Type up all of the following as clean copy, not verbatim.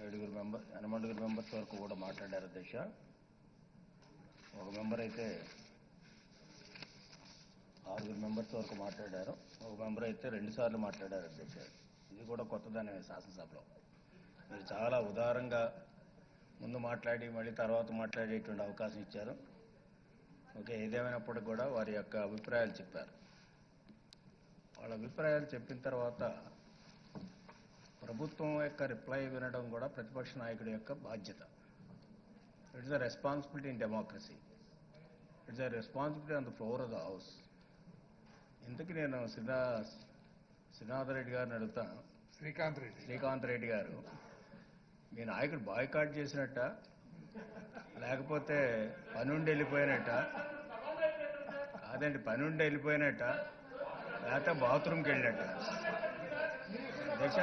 8 members వరకు కూడా మాట్లాడారు అధ్యక్ష. ఒక మెంబర్ అయితే 6 మెంబర్స్ వరకు మాట్లాడారు. ఒక మెంబర్ అయితే 2 సార్లు మాట్లాడారు అధ్యక్ష. ఇది కూడా కొత్తదనే శాసనసభలో. మీరు చాలా ఉదారంగా ముందు మాట్లాడి మళ్ళీ తర్వాత మాట్లాడేటువంటి అవకాశం ఇచ్చారు. ఓకే, ఏదేమైనప్పటికీ కూడా వారి యొక్క అభిప్రాయాలు చెప్పారు. వాళ్ళ అభిప్రాయాలు చెప్పిన తర్వాత ప్రభుత్వం యొక్క రిప్లై వినడం కూడా ప్రతిపక్ష నాయకుడి యొక్క బాధ్యత. It's a responsibility in democracy. It's a responsibility on the floor of the house. ఇంతకీ నేను శ్రీనాథ్ రెడ్డి గారిని అడుగుతా. శ్రీకాంత్ రెడ్డి గారు, మీ నాయకుడు బాయ్కాట్ చేసినట్ట, లేకపోతే పనుండి వెళ్ళిపోయినట్ట? కాదండి, పనుండి వెళ్ళిపోయినట్ట, లేకపోతే బాత్రూమ్కి వెళ్ళినట్ట? అధ్యక్ష,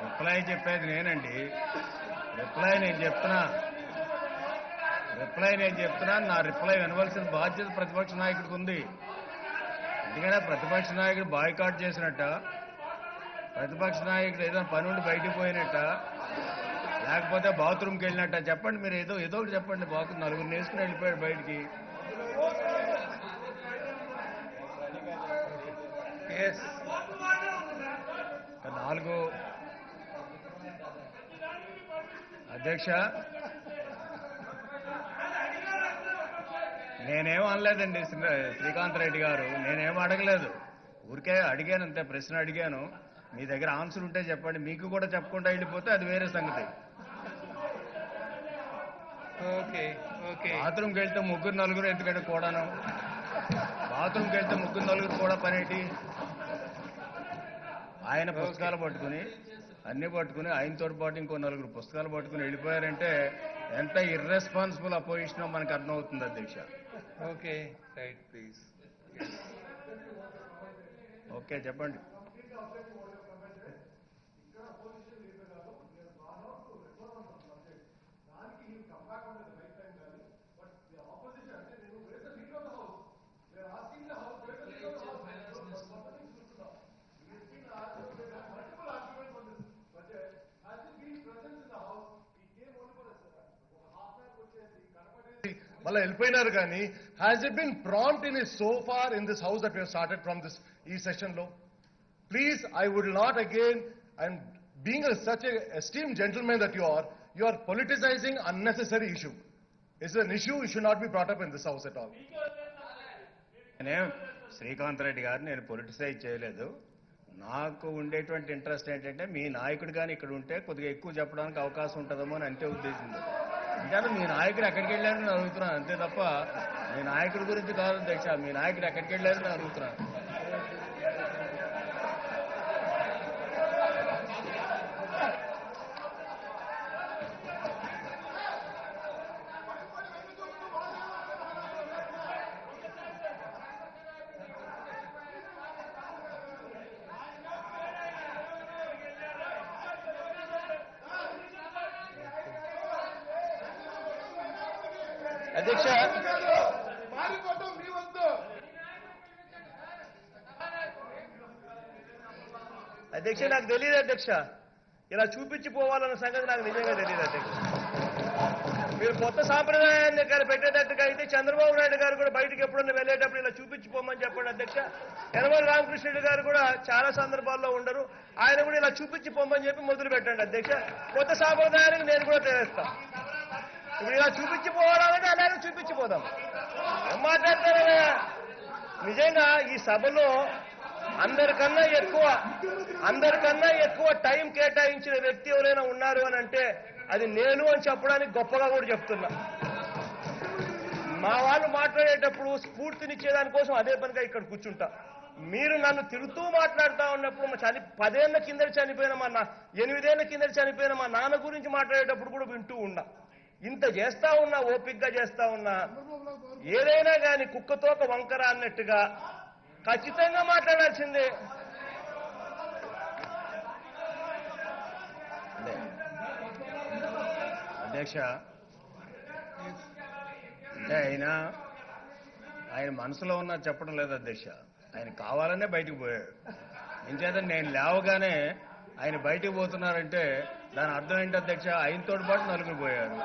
రిప్లై చెప్పేది నేనండి. రిప్లై నేను చెప్తున్నా. నా రిప్లై వినవలసిన బాధ్యత ప్రతిపక్ష నాయకుడికి ఉంది. ఎందుకంటే ప్రతిపక్ష నాయకుడు బాయ్కాట్ చేసినట్ట, ప్రతిపక్ష నాయకుడు ఏదైనా పని ఉండి బయటికి పోయినట్ట, లేకపోతే బాత్రూమ్కి వెళ్ళినట్ట? చెప్పండి, మీరు ఏదో ఒకటి చెప్పండి. నలుగురు నేసుకుని వెళ్ళిపోయాడు బయటికి. నాలుగు అధ్యక్ష, నేనేం అనలేదండి శ్రీకాంత్ రెడ్డి గారు, నేనేం అడగలేదు. ఊరికే అడిగాను అంతే, ప్రశ్న అడిగాను. మీ దగ్గర ఆన్సర్ ఉంటే చెప్పండి. మీకు కూడా చెప్పకుండా వెళ్ళిపోతే అది వేరే సంగతి. బాత్రూమ్కి వెళ్తే 3-4 ఎందుకంటే కూడాను? బాత్రూమ్కి వెళ్తే 3-4 కూడా పనేటి? ఆయన పుస్తకాలు పట్టుకుని అన్ని పట్టుకుని ఆయనతో పాటు ఇంకో 4 పుస్తకాలు పట్టుకుని వెళ్ళిపోయారంటే ఎంత ఇర్రెస్పాన్సిబుల్ అపోజిషనో మనకు అర్థమవుతుంది అధ్యక్ష. Okay, right, please. ఓకే, చెప్పండి. మళ్ళీ వెళ్ళిపోయినారు కానీ has it been prompt in so far in this house that we started from this ఈ సెషన్ లో? Please, I would not again, and being such esteem gentlemen that you are politicizing unnecessary issue. It's an issue you should not be brought up in this house at all. Srikanth Reddy గారు, నేను politicise చేయలేదు. నాకు ఉండేటువంటి interest ఏంటంటే మీ నాయకుడు కానీ ఇక్కడ ఉంటే కొద్దిగా ఎక్కువ చెప్పడానికి అవకాశం ఉంటుందేమో అని అంతే ఉద్దేశింది. అంటే మీ నాయకుడు ఎక్కడికి వెళ్ళారని నేను అడుగుతున్నాను అంతే తప్ప మీ నాయకుడి గురించి కాదు అధ్యక్ష. మీ నాయకుడు ఎక్కడికి వెళ్ళారని నేను అడుగుతున్నాను. అధ్యక్ష, నాకు తెలియదు అధ్యక్ష. ఇలా చూపించిపోవాలన్న సంగతి నాకు నిజంగా తెలియదు అధ్యక్ష. మీరు కొత్త సాంప్రదాయాన్ని పెట్టేటట్టుగా అయితే చంద్రబాబు నాయుడు గారు కూడా బయటకు ఎప్పుడన్నా వెళ్ళేటప్పుడు ఇలా చూపించిపోమని చెప్పండి అధ్యక్ష. యనమల రామకృష్ణుడు గారు కూడా చాలా సందర్భాల్లో ఉండరు, ఆయన కూడా ఇలా చూపించిపోమని చెప్పి మొదలు పెట్టండి అధ్యక్ష. కొత్త సాంప్రదాయానికి నేను కూడా తెలియస్తాను. ఇప్పుడు ఇలా చూపించిపోవాలంటే అలాగే చూపించిపోదాం. ఏం మాట్లాడతారా? నిజంగా ఈ సభలో అందరికన్నా ఎక్కువ టైం కేటాయించిన వ్యక్తి ఎవరైనా ఉన్నారు అని అంటే అది నేను అని చెప్పడానికి గొప్పగా కూడా చెప్తున్నా. మా వాళ్ళు మాట్లాడేటప్పుడు స్ఫూర్తినిచ్చేదానికోసం అదే పనిగా ఇక్కడ కూర్చుంటా. మీరు నన్ను తిరుగుతూ మాట్లాడుతూ ఉన్నప్పుడు 10 ఏళ్ల కింద చనిపోయిన 8 ఏళ్ల కింద చనిపోయిన మా నాన్న గురించి మాట్లాడేటప్పుడు కూడా వింటూ ఉన్నా. ఇంత చేస్తా ఉన్నా, ఓపికగా చేస్తా ఉన్నా, ఏదైనా కానీ కుక్కతోక వంకర అన్నట్టుగా ఖచ్చితంగా మాట్లాడాల్సిందే. అధ్యక్ష, అంటే ఆయన మనసులో ఉన్న చెప్పడం లేదు అధ్యక్ష. ఆయన కావాలనే బయటకు పోయాడు. ఇంచేత నేను లేవగానే ఆయన బయటకు పోతున్నారంటే దాని అర్థం ఏంటి అధ్యక్ష? ఆయనతో పాటు నలుగురు పోయారు.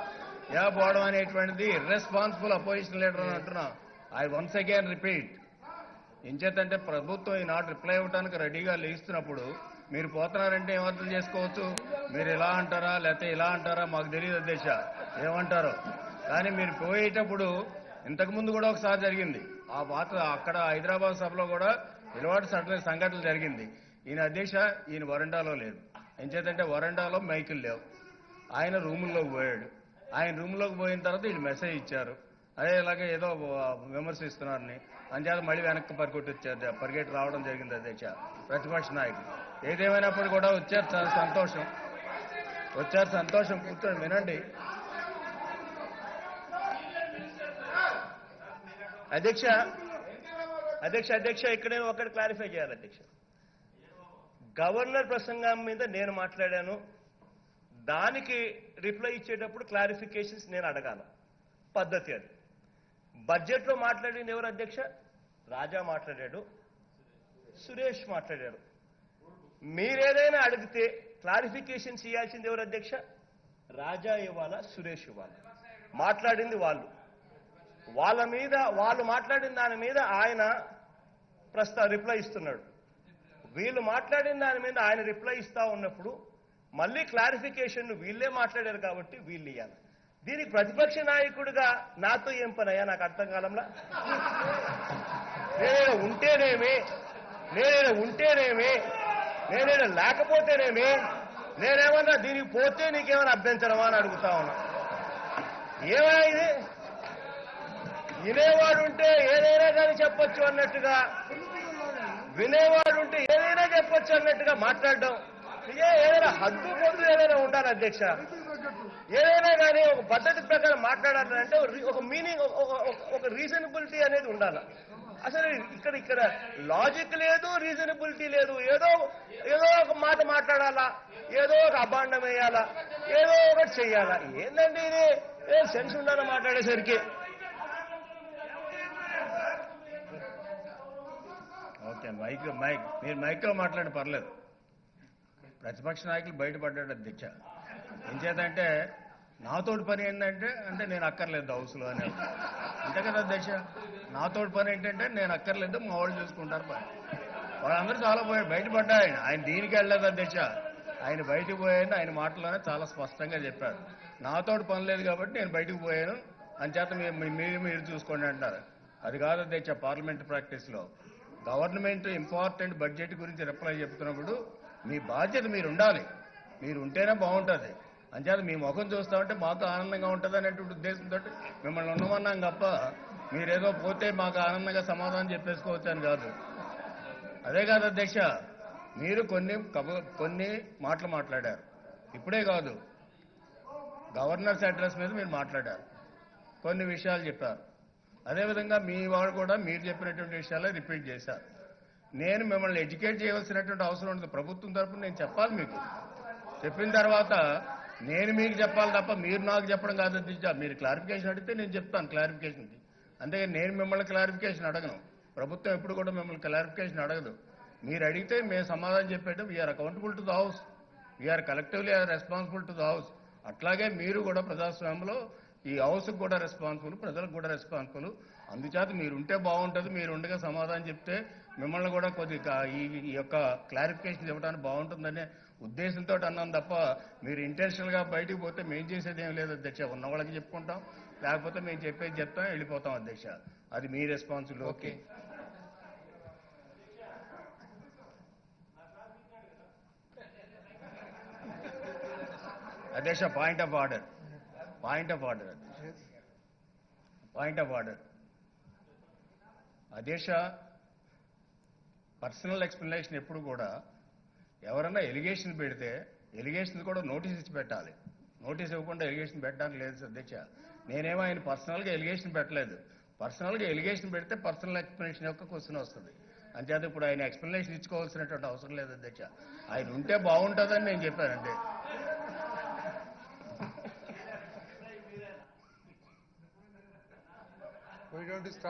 పోవడం అనేటువంటిది ఇర్రెస్పాన్సిబుల్ అపోజిషన్ లీడర్ అని అంటున్నా. I once again repeat. ఇంచేతంటే ప్రభుత్వం ఈనాడు రిప్లై ఇవ్వడానికి రెడీగా లేస్తున్నప్పుడు మీరు పోతున్నారంటే ఏమర్థం చేసుకోవచ్చు? మీరు ఇలా అంటారా లేకపోతే ఇలా అంటారా మాకు తెలియదు అధ్యక్ష ఏమంటారో. కానీ మీరు పోయేటప్పుడు ఇంతకుముందు కూడా ఒకసారి జరిగింది. ఆ పాత అక్కడ హైదరాబాద్ సభలో కూడా ఇలవాటు సంఘటనలు జరిగింది. ఈయన అధ్యక్ష ఈయన వరండాలో లేదు. ఏం చేతంటే వరండాలో మైకులు లేవు. ఆయన రూముల్లోకి పోయాడు. ఆయన రూమ్లోకి పోయిన తర్వాత వీళ్ళు మెసేజ్ ఇచ్చారు, అదే ఇలాగే ఏదో విమర్శిస్తున్నారని. అంచేత మళ్ళీ వెనక్కి పరిగెట్టి రావడం జరిగింది అధ్యక్ష ప్రతిపక్ష నాయకులు. ఏదేమైనప్పుడు కూడా వచ్చారు, చాలా సంతోషం. వచ్చారు, సంతోషం. కూర్చొని వినండి. అధ్యక్ష అధ్యక్ష అధ్యక్ష ఇక్కడ నేను ఒకటి క్లారిఫై చేయాలి అధ్యక్ష. గవర్నర్ ప్రసంగం మీద నేను మాట్లాడాను, దానికి రిప్లై ఇచ్చేటప్పుడు క్లారిఫికేషన్స్ నేను అడగాల, పద్ధతి అది. బడ్జెట్లో మాట్లాడింది ఎవరు అధ్యక్ష? రాజా మాట్లాడాడు, సురేష్ మాట్లాడాడు. మీరేదైనా అడిగితే క్లారిఫికేషన్స్ ఇవ్వాల్సింది ఎవరు అధ్యక్ష? రాజా ఇవ్వాలా, సురేష్ ఇవ్వాలా? మాట్లాడింది వాళ్ళు. వాళ్ళ మీద వాళ్ళు మాట్లాడిన దాని మీద ఆయన రిప్లై ఇస్తున్నాడు. వీళ్ళు మాట్లాడిన దాని మీద ఆయన రిప్లై ఇస్తా ఉన్నప్పుడు మళ్ళీ క్లారిఫికేషన్ వీళ్ళే మాట్లాడారు కాబట్టి వీళ్ళు ఇవ్వాలి. దీనికి ప్రతిపక్ష నాయకుడిగా నాతో ఏం పని అయ్యా? నాకు అర్థం కాలంలా. నేనైనా ఉంటేనేమి, నేనైనా లేకపోతేనేమి, నేనేమన్నా దీనికి పోతే నీకేమైనా అభ్యంతరమా అని అడుగుతా ఉన్నా. ఏమైనా ఇది వినేవాడుంటే ఏదైనా కానీ చెప్పొచ్చు అన్నట్టుగా, వినేవాడుంటే ఏదైనా చెప్పొచ్చు అన్నట్టుగా మాట్లాడడం ఏదైనా హద్దు పొద్దు ఏదైనా ఉండాలి అధ్యక్ష. ఏదైనా కానీ ఒక పద్ధతి ప్రకారం మాట్లాడాలంటే ఒక మీనింగ్, ఒక రీజనబిలిటీ అనేది ఉండాలి. అసలు ఇక్కడ లాజిక్ లేదు, రీజనబిలిటీ లేదు. ఏదో ఒక మాట మాట్లాడాలా, ఏదో ఒక అభాండం వేయాలా, ఏదో ఒకటి చెయ్యాలా. ఏందండి ఇది? సెన్స్ ఉండాలి మాట్లాడేసరికి. ఓకే, మీరు మైక్లో మాట్లాడి పర్లేదు. ప్రతిపక్ష నాయకులు బయటపడ్డాడు అధ్యక్ష. ఏం చేద్దంటే నాతోటి పని ఏంటంటే నేను అక్కర్లేదు హౌస్లో అని అంతే కదా అధ్యక్ష. నాతోటి పని ఏంటంటే నేను అక్కర్లేదు, మా వాళ్ళు చూసుకుంటారు పని. వాళ్ళందరూ చాలా బయటపడ్డా. ఆయన దీనికి వెళ్ళలేదు అధ్యక్ష. ఆయన బయటకు పోయాను, ఆయన మాటలోనే చాలా స్పష్టంగా చెప్పారు. నాతోటి పని లేదు కాబట్టి నేను బయటకు పోయాను, అంచేత మీరు చూసుకోండి అంటారు. అది కాదు అధ్యక్ష. పార్లమెంట్ ప్రాక్టీస్లో గవర్నమెంట్ ఇంపార్టెంట్ బడ్జెట్ గురించి రిప్లై చెప్తున్నప్పుడు మీ బాధ్యత మీరు ఉండాలి. మీరు ఉంటేనే బాగుంటుంది. అంచేత మీ ముఖం చూస్తామంటే మాకు ఆనందంగా ఉంటుంది అనేటువంటి ఉద్దేశంతో మిమ్మల్ని ఉండమన్నాం తప్ప మీరేదో పోతే మాకు ఆనందంగా సమాధానం చెప్పేసుకోవచ్చు అని కాదు. అదే కాదు అధ్యక్ష, మీరు కొన్ని మాటలు మాట్లాడారు. ఇప్పుడే కాదు, గవర్నర్స్ అడ్రస్ మీద మీరు మాట్లాడారు, కొన్ని విషయాలు చెప్పారు. అదేవిధంగా మీ వాడు కూడా మీరు చెప్పినటువంటి విషయాలే రిపీట్ చేశారు. నేను మిమ్మల్ని ఎడ్యుకేట్ చేయవలసినటువంటి అవసరం ఉంటుంది. ప్రభుత్వం తరఫున నేను చెప్పాలి. మీకు చెప్పిన తర్వాత నేను మీకు చెప్పాలి తప్ప మీరు నాకు చెప్పడం కాదు అధ్యక్ష. మీరు క్లారిఫికేషన్ అడిగితే నేను చెప్తాను క్లారిఫికేషన్కి. అంతేగాని నేను మిమ్మల్ని క్లారిఫికేషన్ అడగను. ప్రభుత్వం ఎప్పుడు కూడా మిమ్మల్ని క్లారిఫికేషన్ అడగదు. మీరు అడిగితే మేము సమాధానం చెప్పేటం we are accountable to the house, we are collectively responsible to the house. అట్లాగే మీరు కూడా ప్రజాస్వామ్యంలో ఈ హౌస్కి కూడా రెస్పాన్సిబుల్, ప్రజలకు కూడా రెస్పాన్సిబుల్. అందుచేత మీరు ఉంటే బాగుంటుంది. మీరు ఉండగా సమాధానం చెప్తే మిమ్మల్ని కూడా కొద్దిగా ఈ యొక్క క్లారిఫికేషన్ ఇవ్వడానికి బాగుంటుందనే ఉద్దేశంతో అన్నాం తప్ప మీరు ఇంటెన్షనల్గా బయటికి పోతే మేము చేసేది ఏం లేదు అధ్యక్ష. ఉన్న వాళ్ళకి చెప్పుకుంటాం, లేకపోతే మేము చెప్పేది చెప్తాం, వెళ్ళిపోతాం అధ్యక్ష. అది మీ రెస్పాన్సిబుల్. ఓకే అధ్యక్ష. పాయింట్ ఆఫ్ ఆర్డర్ అధ్యక్ష. పర్సనల్ ఎక్స్ప్లెనేషన్ ఎప్పుడు కూడా ఎవరన్నా ఎలిగేషన్ పెడితే ఎలిగేషన్ కూడా నోటీస్ ఇచ్చి పెట్టాలి. నోటీస్ ఇవ్వకుండా ఎలిగేషన్ పెట్టడానికి లేదు అధ్యక్ష. నేనేమో ఆయన పర్సనల్గా ఎలిగేషన్ పెట్టలేదు. పర్సనల్గా ఎలిగేషన్ పెడితే పర్సనల్ ఎక్స్ప్లెనేషన్ యొక్క క్వశ్చన్ వస్తుంది. అంచేత ఇప్పుడు ఆయన ఎక్స్ప్లెనేషన్ ఇచ్చుకోవాల్సినటువంటి అవసరం లేదు అధ్యక్ష. ఆయన ఉంటే బాగుంటుందని నేను చెప్పాను అంతే.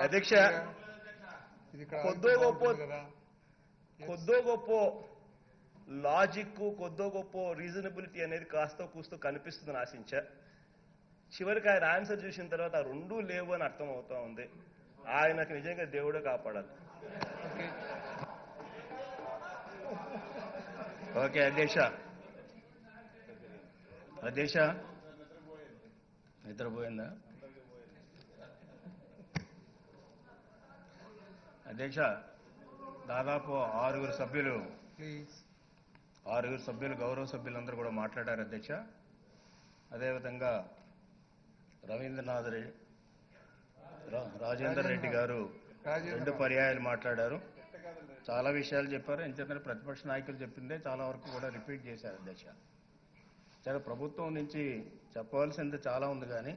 అధ్యక్ష కొద్దో గొప్ప లాజిక్, కొద్దో గొప్ప రీజనబిలిటీ అనేది కాస్త కూస్తో కనిపిస్తుందని ఆశించా. చివరికి ఆయన ఆన్సర్ చూసిన తర్వాత ఆ రెండూ లేవు అని అర్థం అవుతా ఉంది. ఆయనకు నిజంగా దేవుడే కాపాడాలి. ఓకే అధ్యక్ష. నిద్రపోయిందా అధ్యక్ష? దాదాపు ఆరుగురు సభ్యులు గౌరవ సభ్యులందరూ కూడా మాట్లాడారు అధ్యక్ష. అదేవిధంగా రాజేందర్ రెడ్డి గారు 2 పర్యాయాలు మాట్లాడారు. చాలా విషయాలు చెప్పారు. ఎందుకంటే ప్రతిపక్ష నాయకులు చెప్పిందే చాలా వరకు కూడా రిపీట్ చేశారు అధ్యక్ష. చాలా ప్రభుత్వం నుంచి చెప్పవలసింది చాలా ఉంది, కానీ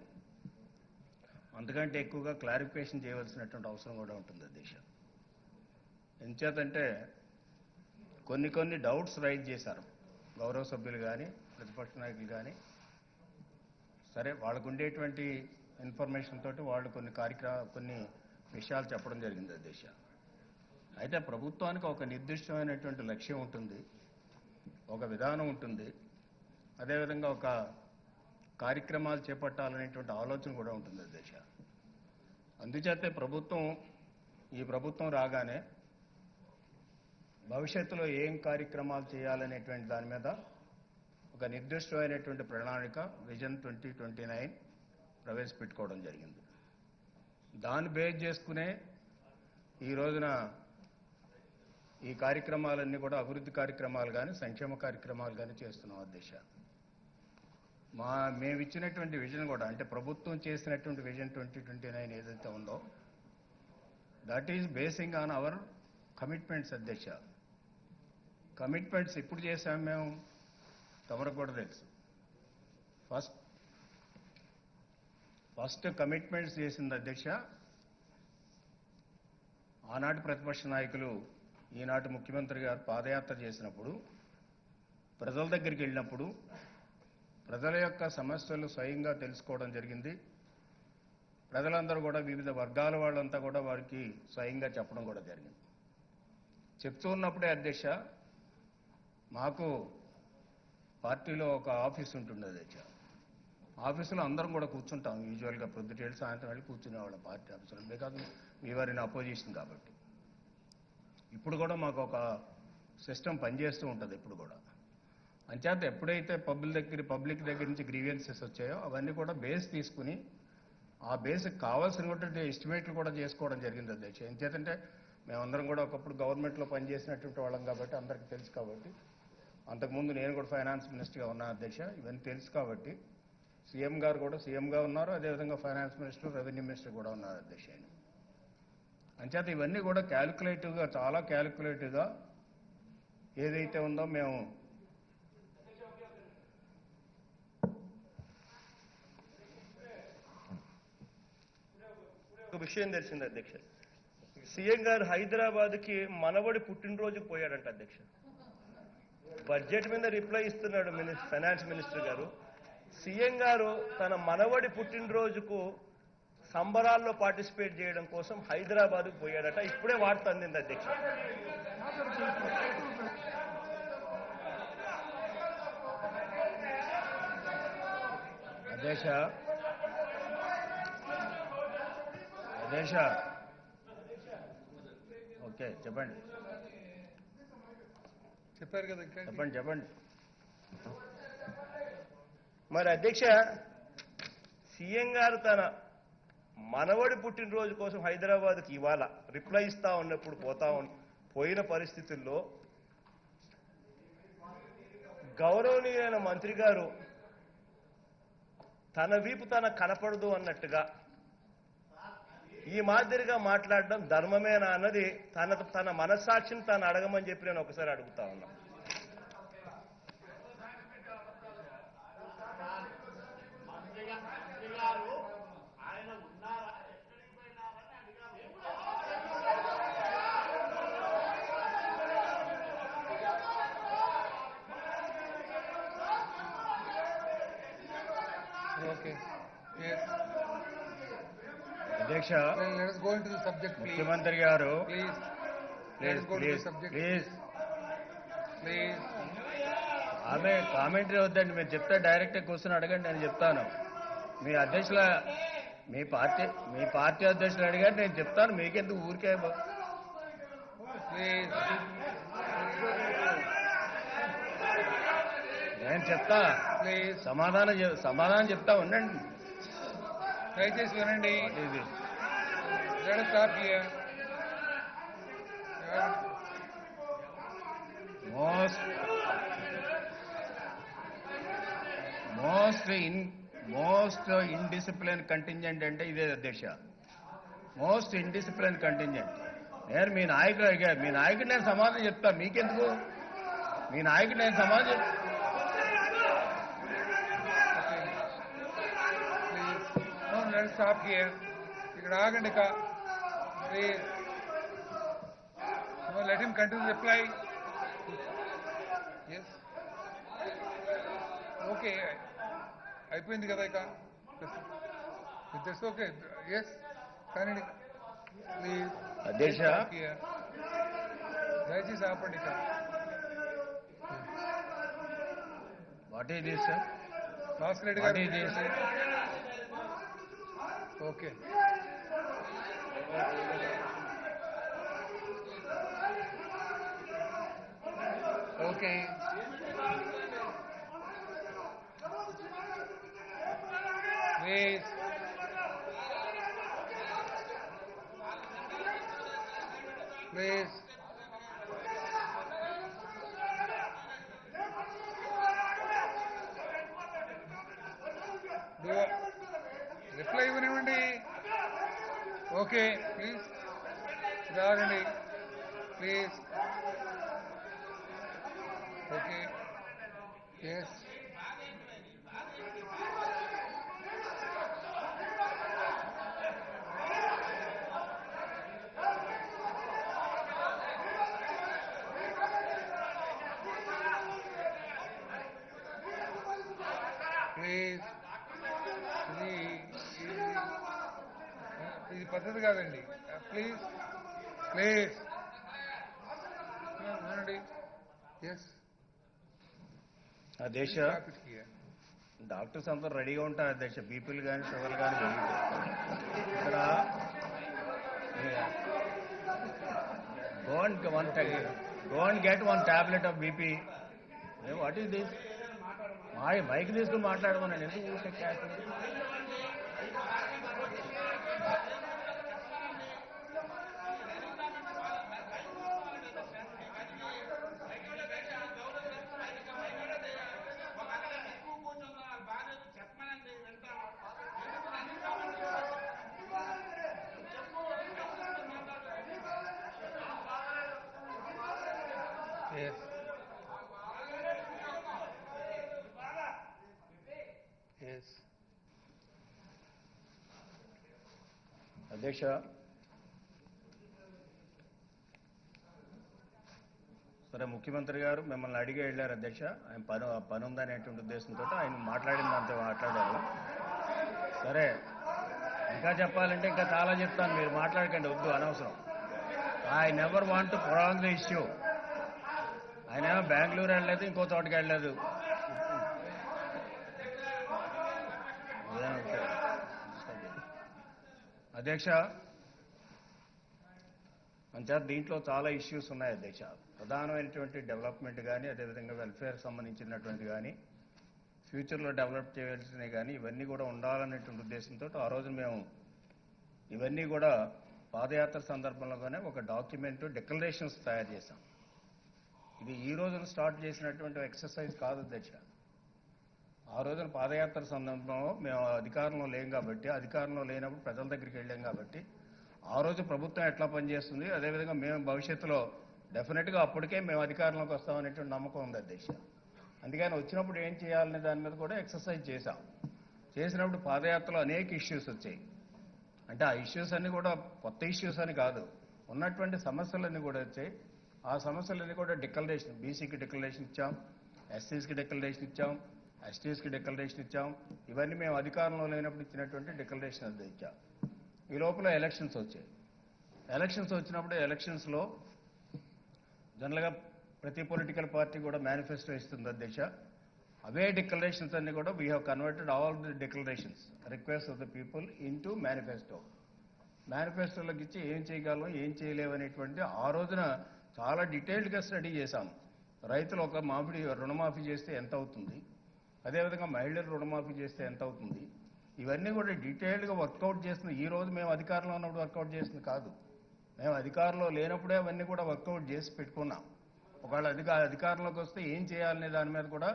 అంతకంటే ఎక్కువగా క్లారిఫికేషన్ చేయవలసినటువంటి అవసరం కూడా ఉంటుంది అధ్యక్ష. ఎంచేతంటే కొన్ని డౌట్స్ రైజ్ చేశారు గౌరవ సభ్యులు కానీ ప్రతిపక్ష నాయకులు కానీ. సరే, వాళ్ళకు ఉండేటువంటి ఇన్ఫర్మేషన్ తోటి వాళ్ళు కొన్ని విషయాలు చెప్పడం జరిగింది అధ్యక్ష. అయితే ప్రభుత్వానికి ఒక నిర్దిష్టమైనటువంటి లక్ష్యం ఉంటుంది, ఒక విధానం ఉంటుంది, అదేవిధంగా ఒక కార్యక్రమాలు చేపట్టాలనేటువంటి ఆలోచన కూడా ఉంటుంది అధ్యక్ష. అందుచేతే ఈ ప్రభుత్వం రాగానే భవిష్యత్తులో ఏం కార్యక్రమాలు చేయాలనేటువంటి దాని మీద ఒక నిర్దిష్టమైనటువంటి ప్రణాళిక విజన్ 2029 ప్రవేశపెట్టుకోవడం జరిగింది. దాన్ని బేస్ చేసుకునే ఈ రోజున ఈ కార్యక్రమాలన్నీ కూడా అభివృద్ధి కార్యక్రమాలు కానీ సంక్షేమ కార్యక్రమాలు కానీ చేస్తున్నాం అధ్యక్ష. మేము ఇచ్చినటువంటి విజన్ కూడా, అంటే ప్రభుత్వం చేసినటువంటి విజన్ 2029 ఏదైతే ఉందో, that is basing on hour commitments అధ్యక్ష. కమిట్మెంట్స్ ఇప్పుడు చేసాము మేము, తమరకు కూడా తెలుసు. ఫస్ట్ కమిట్మెంట్స్ చేసింది అధ్యక్ష ఆనాటి ప్రతిపక్ష నాయకులు, ఈనాటి ముఖ్యమంత్రి గారు పాదయాత్ర చేసినప్పుడు, ప్రజల దగ్గరికి వెళ్ళినప్పుడు ప్రజల యొక్క సమస్యలు స్వయంగా తెలుసుకోవడం జరిగింది. ప్రజలందరూ కూడా వివిధ వర్గాల వాళ్ళంతా కూడా వారికి స్వయంగా చెప్పడం కూడా జరిగింది. చెప్తూ ఉన్నప్పుడే అధ్యక్ష, మాకు పార్టీలో ఒక ఆఫీస్ ఉంటుంది అధ్యక్ష. ఆఫీసులో అందరం కూడా కూర్చుంటాం యూజువల్గా, పొద్దుటేళ్ళు సాయంత్రం వెళ్ళి కూర్చునేవాళ్ళం పార్టీ ఆఫీసులో, బికాజ్ వీఆర్ ఇన్ అపోజిషన్ కాబట్టి. ఇప్పుడు కూడా మాకు ఒక సిస్టమ్ పనిచేస్తూ ఉంటుంది ఇప్పుడు కూడా. అంచేత ఎప్పుడైతే పబ్లిక్ దగ్గర నుంచి గ్రీవియన్సెస్ వచ్చాయో అవన్నీ కూడా బేస్ తీసుకుని ఆ బేస్కి కావాల్సినటువంటి ఎస్టిమేట్లు కూడా చేసుకోవడం జరిగింది అధ్యక్ష. ఎంచేతంటే మేమందరం కూడా ఒకప్పుడు గవర్నమెంట్లో పనిచేసినటువంటి వాళ్ళం కాబట్టి అందరికీ తెలుసు కాబట్టి, అంతకుముందు నేను కూడా ఫైనాన్స్ మినిస్టర్గా ఉన్నాను అధ్యక్ష. ఇవన్నీ తెలుసు కాబట్టి సీఎం గారు కూడా సీఎంగా ఉన్నారు, అదేవిధంగా ఫైనాన్స్ మినిస్టర్, రెవెన్యూ మినిస్టర్ కూడా ఉన్నారు అధ్యక్ష. అంచేత ఇవన్నీ కూడా క్యాలిక్యులేటివ్గా, చాలా క్యాలిక్యులేటివ్గా ఏదైతే ఉందో మేము ఒక విషయం తెలిసింది అధ్యక్ష. సీఎం గారు హైదరాబాద్కి మనవడి పుట్టినరోజుకు పోయాడంట అధ్యక్ష. బడ్జెట్ మీద రిప్లై ఇస్తున్నాడు ఫైనాన్స్ మినిస్టర్ గారు. సీఎం గారు తన మనవడి పుట్టినరోజుకు సంబరాల్లో పార్టిసిపేట్ చేయడం కోసం హైదరాబాద్కు పోయాడట. ఇప్పుడే వార్త అందింది అధ్యక్ష. అధ్యక్ష ఓకే, చెప్పండి చెప్పారు కదా, చెప్పండి. మరి అధ్యక్ష, సీఎం గారు తన మనవడి పుట్టినరోజు కోసం హైదరాబాద్కి ఇవాళ రిప్లై ఇస్తా ఉన్నప్పుడు పోయిన పరిస్థితుల్లో గౌరవనీయులైన మంత్రి గారు తన వీపు తన కనపడదు అన్నట్టుగా ఈ మాదిరిగా మాట్లాడడం ధర్మమేనా అన్నది తన మనస్సాక్షిని తాను అడగమని చెప్పి నేను ఒకసారి అడుగుతా ఉన్నా. ఓకే, అధ్యక్ష Let us go into the subject, please. ముఖ్యమంత్రి గారు Please. Let please us go to the please subject. Please Please. ఆమె కామెంటరీ వద్దండి, మీరు చెప్తే డైరెక్ట్ క్వశ్చన్ అడగండి, నేను చెప్తాను. మీ అధ్యక్షుల మీ పార్టీ అధ్యక్షులు అడిగారు, నేను చెప్తాను. మీకెందుకు ఊరికే Please. నేను చెప్తా, Please. సమాధానం చెప్తా ఉండండి. దయచేసి వినండి. What is this? Let us stop here. Most indiscipline contingent అంటే ఇదే అధ్యక్ష. Most indiscipline contingent. నేను మీ నాయకుడు అడిగారు, మీ నాయకుడు నేను సమాధానం చెప్తా, మీకెందుకు? మీ నాయకుడు నేను సమాధానం చెప్తా. Please. No, let us stop here. ఇక్కడ ఆగండి ఇక. Please. No, let him continue to reply. Yes. Okay. అయిపోయింది కదా ఇక. That's okay. Yes. కానీ ప్లీజ్ అధ్యక్ష. దయచేసి ఆపండి ఇక. What is this sir? Bhaskar Reddy What గారు is this? Okay. Okay. Please. Please. Reply ఇవ్వనివ్వండి. ఓకే ప్లీజ్ రాగండి ప్లీజ్. ఓకే. ఎస్. ప్లీజ్. ఇది పద్ధతి కాదండి. ప్లీజ్ ప్లీజ్ వినండి. ఎస్. అధ్యక్ష, డాక్టర్స్ అందరూ రెడీగా ఉంటారు అధ్యక్ష. బీపీలు కానీ షుగర్లు కానీ ఇక్కడ go and get one tablet of BP. What is this? Mic తీసుకుని మాట్లాడమనండి, ఎందుకు ఊరికే క్యాష్? Yes. Yes. అధ్యక్ష, సరే ముఖ్యమంత్రి గారు మిమ్మల్ని అడిగి వెళ్ళారు అధ్యక్ష. ఆయన పని ఉందనేటువంటి ఉద్దేశంతో ఆయన మాట్లాడిందంత మాట్లాడారు. సరే, ఇంకా చెప్పాలంటే ఇంకా చాలా చెప్తాను, మీరు మాట్లాడకండి, వద్దు, అనవసరం. I never want to prolong the issue. ఆయన బెంగళూరు వెళ్ళలేదు, ఇంకో చోటకి వెళ్ళలేదు. అధ్యక్ష, మంచిగా దీంట్లో చాలా ఇష్యూస్ ఉన్నాయి అధ్యక్ష. ప్రధానమైనటువంటి డెవలప్మెంట్ కానీ, అదేవిధంగా వెల్ఫేర్ సంబంధించినటువంటి కానీ, ఫ్యూచర్లో డెవలప్ చేయాల్సినవి కానీ, ఇవన్నీ కూడా ఉండాలనేటువంటి ఉద్దేశంతో ఆ రోజు మేము ఇవన్నీ కూడా పాదయాత్ర సందర్భంలోనే ఒక డాక్యుమెంట్ డిక్లరేషన్స్ తయారు చేశాం. ఇది ఈ రోజున స్టార్ట్ చేసినటువంటి ఎక్సర్సైజ్ కాదు అధ్యక్ష. ఆ రోజున పాదయాత్ర సందర్భంలో మేము అధికారంలో లేం కాబట్టి, అధికారంలో లేనప్పుడు ప్రజల దగ్గరికి వెళ్ళాం కాబట్టి, ఆ రోజు ప్రభుత్వం ఎట్లా పనిచేస్తుంది, అదేవిధంగా మేము భవిష్యత్తులో డెఫినెట్గా అప్పటికే మేము అధికారంలోకి వస్తామనేటువంటి నమ్మకం ఉంది అధ్యక్ష. అందుకని వచ్చినప్పుడు ఏం చేయాలనే దాని మీద కూడా ఎక్సర్సైజ్ చేశాం. చేసినప్పుడు పాదయాత్రలో అనేక ఇష్యూస్ వచ్చాయి. అంటే ఆ ఇష్యూస్ అన్నీ కూడా కొత్త ఇష్యూస్ అని కాదు, ఉన్నటువంటి సమస్యలన్నీ కూడా వచ్చాయి. ఆ సమస్యలన్నీ కూడా డిక్లరేషన్, బీసీకి డిక్లరేషన్ ఇచ్చాం, ఎస్సీస్కి డిక్లరేషన్ ఇచ్చాం, ఎస్టీస్కి డిక్లరేషన్ ఇచ్చాం. ఇవన్నీ మేము అధికారంలో లేనప్పుడు ఇచ్చినటువంటి డిక్లరేషన్ అది ఇచ్చాం. ఈ లోపల ఎలక్షన్స్ వచ్చాయి. ఎలక్షన్స్ వచ్చినప్పుడు ఎలక్షన్స్లో జనరల్గా ప్రతి పొలిటికల్ పార్టీ కూడా మేనిఫెస్టో ఇస్తుంది అధ్యక్ష. అవే డిక్లరేషన్స్ అన్ని కూడా we have converted all the declarations request of the people into manifesto. మేనిఫెస్టోలోకి ఇచ్చి ఏం చేయగలం ఏం చేయలేవు అనేటువంటి ఆ రోజున చాలా డీటెయిల్డ్గా స్టడీ చేశాం. రైతులు ఒక రుణమాఫీ చేస్తే ఎంత అవుతుంది, అదేవిధంగా మహిళలు రుణమాఫీ చేస్తే ఎంత అవుతుంది, ఇవన్నీ కూడా డీటెయిల్డ్గా వర్కౌట్ చేస్తుంది. ఈ రోజు మేము అధికారంలో ఉన్నప్పుడు వర్కౌట్ చేసింది కాదు, మేము అధికారంలో లేనప్పుడే అవన్నీ కూడా వర్కౌట్ చేసి పెట్టుకున్నాం. ఒకవేళ అధికారంలోకి వస్తే ఏం చేయాలనే దాని మీద కూడా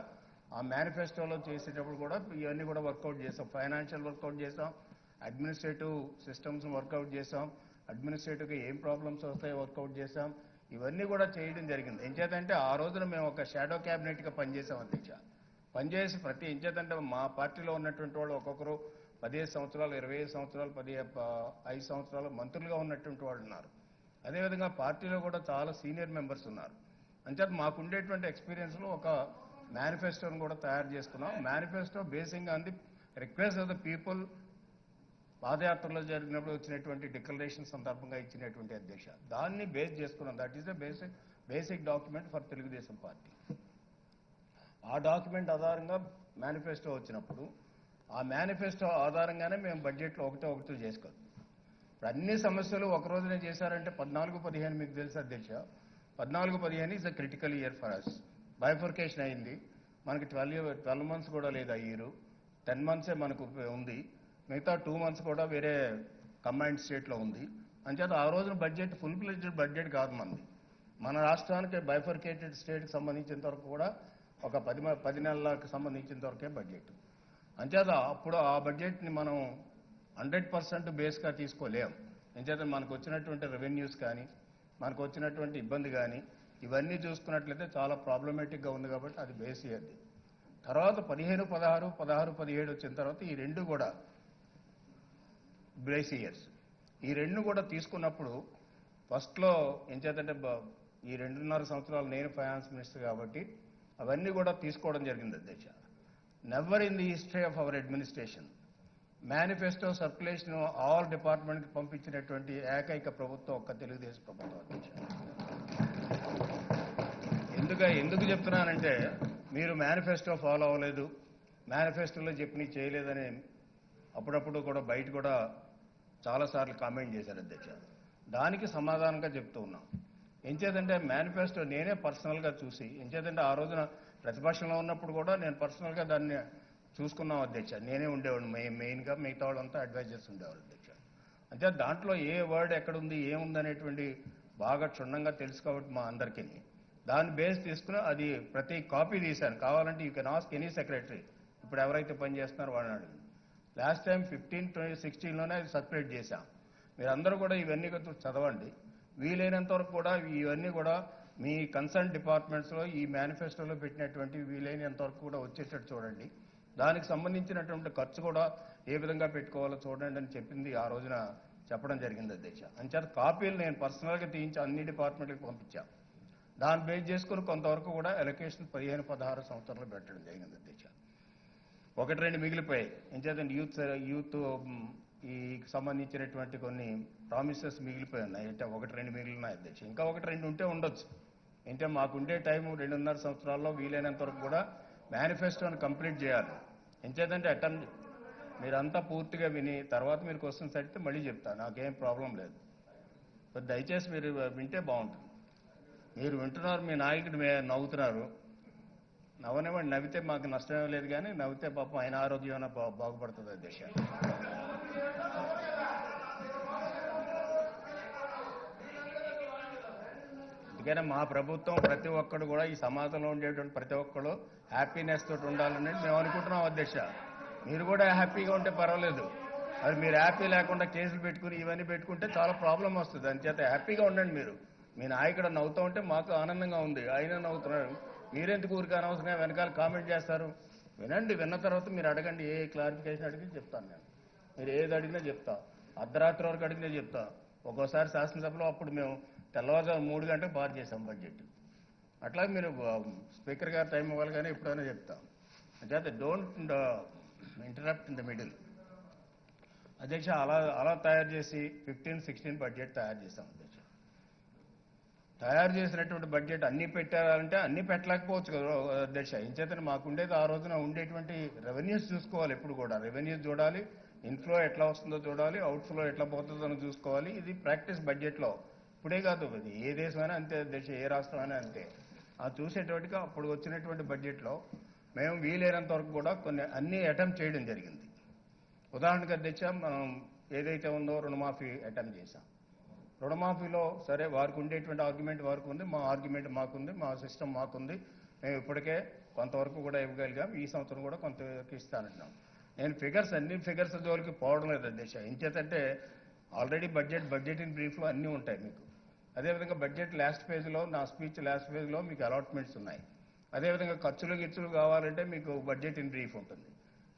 ఆ మేనిఫెస్టోలో చేసేటప్పుడు కూడా ఇవన్నీ కూడా వర్కౌట్ చేసాం. ఫైనాన్షియల్ వర్కౌట్ చేసాం, అడ్మినిస్ట్రేటివ్ సిస్టమ్స్ వర్కౌట్ చేసాం, అడ్మినిస్ట్రేటివ్గా ఏం ప్రాబ్లమ్స్ వస్తాయో వర్కౌట్ చేసాం. ఇవన్నీ కూడా చేయడం జరిగింది. ఎంచేతంటే ఆ రోజున మేము ఒక షాడో క్యాబినెట్గా పనిచేసాం అధ్యక్ష. పనిచేసి ఎంచేతంటే మా పార్టీలో ఉన్నటువంటి వాళ్ళు ఒక్కొక్కరు 15 సంవత్సరాలు 25 సంవత్సరాలు 5 సంవత్సరాలు మంత్రులుగా ఉన్నటువంటి వాళ్ళు ఉన్నారు. అదేవిధంగా పార్టీలో కూడా చాలా సీనియర్ మెంబర్స్ ఉన్నారు. అంచేత మాకు ఉండేటువంటి ఎక్స్పీరియన్స్లో ఒక మేనిఫెస్టోను కూడా తయారు చేసుకున్నాం. Manifesto basing on the request of the people పాదయాత్రలో జరిగినప్పుడు వచ్చినటువంటి డిక్లరేషన్ సందర్భంగా ఇచ్చినటువంటి అధ్యక్ష, దాన్ని బేస్ చేసుకున్నాం. That is the basic document for Telugu Desam party. ఆ డాక్యుమెంట్ ఆధారంగా మేనిఫెస్టో వచ్చినప్పుడు ఆ మేనిఫెస్టో ఆధారంగానే మేము బడ్జెట్లో ఒకటో చేసుకోవాలి. ఇప్పుడు అన్ని సమస్యలు ఒక రోజునే చేశారంటే 14-15 మీకు తెలుసు అధ్యక్ష. 14-15 is a critical year for us. Bifurcation అయింది, మనకి 12 మంత్స్ కూడా లేదు ఆ ఇయర్, 10 మంత్సే మనకు ఉంది, మిగతా 2 మంత్స్ కూడా వేరే కంబైన్డ్ స్టేట్లో ఉంది. అంచేత ఆ రోజున బడ్జెట్ ఫుల్ ఫ్లెడ్జ్డ్ బడ్జెట్ కాదు మనది. మన రాష్ట్రానికి బైఫర్కేటెడ్ స్టేట్కి సంబంధించినంత వరకు కూడా ఒక 10 నెలలకు సంబంధించినంత వరకే బడ్జెట్. అంచేత అప్పుడు ఆ బడ్జెట్ని మనం 100% బేస్గా తీసుకోలేం. అంచేత మనకు వచ్చినటువంటి రెవెన్యూస్ కానీ మనకు వచ్చినటువంటి ఇబ్బంది కానీ ఇవన్నీ చూసుకున్నట్లయితే చాలా ప్రాబ్లమేటిక్గా ఉంది కాబట్టి అది బేస్ ఇయర్ది. తర్వాత 15-16, 16-17 వచ్చిన తర్వాత ఈ రెండు కూడా బేస్ ఇయర్స్. ఈ రెండు కూడా తీసుకున్నప్పుడు ఫస్ట్లో ఏం చేద్దంటే ఈ 2.5 సంవత్సరాలు నేను ఫైనాన్స్ మినిస్టర్ కాబట్టి అవన్నీ కూడా తీసుకోవడం జరిగింది అధ్యక్ష. Never in the history of our administration manifesto circulation all డిపార్ట్మెంట్కి పంపించినటువంటి ఏకైక ప్రభుత్వం ఒక్క తెలుగుదేశం ప్రభుత్వం అధ్యక్ష. ఎందుకు చెప్తున్నానంటే మీరు మేనిఫెస్టో ఫాలో అవ్వలేదు, మేనిఫెస్టోలో చెప్పినవి చేయలేదని అప్పుడప్పుడు కూడా బయట కూడా చాలాసార్లు కామెంట్ చేశారు అధ్యక్ష. దానికి సమాధానంగా చెప్తూ ఉన్నాం. ఎంచేదంటే మేనిఫెస్టో నేనే పర్సనల్గా చూసి, ఎంచేదంటే ఆ రోజున ప్రతిపక్షంలో ఉన్నప్పుడు కూడా నేను పర్సనల్గా దాన్ని చూసుకున్నాం అధ్యక్ష. నేనే ఉండేవాడు మెయిన్గా, మిగతా వాళ్ళంతా అడ్వైజర్స్ ఉండేవాళ్ళు అధ్యక్ష. అంటే దాంట్లో ఏ వర్డ్ ఎక్కడుంది ఏముంది అనేటువంటి బాగా క్షుణ్ణంగా తెలుసు కాబట్టి మా అందరికీ దాన్ని బేస్ తీసుకుని అది ప్రతి కాపీ తీశాను. కావాలంటే you can ask any secretary, ఇప్పుడు ఎవరైతే పనిచేస్తున్నారో వాళ్ళని అడిగింది. లాస్ట్ టైం 15-16లోనే అది సర్క్యులేట్ చేశాం. మీరందరూ కూడా ఇవన్నీ చదవండి. వీలైనంత వరకు కూడా ఇవన్నీ కూడా మీ కన్సర్న్ డిపార్ట్మెంట్స్లో ఈ మేనిఫెస్టోలో పెట్టినటువంటి వీలైనంత వరకు కూడా వచ్చేటట్టు చూడండి. దానికి సంబంధించినటువంటి ఖర్చు కూడా ఏ విధంగా పెట్టుకోవాలో చూడండి అని చెప్పింది ఆ రోజున చెప్పడం జరిగింది అధ్యక్ష. అంచేత కాపీలు నేను పర్సనల్గా తీయించి అన్ని డిపార్ట్మెంట్లకు పంపించాను. దాన్ని బేస్ చేసుకుని కొంతవరకు కూడా ఎలకేషన్ 15-16 సంవత్సరాలు పెట్టడం జరిగింది అధ్యక్ష. 1-2 మిగిలిపోయాయి. ఎంచేతంటే యూత్ ఈ సంబంధించినటువంటి కొన్ని ప్రామిసెస్ మిగిలిపోయి ఉన్నాయి. అంటే 1-2 మిగిలినాయి అధ్యక్ష. ఇంకా 1-2 ఉంటే ఉండొచ్చు. అంటే మాకుండే టైము 2.5 సంవత్సరాల్లో వీలైనంత వరకు కూడా మేనిఫెస్టోని కంప్లీట్ చేయాలి. ఎంచేతంటే మీరంతా పూర్తిగా విని తర్వాత మీరు క్వశ్చన్స్ అడిగితే మళ్ళీ చెప్తాను, నాకేం ప్రాబ్లం లేదు. దయచేసి మీరు వింటే బాగుంటుంది. మీరు వింటున్నారు, మీ నాయకుడు నవ్వుతున్నారు, నవ్వనివ్వండి. నవ్వితే మాకు నష్టమే లేదు, కానీ నవ్వితే పాపం ఆయన ఆరోగ్యం బాగుపడుతుంది అధ్యక్ష. అందుకనే మా ప్రభుత్వం ప్రతి ఒక్కడు కూడా ఈ సమాజంలో ఉండేటువంటి ప్రతి ఒక్కడు హ్యాపీనెస్ తోటి ఉండాలని మేము అనుకుంటున్నాం అధ్యక్ష. మీరు కూడా హ్యాపీగా ఉంటే పర్వాలేదు. అది మీరు హ్యాపీ లేకుండా కేసులు పెట్టుకుని ఇవన్నీ పెట్టుకుంటే చాలా ప్రాబ్లం వస్తుంది. అంచేత హ్యాపీగా ఉండండి. మీరు మీ నాయకుడు నవ్వుతూ ఉంటే మాకు ఆనందంగా ఉంది, ఆయన నవ్వుతున్నారు. మీరెందుకు ఊరికి అనవసరంగా వెనకాల కామెంట్ చేస్తారు? వినండి, విన్న తర్వాత మీరు అడగండి. ఏ క్లారిఫికేషన్ అడిగినా చెప్తాను నేను. మీరు ఏది అడిగినా చెప్తా, అర్ధరాత్రి వరకు అడిగినా చెప్తా. ఒక్కోసారి శాసనసభలో అప్పుడు మేము తెల్లవారుజాము 3 గంటలకు పాస్ చేసాం బడ్జెట్. అట్లా మీరు స్పీకర్ గారు టైం ఇవ్వాలి, కానీ ఎప్పుడైనా చెప్తాం. అంచేత don't interrupt in the middle. అధ్యక్ష అలా తయారు చేసి 15-16 బడ్జెట్ తయారు చేశాం అధ్యక్ష. తయారు చేసినటువంటి బడ్జెట్ అన్ని పెట్టారంటే అన్ని పెట్టలేకపోవచ్చు కదా అధ్యక్ష. ఇంచేతనే మాకుండేది ఆ రోజున ఉండేటువంటి రెవెన్యూస్ చూసుకోవాలి. ఎప్పుడు కూడా రెవెన్యూస్ చూడాలి, ఇన్ఫ్లో ఎట్లా వస్తుందో చూడాలి, అవుట్ఫ్లో ఎట్లా పోతుందో చూసుకోవాలి. ఇది ప్రాక్టీస్ బడ్జెట్లో. ఇప్పుడే కాదు, ఇది ఏ దేశమైనా అంతే అధ్యక్ష, ఏ రాష్ట్రమైనా అంతే. ఆ చూసేటప్పటికి అప్పుడు వచ్చినటువంటి బడ్జెట్లో మేము వీలైనంత వరకు కూడా అన్ని అటెంప్ట్ చేయడం జరిగింది. ఉదాహరణకు అధ్యక్ష, మనం ఏదైతే ఉందో రుణమాఫీ అటెంప్ట్ చేశాం. రుణమాఫీలో సరే వారికి ఉండేటువంటి ఆర్గ్యుమెంట్ వారికి ఉంది, మా ఆర్గ్యుమెంట్ మాకుంది, మా సిస్టమ్ మాకుంది. మేము ఇప్పటికే కొంతవరకు కూడా ఇవ్వగలిగాం. ఈ సంవత్సరం కూడా కొంతవరకు ఇస్తానంటున్నాం. నేను అన్ని ఫిగర్స్ జోలికి పోవడం లేదు అధ్యక్ష. ఇంచేతంటే ఆల్రెడీ బడ్జెట్ ఇన్ బ్రీఫ్లో అన్నీ ఉంటాయి మీకు. అదేవిధంగా బడ్జెట్ లాస్ట్ పేజ్లో, నా స్పీచ్ లాస్ట్ పేజ్లో మీకు అలాట్మెంట్స్ ఉన్నాయి. అదేవిధంగా ఖర్చులు కావాలంటే మీకు బడ్జెట్ ఇన్ బ్రీఫ్ ఉంటుంది.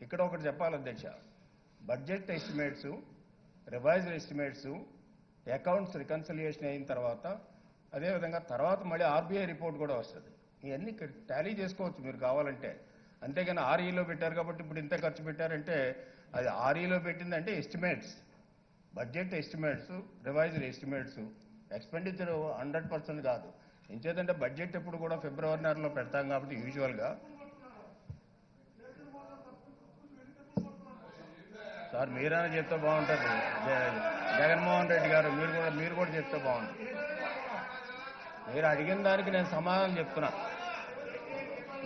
ఇక్కడ ఒకటి చెప్పాలి అధ్యక్ష, budget estimates, revised estimates, accounts reconciliation అయిన తర్వాత అదేవిధంగా తర్వాత మళ్ళీ ఆర్బీఐ రిపోర్ట్ కూడా వస్తుంది. ఇవన్నీ టాలీ చేసుకోవచ్చు మీరు కావాలంటే. అంతేగాని ఆర్ఈలో పెట్టారు కాబట్టి ఇప్పుడు ఇంత ఖర్చు పెట్టారంటే అది ఆర్ఈలో పెట్టిందంటే estimates, budget estimates, revised estimates. Expenditure 100% కాదు. ఇంచేదంటే బడ్జెట్ ఎప్పుడు కూడా ఫిబ్రవరి నెలలో పెడతాం కాబట్టి యూజువల్గా. సార్ మీరైనా చెప్తే బాగుంటుంది. జగన్మోహన్ రెడ్డి గారు మీరు కూడా చెప్తే బాగుంటుంది. మీరు అడిగిన దానికి నేను సమాధానం చెప్తున్నా.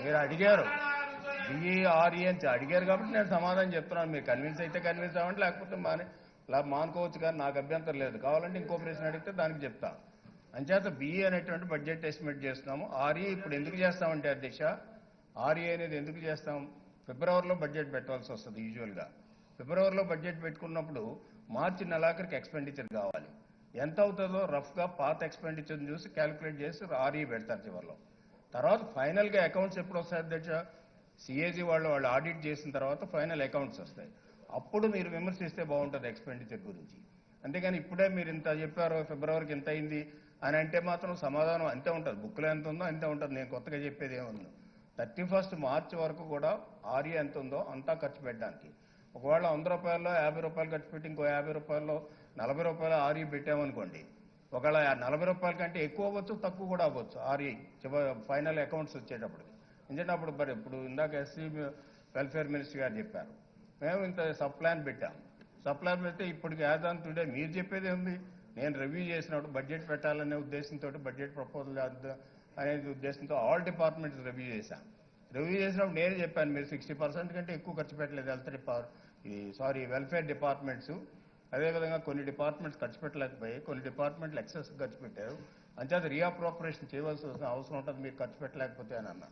మీరు అడిగారు బిఈఆర్ఈ అని అడిగారు కాబట్టి నేను సమాధానం చెప్తున్నాను. మీరు కన్విన్స్ అయితే కన్విన్స్ అవ్వండి, లేకపోతే మానుకోవచ్చు. కానీ నాకు అభ్యంతరం లేదు. కావాలంటే ఇంకో ప్రశ్న అడిగితే దానికి చెప్తా. అంచేత బిఈ అనేటువంటి బడ్జెట్ ఎస్టిమేట్ చేస్తున్నాము. ఆర్ఈ ఇప్పుడు ఎందుకు చేస్తామంటే అధ్యక్ష, ఆర్ఈ అనేది ఎందుకు చేస్తాం, ఫిబ్రవరిలో బడ్జెట్ పెట్టాల్సి వస్తుంది యూజువల్గా. ఫిబ్రవరిలో బడ్జెట్ పెట్టుకున్నప్పుడు మార్చి నెలాఖరికి ఎక్స్పెండిచర్ కావాలి. ఎంత అవుతుందో రఫ్గా పాత ఎక్స్పెండిచర్ని చూసి క్యాలిక్యులేట్ చేసి ఆర్ఈ పెడతారు చివరిలో. తర్వాత ఫైనల్గా అకౌంట్స్ ఎప్పుడు వస్తాయి అధ్యక్ష, సిఏజీ వాళ్ళు ఆడిట్ చేసిన తర్వాత ఫైనల్ అకౌంట్స్ వస్తాయి. అప్పుడు మీరు విమర్శిస్తే బాగుంటుంది ఎక్స్పెండిచర్ గురించి. అంతేగాని ఇప్పుడే మీరు ఇంత చెప్పారు ఫిబ్రవరికి ఎంత అయింది అని అంటే మాత్రం సమాధానం అంతే ఉంటుంది. బుక్లో ఎంత ఉందో అంతే ఉంటుంది. నేను కొత్తగా చెప్పేది ఏముందో 31 మార్చి వరకు కూడా ఆర్ఈ ఎంత ఉందో అంతా ఖర్చు పెట్టడానికి. ఒకవేళ 100 రూపాయల్లో 50 రూపాయలు ఖర్చు పెట్టి ఇంకో 50 రూపాయల్లో 40 రూపాయలు ఆర్ఈ పెట్టామనుకోండి, ఒకవేళ 40 రూపాయల కంటే ఎక్కువ అవ్వచ్చు, తక్కువ కూడా అవ్వచ్చు ఆర్ఈ ఫైనల్ అకౌంట్స్ వచ్చేటప్పటికి. ఎందుకంటే అప్పుడు ఇప్పుడు ఇందాక ఎస్సీ వెల్ఫేర్ మినిస్టర్ గారు చెప్పారు, మేము ఇంత సబ్ ప్లాన్ పెట్టాం. సబ్ ప్లాన్ పెడితే ఇప్పటికి యాజ్ ఆన్ టుడే మీరు చెప్పేది ఉంది. నేను రివ్యూ చేసినప్పుడు బడ్జెట్ పెట్టాలనే ఉద్దేశంతో, బడ్జెట్ ప్రపోజల్ అనేది ఉద్దేశంతో ఆల్ డిపార్ట్మెంట్స్ రివ్యూ చేశాం. రివ్యూ చేసినప్పుడు నేను చెప్పాను మీరు 60% కంటే ఎక్కువ ఖర్చు పెట్టలేదు వెల్ఫేర్ డిపార్ట్మెంట్స్. అదేవిధంగా కొన్ని డిపార్ట్మెంట్స్ ఖర్చు పెట్టలేకపోయాయి, కొన్ని డిపార్ట్మెంట్లు ఎక్సెస్ ఖర్చు పెట్టారు. అంచేత రీఅప్రోప్రియేషన్ చేయవలసిన అవసరం ఉంటుంది మీరు ఖర్చు పెట్టలేకపోతే అని అన్నా.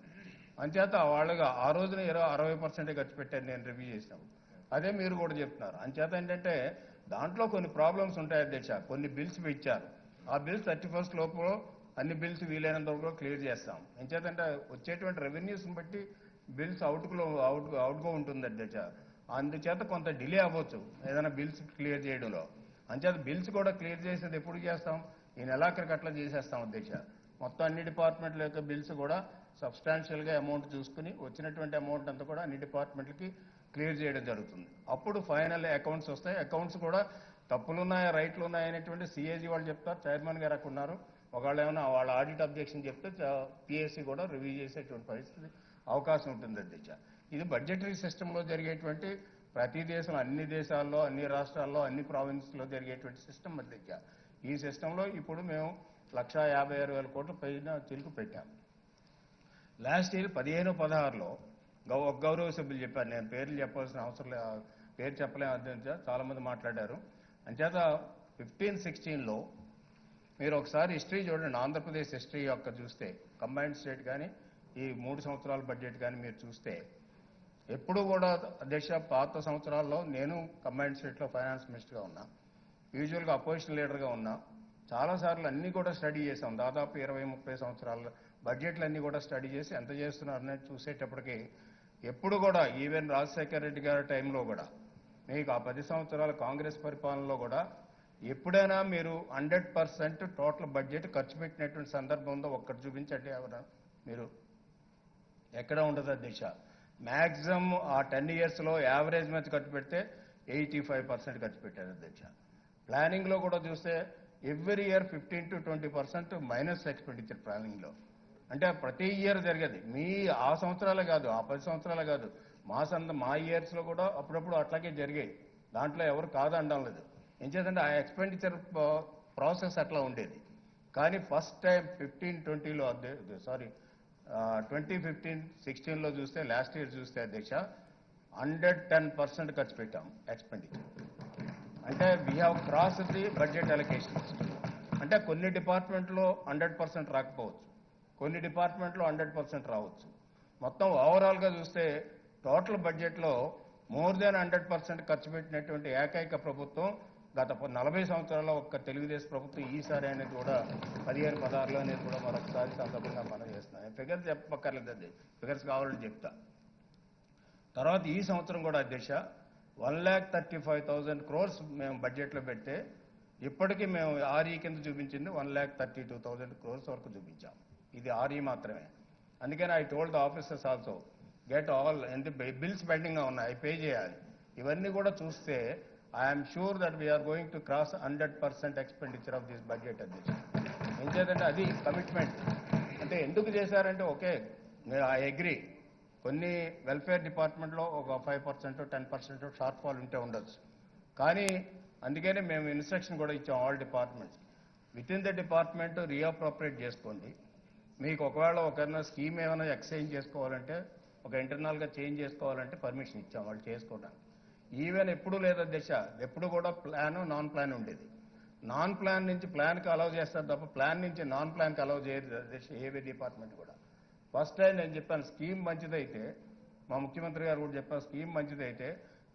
అంచేత వాళ్ళగా ఆ రోజున 60% ఖర్చు పెట్టారు నేను రివ్యూ చేసినప్పుడు. అదే మీరు కూడా చెప్తున్నారు. అంచేత ఏంటంటే దాంట్లో కొన్ని ప్రాబ్లమ్స్ ఉంటాయి అధ్యక్ష. కొన్ని బిల్స్ ఇచ్చారు, ఆ బిల్స్ 31 లోపల అన్ని వీలైనంత వరకు క్లియర్ చేస్తాం. ఎంచేతంటే వచ్చేటువంటి రెవెన్యూస్ని బట్టి బిల్స్ అవుట్గో ఉంటుంది అధ్యక్ష. అందుచేత కొంత డిలే అవ్వచ్చు ఏదైనా బిల్స్ క్లియర్ చేయడంలో. అంచేత బిల్స్ కూడా క్లియర్ చేసేది ఎప్పుడు చేస్తాం, ఈ నెలాఖరికి అట్లా చేసేస్తాం అధ్యక్ష. మొత్తం అన్ని డిపార్ట్మెంట్ల యొక్క బిల్స్ కూడా సబ్స్టాన్షియల్గా అమౌంట్ చూసుకుని వచ్చినటువంటి అమౌంట్ అంతా కూడా అన్ని డిపార్ట్మెంట్లకి క్లియర్ చేయడం జరుగుతుంది. అప్పుడు ఫైనల్ అకౌంట్స్ వస్తాయి. అకౌంట్స్ కూడా తప్పులున్నాయా రైట్లు ఉన్నాయా అనేటువంటి సిఏజీ వాళ్ళు చెప్తారు, చైర్మన్ గారు అక్కడ ఉన్నారు. ఒకవేళ ఏమైనా వాళ్ళ ఆడిట్ అబ్జెక్షన్ చెప్తే పిఎస్సి కూడా రివ్యూ చేసేటువంటి పరిస్థితి అవకాశం ఉంటుంది అధ్యక్ష. ఇది బడ్జెటరీ సిస్టంలో జరిగేటువంటి ప్రతి దేశం, అన్ని దేశాల్లో, అన్ని రాష్ట్రాల్లో, అన్ని ప్రావిన్స్లో జరిగేటువంటి సిస్టమ్ అధ్యక్ష. ఈ సిస్టంలో ఇప్పుడు మేము 1,56,000 కోట్ల పైన చిలుకు పెట్టాం. లాస్ట్ ఇయర్ 15-16లో గౌరవ సభ్యులు చెప్పారు, నేను పేర్లు చెప్పాల్సిన అవసరం లేదు, పేరు చెప్పలేము అధ్యక్ష, చాలామంది మాట్లాడారు. అంచేత 15-16లో మీరు ఒకసారి హిస్టరీ చూడండి, ఆంధ్రప్రదేశ్ హిస్టరీ యొక్క చూస్తే కంబైన్డ్ స్టేట్ కానీ ఈ 3 సంవత్సరాల బడ్జెట్ కానీ మీరు చూస్తే ఎప్పుడు కూడా అధ్యక్ష పాత సంవత్సరాల్లో నేను కంబైన్డ్ స్టేట్లో ఫైనాన్స్ మినిస్టర్గా ఉన్నా, యూజువల్గా అపోజిషన్ లీడర్గా ఉన్నా. చాలాసార్లు అన్నీ కూడా స్టడీ చేసాం. దాదాపు 20-30 సంవత్సరాల బడ్జెట్లు అన్నీ కూడా స్టడీ చేసి ఎంత చేస్తున్నారు అనేది చూసేటప్పటికి ఎప్పుడు కూడా ఈవెన్ రాజశేఖర రెడ్డి గారి టైంలో కూడా మీకు ఆ 10 సంవత్సరాల కాంగ్రెస్ పరిపాలనలో కూడా ఎప్పుడైనా మీరు 100% టోటల్ బడ్జెట్ ఖర్చు పెట్టినటువంటి సందర్భం ఉందో ఒక్కటి చూపించండి ఎవరైనా మీరు. ఎక్కడ ఉండదు అధ్యక్ష. మ్యాక్సిమం ఆ 10 ఇయర్స్లో యావరేజ్ మీద ఖర్చు పెడితే 85% ఖర్చు పెట్టారు అధ్యక్ష. ప్లానింగ్లో కూడా చూస్తే every year 15 to 20% minus expenditure ప్లానింగ్లో. అంటే ప్రతి ఇయర్ జరిగేది. మీ ఆ సంవత్సరాలే కాదు, ఆ 10 సంవత్సరాలే కాదు, మా ఇయర్స్లో కూడా అప్పుడప్పుడు అట్లాగే జరిగాయి. దాంట్లో ఎవరు కాదనడం లేదు. ఏం చేద్దంటే ఆ ఎక్స్పెండిచర్ ప్రాసెస్ అట్లా ఉండేది. కానీ ఫస్ట్ టైం 15-20లో 2015-16లో చూస్తే, లాస్ట్ ఇయర్ చూస్తే అధ్యక్ష 110% ఖర్చు పెట్టాం ఎక్స్పెండిచర్. అంటే we have cross the budget allocation. అంటే కొన్ని డిపార్ట్మెంట్లో 100% రాకపోవచ్చు, కొన్ని డిపార్ట్మెంట్లో 100% రావచ్చు. మొత్తం ఓవరాల్గా చూస్తే టోటల్ బడ్జెట్లో మోర్ దాన్ 100% ఖర్చు పెట్టినటువంటి ఏకైక ప్రభుత్వం గత 40 సంవత్సరాల్లో ఒక్క తెలుగుదేశం ప్రభుత్వం ఈసారి అనేది కూడా 15-16లో అనేది కూడా మరొకసారి సందర్భంగా మనం చేస్తున్నాం. ఫిగర్స్ చెప్పక్కర్లేదండి, ఫిగర్స్ కావాలని చెప్తా. తర్వాత ఈ సంవత్సరం కూడా అధ్యక్ష 1,35,000 crores మేము బడ్జెట్లో పెడితే ఇప్పటికీ మేము ఆర్ఈ కింద చూపించింది 1,32,000 crores వరకు చూపించాం. ఇది ఆర్ఈ మాత్రమే. అందుకని I told the officers also get all అంటే బిల్స్ పెండింగ్గా ఉన్నాయి, పే చేయాలి. ఇవన్నీ కూడా చూస్తే I'm sure that we're going to cross 100% expenditure of this budget అధ్యక్ష. ఏం చేద్దంటే అది కమిట్మెంట్. అంటే ఎందుకు చేశారంటే ఓకే, ఐ అగ్రీ, కొన్ని వెల్ఫేర్ డిపార్ట్మెంట్లో ఒక 5% 10% షార్ట్ ఫాల్ ఉంటే ఉండొచ్చు. కానీ అందుకనే మేము ఇన్స్ట్రక్షన్ కూడా ఇచ్చాం all departments, with in the department రీఅప్రోప్రియేట్ చేసుకోండి. మీకు ఒకవేళ ఒకరిన స్కీమ్ ఏమైనా ఎక్స్చేంజ్ చేసుకోవాలంటే, ఒక ఇంటర్నల్గా చేంజ్ చేసుకోవాలంటే పర్మిషన్ ఇచ్చాం వాళ్ళు చేసుకోవడానికి. ఈవెన్ ఎప్పుడు లేదు అధ్యక్ష, ఎప్పుడు కూడా ప్లాన్ నాన్ ప్లాన్ ఉండేది. నాన్ ప్లాన్ నుంచి ప్లాన్కి అలౌ చేస్తారు తప్ప ప్లాన్ నుంచి నాన్ ప్లాన్కి అలౌ చేయదు అధ్యక్ష ఏవీ డిపార్ట్మెంట్ కూడా. ఫస్ట్ టైం నేను చెప్పాను, స్కీమ్ మంచిదైతే, మా ముఖ్యమంత్రి గారు కూడా చెప్పారు, స్కీమ్ మంచిదైతే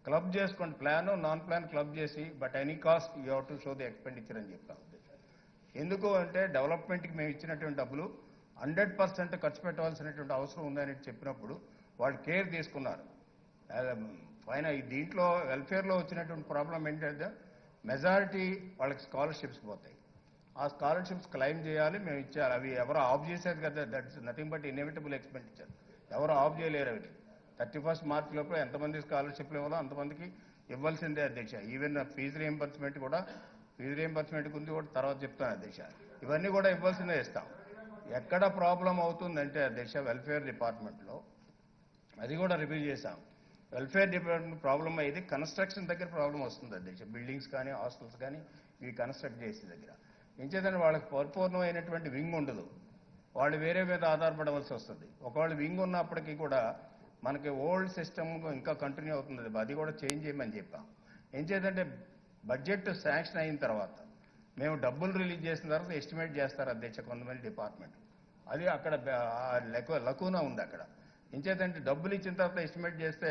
క్లబ్ చేసుకోండి, ప్లాన్ నాన్ ప్లాన్ క్లబ్ చేసి, but any cost you have to show the expenditure అని చెప్పాను. ఎందుకు అంటే డెవలప్మెంట్కి మేము ఇచ్చినటువంటి డబ్బులు 100% ఖర్చు పెట్టవలసినటువంటి అవసరం ఉందని చెప్పినప్పుడు వాళ్ళు కేర్ తీసుకున్నారు. పైన దీంట్లో వెల్ఫేర్లో వచ్చినటువంటి ప్రాబ్లం ఏంటంటే మెజారిటీ వాళ్ళకి స్కాలర్షిప్స్ పోతాయి. ఆ స్కాలర్షిప్స్ క్లెయిమ్ చేయాలి, మేము ఇచ్చేయాలి. అవి ఎవరు ఆఫ్ చేసేది కదా, that's nothing but inevitable expenditure. ఎవరు ఆఫ్ చేయలేరు. అవి 31st March లోపల ఎంతమంది స్కాలర్షిప్లు ఇవ్వాలో అంతమందికి ఇవ్వాల్సిందే అధ్యక్ష. ఈవెన్ ఫీజు రీయింబర్స్మెంట్ కూడా, ఫీజు రీయింబర్స్మెంట్ గురించి కూడా తర్వాత చెప్తాను అధ్యక్ష. ఇవన్నీ కూడా ఇవ్వాల్సిందే ఇస్తాం. ఎక్కడ ప్రాబ్లం అవుతుందంటే అధ్యక్ష వెల్ఫేర్ డిపార్ట్మెంట్లో, అది కూడా రివ్యూ చేశాం. వెల్ఫేర్ డిపార్ట్మెంట్ ప్రాబ్లం అయ్యేది కన్స్ట్రక్షన్ దగ్గర ప్రాబ్లం వస్తుంది అధ్యక్ష. బిల్డింగ్స్ కానీ హాస్టల్స్ కానీ ఇవి కన్స్ట్రక్ట్ చేసే దగ్గర ఎంచేతంటే వాళ్ళకి పరిపూర్ణమైనటువంటి వింగ్ ఉండదు, వాళ్ళు వేరే మీద ఆధారపడవలసి వస్తుంది. ఒకవేళ వింగ్ ఉన్నప్పటికీ కూడా మనకి ఓల్డ్ సిస్టమ్ ఇంకా కంటిన్యూ అవుతుంది, అది కూడా చేంజ్ చేయమని చెప్పాం. ఎంచేతంటే బడ్జెట్ శాంక్షన్ అయిన తర్వాత మేము డబ్బులు రిలీజ్ చేసిన తర్వాత ఎస్టిమేట్ చేస్తారు అధ్యక్ష కొంతమంది డిపార్ట్మెంట్. అది అక్కడ లకూనా ఉంది అక్కడ. ఎంచేతంటే డబ్బులు ఇచ్చిన తర్వాత ఎస్టిమేట్ చేస్తే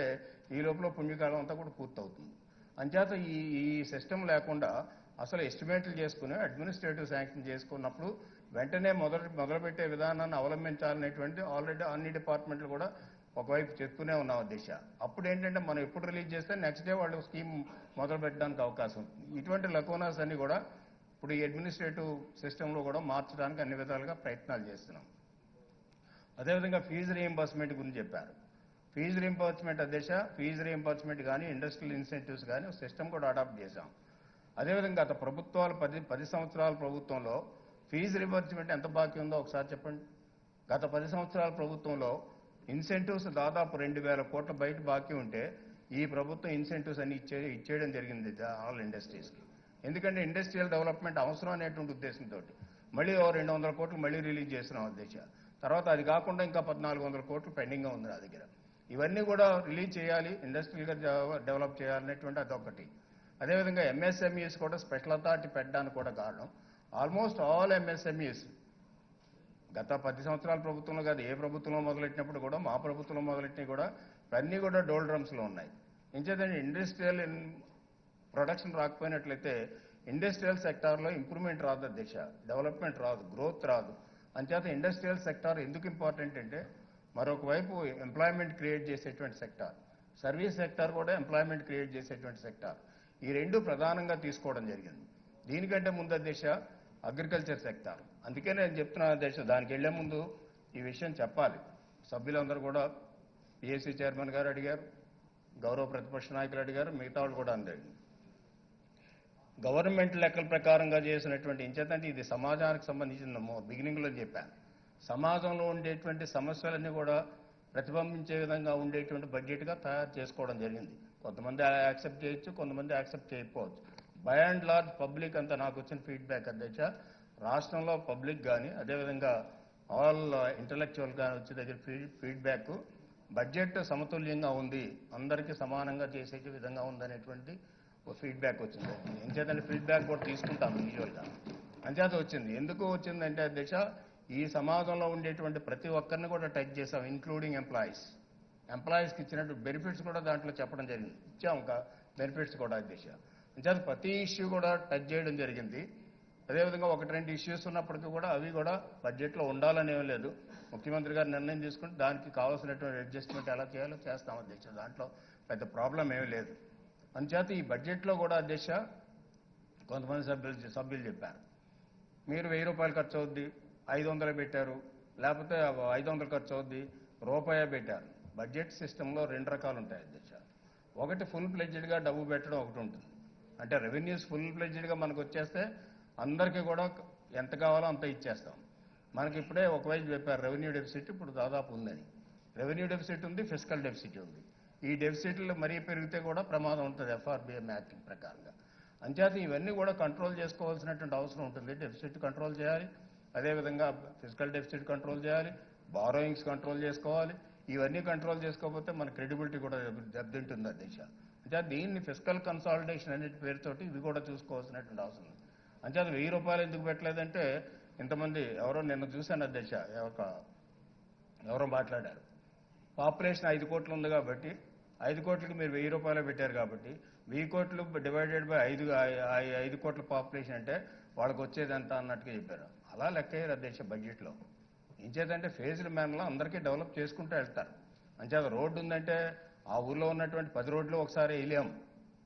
ఈ లోపల పుణ్యకాలం అంతా కూడా పూర్తవుతుంది. అంచేత ఈ సిస్టమ్ లేకుండా అసలు ఎస్టిమేట్లు చేసుకుని అడ్మినిస్ట్రేటివ్ శాంక్షన్ చేసుకున్నప్పుడు వెంటనే మొదలుపెట్టే విధానాన్ని అవలంబించాలనేటువంటి ఆల్రెడీ అన్ని డిపార్ట్మెంట్లు కూడా ఒకవైపు చెప్తూనే ఉన్నాం అధ్యక్ష. అప్పుడు ఏంటంటే మనం ఎప్పుడు రిలీజ్ చేస్తే నెక్స్ట్ డే వాళ్ళు స్కీమ్ మొదలు పెట్టడానికి అవకాశం ఉంటుంది. ఇటువంటి లకోనాస్ అన్ని కూడా ఇప్పుడు ఈ అడ్మినిస్ట్రేటివ్ సిస్టంలో కూడా మార్చడానికి అన్ని విధాలుగా ప్రయత్నాలు చేస్తున్నాం. అదేవిధంగా ఫీజు రీయింబర్స్మెంట్ గురించి చెప్పారు. ఫీజు రీయింబర్స్మెంట్ అధ్యక్ష, ఫీజు రీయింబర్స్మెంట్ కానీ ఇండస్ట్రియల్ ఇన్సెంటివ్స్ కానీ సిస్టమ్ కూడా అడాప్ట్ చేశాం. అదేవిధంగా గత ప్రభుత్వాలు 10 సంవత్సరాల ప్రభుత్వంలో ఫీజు రీయింబర్స్మెంట్ ఎంత బాకీ ఉందో ఒకసారి చెప్పండి. గత 10 సంవత్సరాల ప్రభుత్వంలో ఇన్సెంటివ్స్ దాదాపు 2,000 కోట్ల బయట బాకీ ఉంటే ఈ ప్రభుత్వం ఇన్సెంటివ్స్ అన్ని ఇచ్చేయడం జరిగింది ఆల్ ఇండస్ట్రీస్కి. ఎందుకంటే ఇండస్ట్రియల్ డెవలప్మెంట్ అవసరం అనేటువంటి ఉద్దేశంతో మళ్ళీ 200 కోట్లు మళ్ళీ రిలీజ్ చేస్తున్నాం అధ్యక్ష. తర్వాత అది కాకుండా ఇంకా 1,400 కోట్లు పెండింగ్గా ఉంది నా దగ్గర. ఇవన్నీ కూడా రిలీజ్ చేయాలి, ఇండస్ట్రియల్గా డెవలప్ చేయాలనేటువంటి అదొకటి. అదేవిధంగా ఎంఎస్ఎంఈస్ కూడా స్పెషల్ అథారిటీ పెట్టడానికి కూడా కారణం, ఆల్మోస్ట్ ఆల్ ఎంఎస్ఎంఈస్ గత 10 సంవత్సరాల ప్రభుత్వంలో కాదు, ఏ ప్రభుత్వంలో మొదలెట్టినప్పుడు కూడా, మా ప్రభుత్వంలో మొదలెట్టినవి కూడా అన్నీ కూడా డోల్ డ్రమ్స్లో ఉన్నాయి. ఇంచేతంటే ఇండస్ట్రియల్ ప్రొడక్షన్ రాకపోయినట్లయితే ఇండస్ట్రియల్ సెక్టార్లో ఇంప్రూవ్మెంట్ రాదు అధ్యక్ష, డెవలప్మెంట్ రాదు, గ్రోత్ రాదు. అంచేత ఇండస్ట్రియల్ సెక్టార్ ఎందుకు ఇంపార్టెంట్ అంటే మరొక వైపు ఎంప్లాయ్మెంట్ క్రియేట్ చేసేటువంటి సెక్టార్, సర్వీస్ సెక్టార్ కూడా ఎంప్లాయ్మెంట్ క్రియేట్ చేసేటువంటి సెక్టార్. ఈ రెండు ప్రధానంగా తీసుకోవడం జరిగింది. దీనికంటే ముందు అధ్యక్ష అగ్రికల్చర్ సెక్టార్. అందుకే నేను చెప్తున్నాను అధ్యక్ష, దానికి వెళ్లే ముందు ఈ విషయం చెప్పాలి. సభ్యులందరూ కూడా పిఎస్సి చైర్మన్ గారు అడిగారు, గౌరవ ప్రతిపక్ష నాయకులు అడిగారు, మిగతా వాళ్ళు కూడా అందరు. గవర్నమెంట్ లెక్కల ప్రకారంగా చేసినటువంటి ఇంచేతంటే ఇది సమాజానికి సంబంధించిన బిగినింగ్లో చెప్పాను. సమాజంలో ఉండేటువంటి సమస్యలన్నీ కూడా ప్రతిబింబించే విధంగా ఉండేటువంటి బడ్జెట్గా తయారు చేసుకోవడం జరిగింది. కొంతమంది యాక్సెప్ట్ చేయొచ్చు, కొంతమంది యాక్సెప్ట్ చేయకపోవచ్చు. బై అండ్ లార్జ్ పబ్లిక్ అంతా నాకు వచ్చిన ఫీడ్బ్యాక్ అధ్యక్ష, రాష్ట్రంలో పబ్లిక్ కానీ అదేవిధంగా ఆల్ ఇంటలెక్చువల్ కానీ వచ్చే దగ్గర ఫీడ్బ్యాక్ బడ్జెట్ సమతుల్యంగా ఉంది, అందరికీ సమానంగా చేసే విధంగా ఉందనేటువంటి ఫీడ్బ్యాక్ వచ్చింది. ఎంచేతంటే ఫీడ్బ్యాక్ కూడా తీసుకుంటాం యూజువల్గా, అంచేత వచ్చింది. ఎందుకు వచ్చిందంటే అధ్యక్ష, ఈ సమాజంలో ఉండేటువంటి ప్రతి ఒక్కరిని కూడా టచ్ చేసాం, ఇంక్లూడింగ్ ఎంప్లాయీస్కి ఇచ్చినట్టు బెనిఫిట్స్ కూడా దాంట్లో చెప్పడం జరిగింది, ఇచ్చాం ఇంకా బెనిఫిట్స్ కూడా అధ్యక్ష. అంచేత ప్రతి ఇష్యూ కూడా టచ్ చేయడం జరిగింది. అదేవిధంగా 1-2 ఇష్యూస్ ఉన్నప్పటికీ కూడా అవి కూడా బడ్జెట్లో ఉండాలనేం లేదు. ముఖ్యమంత్రి గారు నిర్ణయం తీసుకుంటే దానికి కావాల్సినటువంటి అడ్జస్ట్మెంట్ ఎలా చేయాలో చేస్తాం అధ్యక్ష, దాంట్లో పెద్ద ప్రాబ్లం ఏమీ లేదు. అంచేత ఈ బడ్జెట్లో కూడా అధ్యక్ష కొంతమంది సభ్యులు చెప్పారు, మీరు 1000 రూపాయలు ఖర్చు అవుద్ది, 500 పెట్టారు, లేకపోతే 500 ఖర్చు అవుద్ది, రూపాయే పెట్టారు. బడ్జెట్ సిస్టంలో 2 రకాలు ఉంటాయి అధ్యక్ష. ఒకటి ఫుల్ ప్లెడ్జ్డ్గా డబ్బు పెట్టడం ఒకటి ఉంటుంది. అంటే రెవెన్యూస్ ఫుల్ ప్లెడ్జ్డ్గా మనకు వచ్చేస్తే అందరికీ కూడా ఎంత కావాలో అంత ఇచ్చేస్తాం. మనకి ఇప్పుడే ఒకవైపు చెప్పారు రెవెన్యూ డెఫిసిట్ ఇప్పుడు దాదాపు ఉందని. రెవెన్యూ డెఫిసిట్ ఉంది, ఫిస్కల్ డెఫిసిట్ ఉంది. ఈ డెఫిసిట్లు మరీ పెరిగితే కూడా ప్రమాదం ఉంటుంది ఎఫ్ఆర్బిఎం యాక్ట్ ప్రకారంగా. అంచేత ఇవన్నీ కూడా కంట్రోల్ చేసుకోవాల్సినటువంటి అవసరం ఉంటుంది. డెఫిసిట్ కంట్రోల్ చేయాలి, అదేవిధంగా ఫిజికల్ డెఫిసిట్ కంట్రోల్ చేయాలి, బారోయింగ్స్ కంట్రోల్ చేసుకోవాలి. ఇవన్నీ కంట్రోల్ చేసుకోకపోతే మన క్రెడిబిలిటీ కూడా దెబ్బతింటుంది అధ్యక్ష. అంటే దీన్ని ఫిజికల్ కన్సాలిడేషన్ అనే పేరుతోటి ఇది కూడా చూసుకోవాల్సినటువంటి అవసరం ఉంది. అంచేత 1000 రూపాయలు ఎందుకు పెట్టలేదంటే, ఇంతమంది ఎవరో నిన్న చూశాను అధ్యక్ష, ఎవరో మాట్లాడారు, పాపులేషన్ 5 కోట్లు ఉంది కాబట్టి 5 కోట్లకి మీరు 1000 రూపాయలు పెట్టారు కాబట్టి 1000 కోట్లు డివైడెడ్ బై 5 కోట్ల పాపులేషన్ అంటే వాళ్ళకి వచ్చేది ఎంత అన్నట్టుగా చెప్పారు. అలా లెక్క అయ్యారు అధ్యక్ష బడ్జెట్లో. ఇంచేదంటే ఫేజ్డ్ మ్యాన్లో అందరికీ డెవలప్ చేసుకుంటూ వెళ్తారు. అంచేత రోడ్డు ఉందంటే ఆ ఊర్లో ఉన్నటువంటి 10 రోడ్లు ఒకసారి వేయలేము.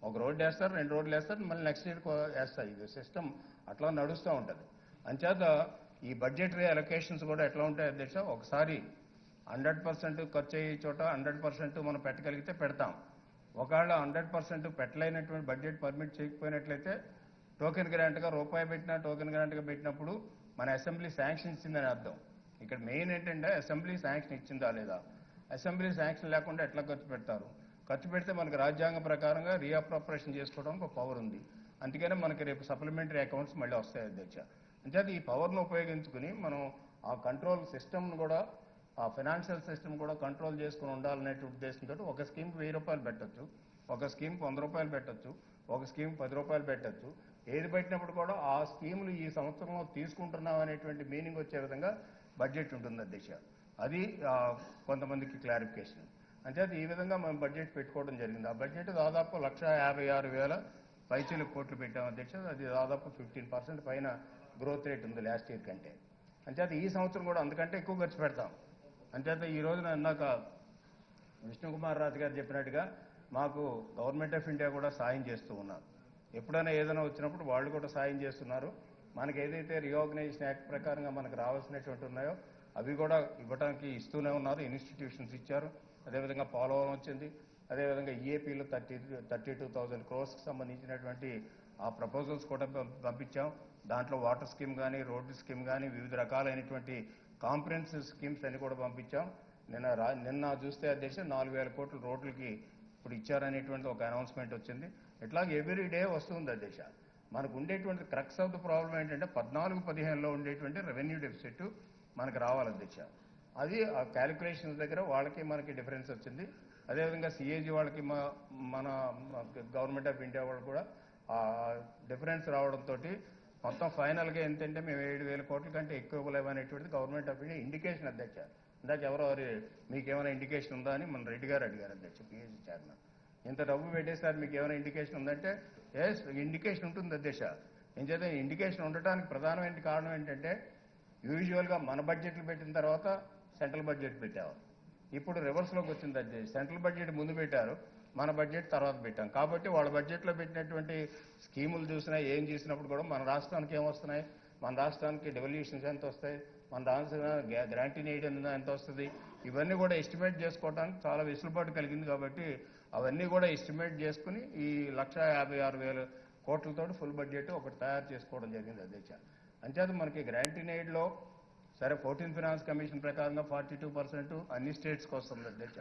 ఒక రోడ్డు వేస్తారు, 2 రోడ్లు వేస్తారు, మళ్ళీ నెక్స్ట్ ఇయర్ వేస్తారు. ఇది సిస్టమ్ అట్లా నడుస్తూ ఉంటుంది. అంచేత ఈ బడ్జెటరీ అలొకేషన్స్ కూడా ఎట్లా ఉంటాయి అధ్యక్ష, ఒకసారి 100% ఖర్చు అయ్యే చోట 100% మనం పెట్టగలిగితే పెడతాం. ఒకవేళ 100% పెట్టలేనటువంటి బడ్జెట్ పర్మిట్ చేయకపోయినట్లయితే టోకెన్ గ్రాంట్గా రూపాయి పెట్టినా టోకెన్ గ్రాంట్గా పెట్టినప్పుడు మన అసెంబ్లీ శాంక్షన్ ఇచ్చిందని అర్థం. ఇక్కడ మెయిన్ ఏంటంటే అసెంబ్లీ శాంక్షన్ ఇచ్చిందా లేదా. అసెంబ్లీ శాంక్షన్ లేకుండా ఎట్లా ఖర్చు పెడతారు? ఖర్చు పెడితే మనకు రాజ్యాంగ ప్రకారంగా రీఅప్రాపరేషన్ చేసుకోవడానికి ఒక పవర్ ఉంది. అందుకనే మనకి రేపు సప్లిమెంటరీ అకౌంట్స్ మళ్ళీ వస్తాయి అధ్యక్ష. అంచేత ఈ పవర్ను ఉపయోగించుకుని మనం ఆ కంట్రోల్ సిస్టమ్ను కూడా, ఆ ఫైనాన్షియల్ సిస్టమ్ కూడా కంట్రోల్ చేసుకుని ఉండాలనే ఉద్దేశంతో ఒక స్కీమ్కి 1000 రూపాయలు పెట్టచ్చు, ఒక స్కీమ్కి 100 రూపాయలు పెట్టచ్చు, ఒక స్కీమ్ 10 రూపాయలు పెట్టచ్చు. ఏది పెట్టినప్పుడు కూడా ఆ స్కీములు ఈ సంవత్సరంలో తీసుకుంటున్నాం అనేటువంటి మీనింగ్ వచ్చే విధంగా బడ్జెట్ ఉంటుంది అధ్యక్ష. అది కొంతమందికి క్లారిఫికేషన్. అంచేత ఈ విధంగా మనం బడ్జెట్ పెట్టుకోవడం జరిగింది. ఆ బడ్జెట్ దాదాపు 156,000 పైచీల కోట్లు పెట్టాం అధ్యక్ష. అది దాదాపు 15% పైన గ్రోత్ రేట్ ఉంది లాస్ట్ ఇయర్ కంటే. అంచేత ఈ సంవత్సరం కూడా అందుకంటే ఎక్కువ ఖర్చు పెడతాం. అంచేత ఈ రోజున ఇందాక విష్ణుకుమార్ రాజు గారు చెప్పినట్టుగా మాకు గవర్నమెంట్ ఆఫ్ ఇండియా కూడా సాయం చేస్తూ ఉన్నారు. ఎప్పుడైనా ఏదైనా వచ్చినప్పుడు వాళ్ళు కూడా సాయం చేస్తున్నారు. మనకి ఏదైతే రీఆర్గనైజేషన్ యాక్ట్ ప్రకారంగా మనకు రావాల్సినటువంటి ఉన్నాయో అవి కూడా ఇవ్వడానికి ఇస్తూనే ఉన్నారు. ఇన్స్టిట్యూషన్స్ ఇచ్చారు, అదేవిధంగా పోలవరం వచ్చింది, అదేవిధంగా ఈఏపీలో 32,000 crores సంబంధించినటువంటి ఆ ప్రపోజల్స్ కూడా పంపించాం. దాంట్లో వాటర్ స్కీమ్ కానీ, రోడ్డు స్కీమ్ కానీ, వివిధ రకాలైనటువంటి కాంప్రహెన్సివ్ స్కీమ్స్ అన్ని కూడా పంపించాం. నిన్న చూస్తే అధ్యక్ష 4,000 కోట్లు రోడ్లకి ఇప్పుడు ఇచ్చారనేటువంటి ఒక అనౌన్స్మెంట్ వచ్చింది. ఇట్లాగే ఎవ్రీ డే వస్తుంది అధ్యక్ష. మనకు ఉండేటువంటి క్రక్స్ ఆఫ్ ద ప్రాబ్లం ఏంటంటే 14-15లో ఉండేటువంటి రెవెన్యూ డెఫిసిట్ మనకు రావాలి అధ్యక్ష. అది ఆ క్యాలిక్యులేషన్స్ దగ్గర వాళ్ళకి మనకి డిఫరెన్స్ వచ్చింది. అదేవిధంగా సిఏజీ వాళ్ళకి మన గవర్నమెంట్ ఆఫ్ ఇండియా వాళ్ళు కూడా ఆ డిఫరెన్స్ రావడంతో మొత్తం ఫైనల్గా ఎంతంటే మేము 7,000 కోట్ల కంటే ఎక్కువ ఇవ్వలేమనేటువంటిది గవర్నమెంట్ ఆఫ్ ఇండియా ఇండికేషన్ అధ్యక్ష. ఇందాక ఎవరో మీకేమైనా ఇండికేషన్ ఉందా అని మన రెడ్డి గారు అడిగారు అధ్యక్ష, పిఎస్సీ చైర్మన్. ఇంత డబ్బు పెట్టేసారి మీకు ఏమైనా ఇండికేషన్ ఉందంటే ఎస్ ఇండికేషన్ ఉంటుంది అధ్యక్ష. ఏం చేత ఇండికేషన్ ఉండటానికి ప్రధానమైన కారణం ఏంటంటే యూజువల్గా మన బడ్జెట్లు పెట్టిన తర్వాత సెంట్రల్ బడ్జెట్ పెట్టేవారు. ఇప్పుడు రివర్స్లోకి వచ్చింది అధ్యక్ష. సెంట్రల్ బడ్జెట్ ముందు పెట్టారు, మన బడ్జెట్ తర్వాత పెట్టాం. కాబట్టి వాళ్ళ బడ్జెట్లో పెట్టినటువంటి స్కీములు చూసినా ఏం చూసినప్పుడు కూడా మన రాష్ట్రానికి ఏమొస్తున్నాయి, మన రాష్ట్రానికి డెవల్యూషన్స్ ఎంత వస్తాయి, మన రాష్ట్రానికి గ్రాంటీన్ ఎయిడ్ ఎంత వస్తుంది, ఇవన్నీ కూడా ఎస్టిమేట్ చేసుకోవడానికి చాలా వెసులుబాటు కలిగింది. కాబట్టి అవన్నీ కూడా ఎస్టిమేట్ చేసుకుని ఈ 1,56,000 కోట్లతో ఫుల్ బడ్జెట్ ఒకటి తయారు చేసుకోవడం జరిగింది అధ్యక్ష. అంచేత మనకి గ్రాంటీన్ ఎయిడ్లో సరే 14th ఫైనాన్స్ కమిషన్ ప్రకారంగా 42% అన్ని స్టేట్స్కి వస్తుంది అధ్యక్ష.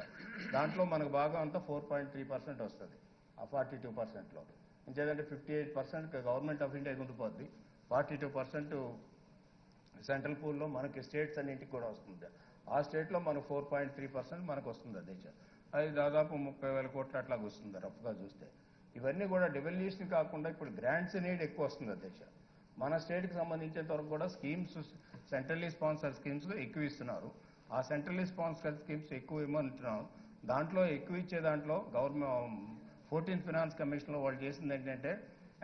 దాంట్లో మనకు భాగం అంతా 4.3% వస్తుంది ఆ 42%లో. ఇంకేదంటే 58% గవర్నమెంట్ ఆఫ్ ఇండియా ఉండిపోద్ది, 42% సెంట్రల్ పూల్లో మనకి స్టేట్స్ అన్నింటికి కూడా వస్తుంది. ఆ స్టేట్లో మనకు 4.3% మనకు వస్తుంది అధ్యక్ష. అది దాదాపు 30,000 కోట్లు అట్లాగ వస్తుంది రఫ్గా చూస్తే. ఇవన్నీ కూడా డెవల్యూషన్ కాకుండా ఇప్పుడు గ్రాంట్స్ నీడ్ ఎక్కువ వస్తుంది అధ్యక్ష. మన స్టేట్కి సంబంధించినంత వరకు కూడా స్కీమ్స్ సెంట్రల్లీ స్పాన్సర్ స్కీమ్స్ ఎక్కువ ఇస్తున్నారు. ఆ సెంట్రల్లీ స్పాన్సర్ స్కీమ్స్ ఎక్కువ ఇవ్వమంటున్నాం. దాంట్లో ఎక్కువ ఇచ్చే దాంట్లో గవర్నమెంట్ 14th ఫైనాన్స్ కమిషన్లో వాళ్ళు చేసింది ఏంటంటే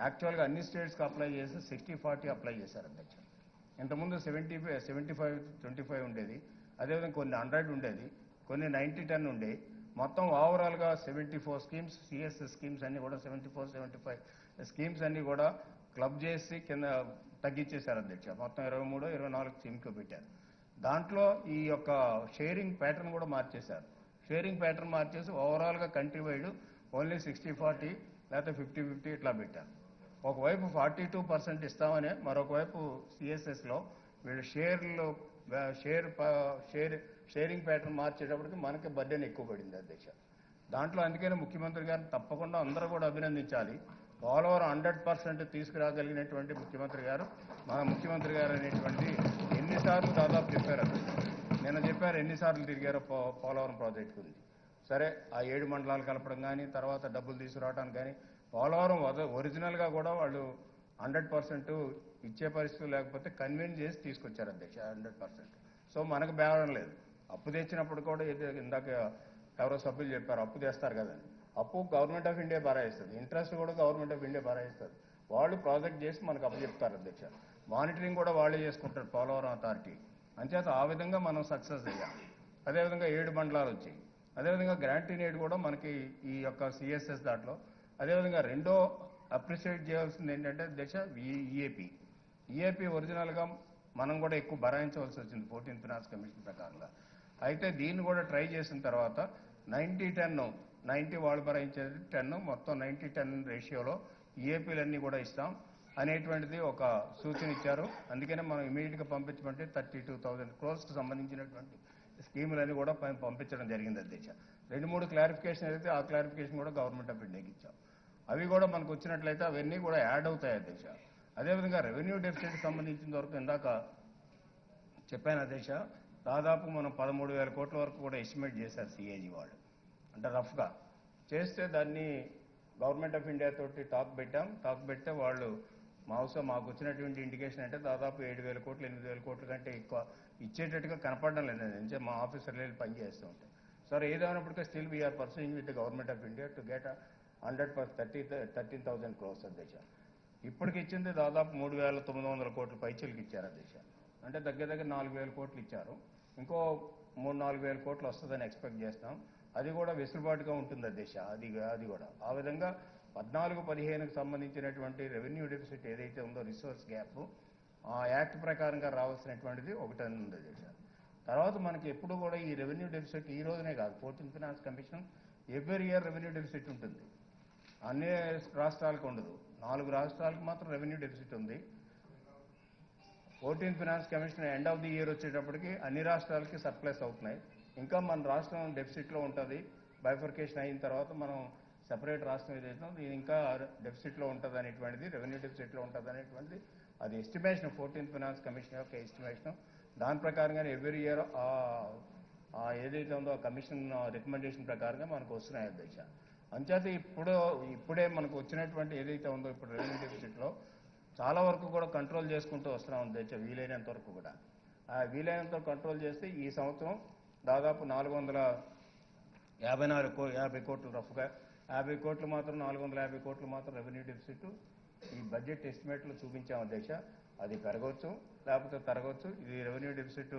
యాక్చువల్గా అన్ని స్టేట్స్కి అప్లై చేసి 60-40 అప్లై చేశారు అధ్యక్ష. ఇంతకుముందు 75-25 ఉండేది, అదేవిధంగా కొన్ని 100 ఉండేది, కొన్ని 90-10 ఉండేవి. మొత్తం ఓవరాల్గా 74 స్కీమ్స్ సిఎస్ఎస్ స్కీమ్స్ అన్నీ కూడా 74-75 స్కీమ్స్ అన్నీ కూడా క్లబ్ చేసి కింద తగ్గించేశారు అధ్యక్ష. మొత్తం 23-24 స్కీమ్కి పెట్టారు. దాంట్లో ఈ యొక్క షేరింగ్ ప్యాటర్న్ కూడా మార్చేశారు. షేరింగ్ ప్యాటర్న్ మార్చేసి ఓవరాల్గా కంట్రీ వైడ్ ఓన్లీ 60-40 లేకపోతే 50-50 ఇట్లా పెట్టారు. ఒకవైపు 42% ఇస్తామని, మరొకవైపు సిఎస్ఎస్లో వీళ్ళు షేరింగ్ ప్యాటర్న్ మార్చేటప్పటికి మనకి బర్డెన్ ఎక్కువ పడింది అధ్యక్ష. దాంట్లో అందుకనే ముఖ్యమంత్రి గారిని తప్పకుండా అందరూ కూడా అభినందించాలి. పోలవరం 100% తీసుకురాగలిగినటువంటి ముఖ్యమంత్రి గారు, మన ముఖ్యమంత్రి గారు అనేటువంటి ఎన్నిసార్లు దాదాపు చెప్పారు అధ్యక్ష. నిన్న చెప్పారు ఎన్నిసార్లు తిరిగారో పోలవరం ప్రాజెక్టు గురించి. సరే ఆ 7 మండలాలు కలపడం కానీ, తర్వాత డబ్బులు తీసుకురావడానికి కానీ, పోలవరం ఒరిజినల్గా కూడా వాళ్ళు 100% ఇచ్చే పరిస్థితి లేకపోతే కన్విన్స్ చేసి తీసుకొచ్చారు అధ్యక్ష 100%. సో మనకు బేరం లేదు. అప్పు తెచ్చినప్పుడు కూడా ఇందాక ఎవరో సభ్యులు చెప్పారు అప్పు తెస్తారు కదండి, అప్పు గవర్నమెంట్ ఆఫ్ ఇండియా భరాయిస్తుంది, ఇంట్రెస్ట్ కూడా గవర్నమెంట్ ఆఫ్ ఇండియా భరాయిస్తుంది. వాళ్ళు ప్రాజెక్ట్ చేసి మనకు అప్పు చెప్తారు అధ్యక్ష. మానిటరింగ్ కూడా వాళ్ళే చేసుకుంటారు పోలవరం అథారిటీ. అంచేత ఆ విధంగా మనం సక్సెస్ అయ్యాం. అదేవిధంగా 7 మండలాలు వచ్చాయి. అదేవిధంగా గ్రాంటీన్ ఎయిడ్ కూడా మనకి ఈ యొక్క సిఎస్ఎస్ దాంట్లో. అదేవిధంగా రెండో అప్రిషియేట్ చేయాల్సింది ఏంటంటే దశ ఈఏపీ ఒరిజినల్గా మనం కూడా ఎక్కువ భరాయించవలసి వచ్చింది 14th ఫైనాన్స్ కమిషన్ ప్రకారంగా. అయితే దీన్ని కూడా ట్రై చేసిన తర్వాత 90-10 వాళ్ళు భరాయించేది 10 మొత్తం 90-10 రేషియోలో ఈఏపీలన్నీ కూడా ఇస్తాం అనేటువంటిది ఒక సూచన ఇచ్చారు. అందుకనే మనం ఇమీడియట్గా పంపించమంటే 32,000 crores సంబంధించినటువంటి స్కీములన్నీ కూడా పంపించడం జరిగింది అధ్యక్ష. 2-3 క్లారిఫికేషన్ అయితే ఆ క్లారిఫికేషన్ కూడా గవర్నమెంట్ ఆఫ్ ఇండియాకి ఇచ్చాం. అవి కూడా మనకు వచ్చినట్లయితే అవన్నీ కూడా యాడ్ అవుతాయి అధ్యక్ష. అదేవిధంగా రెవెన్యూ డెఫిసిట్ సంబంధించిన వరకు ఇందాక చెప్పాను అధ్యక్ష, దాదాపు మనం 13,000 కోట్ల వరకు కూడా ఎస్టిమేట్ చేశారు సిఏజీ వాళ్ళు. అంటే రఫ్గా చేస్తే దాన్ని గవర్నమెంట్ ఆఫ్ ఇండియా తోటి టాక్ పెడితే వాళ్ళు మాకు వచ్చినటువంటి ఇండికేషన్ అంటే దాదాపు 7,000 కోట్లు 8,000 కోట్ల కంటే ఎక్కువ ఇచ్చేటట్టుగా కనపడడం లేదండి. మా ఆఫీసర్లు వెళ్ళి పనిచేస్తూ ఉంటాయి. సార్ ఏదైనప్పటికీ still we're pursuing with the government of India to get 13,000 crores అధ్యక్ష. ఇప్పటికి ఇచ్చింది దాదాపు 3,900 కోట్ల పైచీలకి ఇచ్చారు అధ్యక్ష. అంటే దగ్గర 4,000 కోట్లు ఇచ్చారు. ఇంకో 3-4,000 కోట్లు వస్తుందని ఎక్స్పెక్ట్ చేస్తాం. అది కూడా వెసులుబాటుగా ఉంటుంది అధ్యక్ష. అది కూడా ఆ విధంగా 14-15కి సంబంధించినటువంటి రెవెన్యూ డెఫిసిట్ ఏదైతే ఉందో రిసోర్స్ గ్యాప్ ఆ యాక్ట్ ప్రకారంగా రావాల్సినటువంటిది ఒకటి ఉంది అధ్యక్ష. తర్వాత మనకి ఎప్పుడు కూడా ఈ రెవెన్యూ డెఫిసిట్ ఈ రోజునే కాదు, 14th finance commission every year revenue deficit ఉంటుంది. అన్ని రాష్ట్రాలకు ఉండదు. 4 రాష్ట్రాలకు మాత్రం రెవెన్యూ డెఫిసిట్ ఉంది. 14th finance commission end of the year వచ్చేటప్పటికి అన్ని రాష్ట్రాలకి సర్ప్లస్ అవుతున్నాయి. ఇంకా మన రాష్ట్రం డెఫిసిట్లో ఉంటుంది. బైఫర్కేషన్ అయిన తర్వాత మనం సెపరేట్ రాష్ట్రం ఏదైతే ఇది ఇంకా డెఫిసిట్లో ఉంటుంది అనేటువంటిది, రెవెన్యూ డెఫిసిట్లో ఉంటుంది అనేటువంటిది అది ఎస్టిమేషన్ 14th ఫైనాన్స్ కమిషన్ యొక్క ఎస్టిమేషన్. దాని ప్రకారంగానే ఎవ్రీ ఇయర్ ఏదైతే ఉందో ఆ కమిషన్ రికమెండేషన్ ప్రకారంగా మనకు వస్తున్నాయి అధ్యక్ష. అంచేత ఇప్పుడే మనకు వచ్చినటువంటి ఏదైతే ఉందో ఇప్పుడు రెవెన్యూ డెఫిసిట్లో చాలా వరకు కూడా కంట్రోల్ చేసుకుంటూ వస్తున్నాం అధ్యక్ష. వీలైనంత వరకు కూడా వీలైనంత కంట్రోల్ చేస్తే ఈ సంవత్సరం దాదాపు 450 కోట్లు రఫ్గా 50 కోట్లు మాత్రం 450 కోట్లు మాత్రం రెవెన్యూ డెఫిసిట్ ఈ బడ్జెట్ ఎస్టిమేట్లో చూపించాం అధ్యక్ష. అది పెరగవచ్చు లేకపోతే తరగవచ్చు. ఇది revenue deficit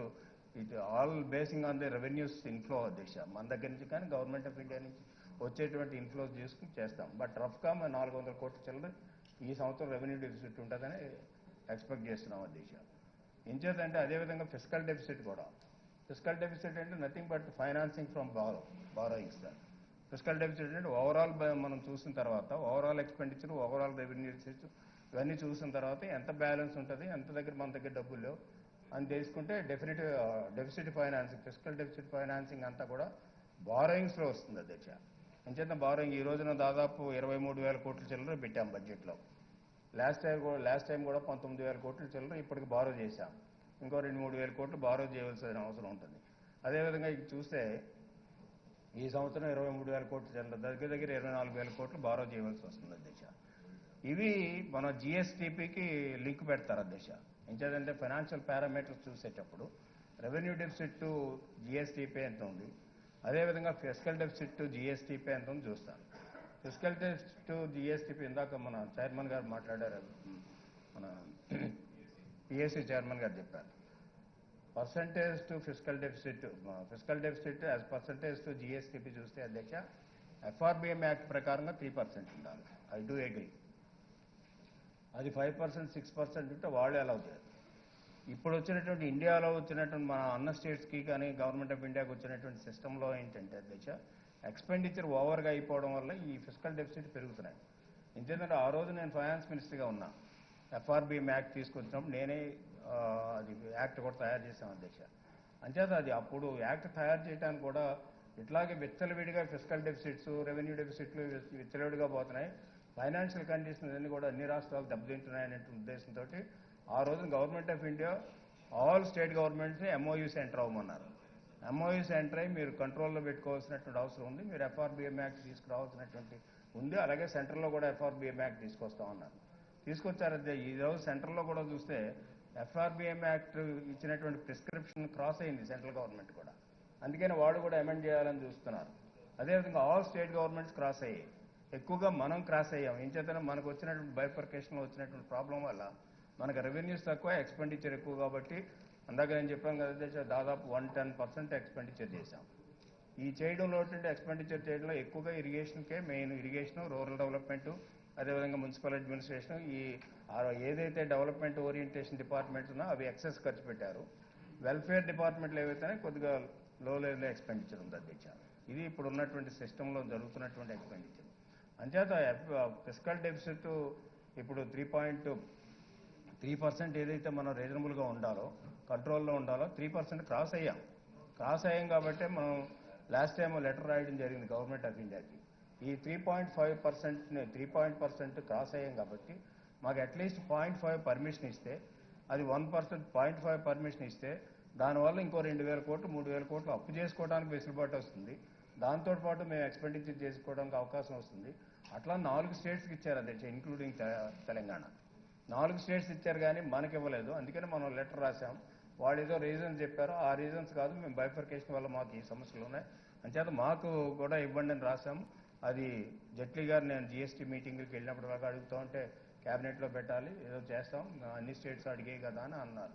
it all basing on the revenues inflow అధ్యక్ష. మన దగ్గర నుంచి కానీ గవర్నమెంట్ ఆఫ్ ఇండియా నుంచి వచ్చేటువంటి ఇన్ఫ్లోస్ చేసుకుని చేస్తాం. బట్ రఫ్గా మనం 400 కోట్ల చిల్లర ఈ సంవత్సరం రెవెన్యూ డెఫిసిట్ ఉంటుందని ఎక్స్పెక్ట్ చేస్తున్నాం అధ్యక్ష. ఇంచేతంటే అదేవిధంగా ఫిస్కల్ డెఫిసిట్ కూడా. ఫిస్కల్ డెఫిసిట్ అంటే nothing but financing from borrowings sir. Fiscal deficit అంటే ఓవరాల్ మనం చూసిన తర్వాత ఓవరాల్ ఎక్స్పెండిచర్, ఓవరాల్ రెవెన్యూ ఇవన్నీ చూసిన తర్వాత ఎంత బ్యాలెన్స్ ఉంటుంది, ఎంత దగ్గర మన దగ్గర డబ్బులు లేవు అని తెలుసుకుంటే deficit financing, fiscal deficit financing అంతా కూడా బారోయింగ్స్లో వస్తుంది అధ్యక్ష. అంచేత బారోయింగ్ ఈ రోజున దాదాపు 23,000 కోట్ల చిల్లర పెట్టాం బడ్జెట్లో. లాస్ట్ టైం కూడా 19,000 కోట్ల చిల్లర ఇప్పటికి బారో చేశాం. ఇంకో 2-3 వేల కోట్లు బారో చేయవలసిన అవసరం ఉంటుంది. అదేవిధంగా ఇది చూస్తే ఈ సంవత్సరం 23,000 కోట్ల చిల్లర, దగ్గర 24,000 కోట్లు బారో చేయవలసి వస్తుంది అధ్యక్ష. ఇవి మన జిఎస్టీపీకి లింక్ పెడతారు అధ్యక్ష. ఇంకేదంటే ఫైనాన్షియల్ పారామీటర్స్ చూసేటప్పుడు రెవెన్యూ డెఫిసిట్ టు జిఎస్టీపీ ఎంత ఉంది, అదేవిధంగా ఫిస్కల్ డెఫిసిట్ టు జిఎస్టీపీ ఎంత ఉంది చూస్తాను. ఫిస్కల్ డెఫిసిట్ టు జిఎస్టీపీ ఇందాక మన చైర్మన్ గారు మాట్లాడారు, మన పిఎస్సి చైర్మన్ గారు చెప్పారు. Percentage to fiscal deficit as percentage to GSTP చూస్తే అధ్యక్ష ఎఫ్ఆర్బిఎం యాక్ట్ ప్రకారంగా 3% ఉండాలి. I do agree. అది 5%, 6% ఉంటే వాళ్ళు అలౌ చేయరు. ఇప్పుడు వచ్చినటువంటి ఇండియాలో వచ్చినటువంటి మన అన్న స్టేట్స్కి కానీ గవర్నమెంట్ ఆఫ్ ఇండియాకి వచ్చినటువంటి సిస్టంలో ఏంటంటే అధ్యక్ష ఎక్స్పెండిచర్ ఓవర్గా అయిపోవడం వల్ల ఈ ఫిస్కల్ డెఫిసిట్ పెరుగుతున్నాయి. ఎందుకంటే ఆ రోజు నేను ఫైనాన్స్ మినిస్టర్గా ఉన్నా, ఎఫ్ఆర్బిఎం యాక్ట్ తీసుకొచ్చినప్పుడు నేనే అది యాక్ట్ కూడా తయారు చేశాం అధ్యక్ష. అంచేత అది అప్పుడు యాక్ట్ తయారు చేయడానికి కూడా ఇట్లాగే విచ్చలవిడిగా ఫిస్కల్ డెఫిసిట్స్, రెవెన్యూ డెఫిసిట్లు విచ్చలవిడిగా పోతున్నాయి. ఫైనాన్షియల్ కండిషన్స్ అన్ని కూడా అన్ని రాష్ట్రాలు దెబ్బతింటున్నాయనే ఉద్దేశంతో ఆ రోజున government of India all state governments MoUs enter అవ్వమన్నారు. ఎంఓయూస్ ఎంటర్ అయ్యి మీరు కంట్రోల్లో పెట్టుకోవాల్సినటువంటి అవసరం ఉంది, మీరు ఎఫ్ఆర్బిఎం యాక్ట్ తీసుకురావాల్సినటువంటి ఉంది, అలాగే సెంట్రల్లో కూడా ఎఫ్ఆర్బిఎం యాక్ట్ తీసుకొస్తామన్నారు. తీసుకొచ్చారు. ఈరోజు సెంట్రల్లో కూడా చూస్తే ఎఫ్ఆర్బిఎం యాక్ట్ ఇచ్చినటువంటి ప్రిస్క్రిప్షన్ క్రాస్ అయింది సెంట్రల్ గవర్నమెంట్ కూడా. అందుకని వాళ్ళు కూడా అమెండ్ చేయాలని చూస్తున్నారు. అదేవిధంగా ఆల్ స్టేట్ గవర్నమెంట్స్ క్రాస్ అయ్యాయి, ఎక్కువగా మనం క్రాస్ అయ్యాం. ఏం చేతనే మనకు వచ్చినటువంటి బైఫర్కేషన్లో వచ్చినటువంటి ప్రాబ్లం వల్ల మనకు రెవెన్యూస్ తక్కువ, ఎక్స్పెండిచర్ ఎక్కువ. కాబట్టి అందాక నేను చెప్పాను కదా, దాదాపు 110% ఎక్స్పెండిచర్ చేశాం. ఈ చేయడంలో ఎక్స్పెండిచర్ చేయడంలో ఎక్కువగా ఇరిగేషన్కే మెయిన్, ఇరిగేషన్, రూరల్ డెవలప్మెంట్, అదేవిధంగా మున్సిపల్ అడ్మినిస్ట్రేషన్, ఈ ఏదైతే డెవలప్మెంట్ ఓరియంటేషన్ డిపార్ట్మెంట్స్ ఉన్నా అవి ఎక్సెస్ ఖర్చు పెట్టారు. వెల్ఫేర్ డిపార్ట్మెంట్లు ఏవైతేనే కొద్దిగా లో లెవెల్ ఎక్స్పెండిచర్ ఉంది అధ్యక్ష. ఇది ఇప్పుడు ఉన్నటువంటి సిస్టంలో జరుగుతున్నటువంటి ఎక్స్పెండిచర్. అంచేత ఫిస్కల్ డెఫిసిట్ ఇప్పుడు 3% ఏదైతే మనం రీజనబుల్గా ఉండాలో, కంట్రోల్లో ఉండాలో 3% క్రాస్ అయ్యాం కాబట్టి మనం లాస్ట్ టైం లెటర్ రాయడం జరిగింది గవర్నమెంట్ ఆఫ్ ఇండియాకి. ఈ 3% క్రాస్ అయ్యాం కాబట్టి మాకు అట్లీస్ట్ 0.5 పర్మిషన్ ఇస్తే, అది 1% 0.5 పర్మిషన్ ఇస్తే దానివల్ల ఇంకో 2,000 కోట్లు 3,000 కోట్లు అప్పు చేసుకోవడానికి వెసులుబాటు వస్తుంది. దాంతోపాటు మేము ఎక్స్పెండిచర్ చేసుకోవడానికి అవకాశం వస్తుంది. అట్లా 4 స్టేట్స్కి ఇచ్చారు అధ్యక్ష, ఇంక్లూడింగ్ తెలంగాణ. 4 స్టేట్స్ ఇచ్చారు కానీ మనకి ఇవ్వలేదు. అందుకని మనం లెటర్ రాసాం. వాళ్ళు ఏదో రీజన్స్ చెప్పారు, ఆ రీజన్స్ కాదు, మేము బైఫర్కేషన్ వల్ల మాకు ఈ సమస్యలు ఉన్నాయి, అంచేత మాకు కూడా ఇవ్వండి అని రాసాం. అది జైట్లీ గారు నేను జిఎస్టీ మీటింగ్కి వెళ్ళినప్పుడు వరకు అడుగుతూ ఉంటే క్యాబినెట్లో పెట్టాలి, ఏదో చేస్తాం, అన్ని స్టేట్స్ అడిగాయి కదా అని అన్నారు.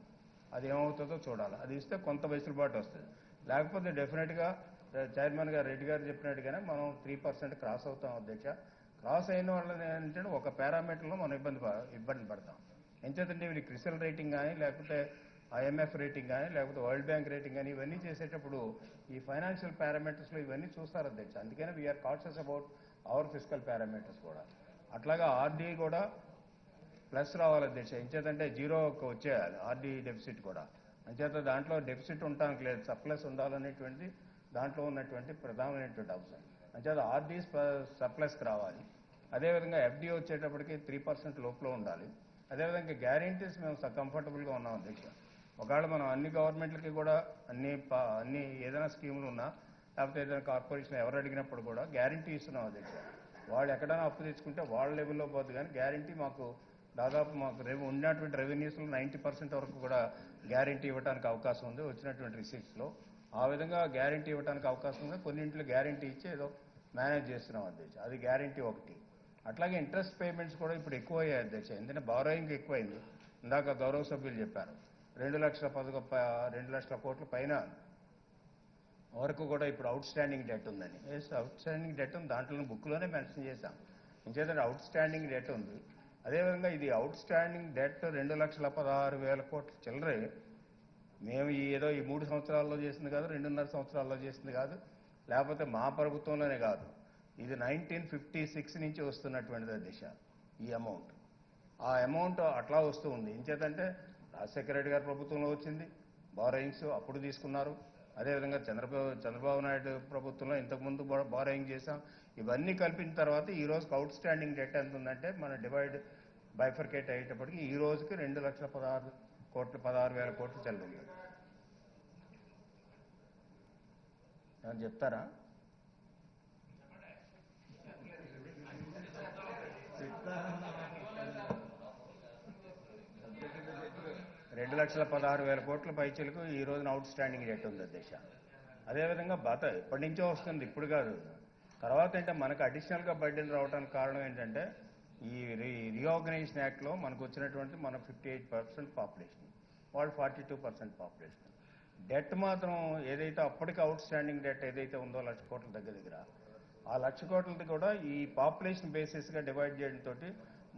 అది ఏమవుతుందో చూడాలి. అది ఇస్తే కొంత వెసులుబాటు వస్తుంది. లేకపోతే డెఫినెట్గా చైర్మన్ గారు రెడ్డి గారు చెప్పినట్టుగానే మనం 3% క్రాస్ అవుతాం అధ్యక్ష. క్రాస్ అయిన వాళ్ళని ఏంటంటే ఒక పారామీటర్లో మనం ఇబ్బంది పడతాం. ఎంచేతంటే వీళ్ళు క్రిసిల్ రేటింగ్ కానీ, లేకపోతే ఐఎంఎఫ్ రేటింగ్ కానీ, లేకపోతే వరల్డ్ బ్యాంక్ రేటింగ్ కానీ ఇవన్నీ చేసేటప్పుడు ఈ ఫైనాన్షియల్ పారామీటర్స్లో ఇవన్నీ చూస్తారు అధ్యక్ష. అందుకని we're conscious about our fiscal parameters కూడా. అట్లాగా ఆర్డీ కూడా ప్లస్ రావాలి అధ్యక్ష. ఎంచేతంటే జీరోకి వచ్చేయాలి ఆర్డీ డెఫిసిట్ కూడా. అంచేత దాంట్లో డెఫిసిట్ ఉండడానికి లేదు, సర్ప్లస్ ఉండాలనేటువంటి దాంట్లో ఉన్నటువంటి ప్రధానమైనటువంటి అవసరం. అంచేత ఆర్డీ సర్ప్లస్కి రావాలి. అదేవిధంగా ఎఫ్డీ వచ్చేటప్పటికి 3% లోపల ఉండాలి. అదేవిధంగా గ్యారెంటీస్ మేము కంఫర్టబుల్గా ఉన్నాం అధ్యక్ష. ఒకవేళ మనం అన్ని గవర్నమెంట్లకి కూడా అన్ని ఏదైనా స్కీములు ఉన్నా, లేకపోతే ఏదైనా కార్పొరేషన్ ఎవరు అడిగినప్పుడు కూడా గ్యారెంటీ ఇస్తున్నాం అధ్యక్ష. వాళ్ళు ఎక్కడైనా అప్పు తెచ్చుకుంటే వాళ్ళ లెవెల్లో పోతుంది, కానీ గ్యారెంటీ మాకు దాదాపు ఉన్నటువంటి రెవెన్యూస్లో 90% వరకు కూడా గ్యారెంటీ ఇవ్వడానికి అవకాశం ఉంది వచ్చినటువంటి రిసీట్స్లో. ఆ విధంగా గ్యారెంటీ ఇవ్వడానికి అవకాశం ఉంది. కొన్నింటిలో గ్యారెంటీ ఇచ్చి ఏదో మేనేజ్ చేస్తున్నాం అధ్యక్ష. అది గ్యారెంటీ ఒకటి. అట్లాగే ఇంట్రెస్ట్ పేమెంట్స్ కూడా ఇప్పుడు ఎక్కువ అయ్యాయి అధ్యక్ష. ఎందుకంటే బారోయింగ్ ఎక్కువైంది. ఇందాక గౌరవ సభ్యులు చెప్పారు 2 లక్షల కోట్ల పైన వరకు కూడా ఇప్పుడు అవుట్ స్టాండింగ్ డెట్ ఉందని. అవుట్ స్టాండింగ్ డెట్ ఉంది, దాంట్లో బుక్లోనే మెన్షన్ చేశాం. ఇంకేదంటే అవుట్ స్టాండింగ్ డెట్ ఉంది. అదేవిధంగా ఇది అవుట్ స్టాండింగ్ డెట్ 2,16,000 కోట్ల చిల్లరే. మేము ఏదో ఈ 3 సంవత్సరాల్లో చేసింది కాదు, 2.5 సంవత్సరాల్లో చేసింది కాదు, లేకపోతే మా ప్రభుత్వంలోనే కాదు. ఇది 1956 నుంచి వస్తున్నటువంటిది అధ్యక్ష ఈ అమౌంట్. ఆ అమౌంట్ అట్లా వస్తూ ఉంది. ఇంచేతంటే రాజశేఖర రెడ్డి గారి ప్రభుత్వంలో వచ్చింది బారోయింగ్స్, అప్పుడు తీసుకున్నారు. అదేవిధంగా చంద్రబాబు నాయుడు ప్రభుత్వంలో ఇంతకుముందు బారోయింగ్ చేశాం. ఇవన్నీ కల్పించిన తర్వాత ఈ రోజుకి అవుట్ స్టాండింగ్ డెట్ ఎంత ఉందంటే మన డివైడ్ బైఫర్కేట్ అయ్యేటప్పటికి ఈ రోజుకి 2,16,000 కోట్లు చెల్లింది. ఏమని చెప్తారా? $2,16,000 కోట్ల పైచలకు ఈ రోజున అవుట్ స్టాండింగ్ డెట్ ఉంది అధ్యక్ష. అదేవిధంగా ఎప్పటి నుంచో వస్తుంది, ఇప్పుడు కాదు. తర్వాత అంటే మనకు అడిషనల్గా బడ్జెట్ రావడానికి కారణం ఏంటంటే ఈ రీఆర్గనైజేషన్ యాక్ట్లో మనకు వచ్చినటువంటి మన 58% పాపులేషన్, వాళ్ళు 42% పాపులేషన్. డెట్ మాత్రం ఏదైతే అప్పటికి అవుట్ స్టాండింగ్ డెట్ ఏదైతే ఉందో 1,00,000 కోట్ల దగ్గర ఆ 1,00,000 కోట్లది కూడా ఈ పాపులేషన్ బేసిస్గా డివైడ్ చేయడంతో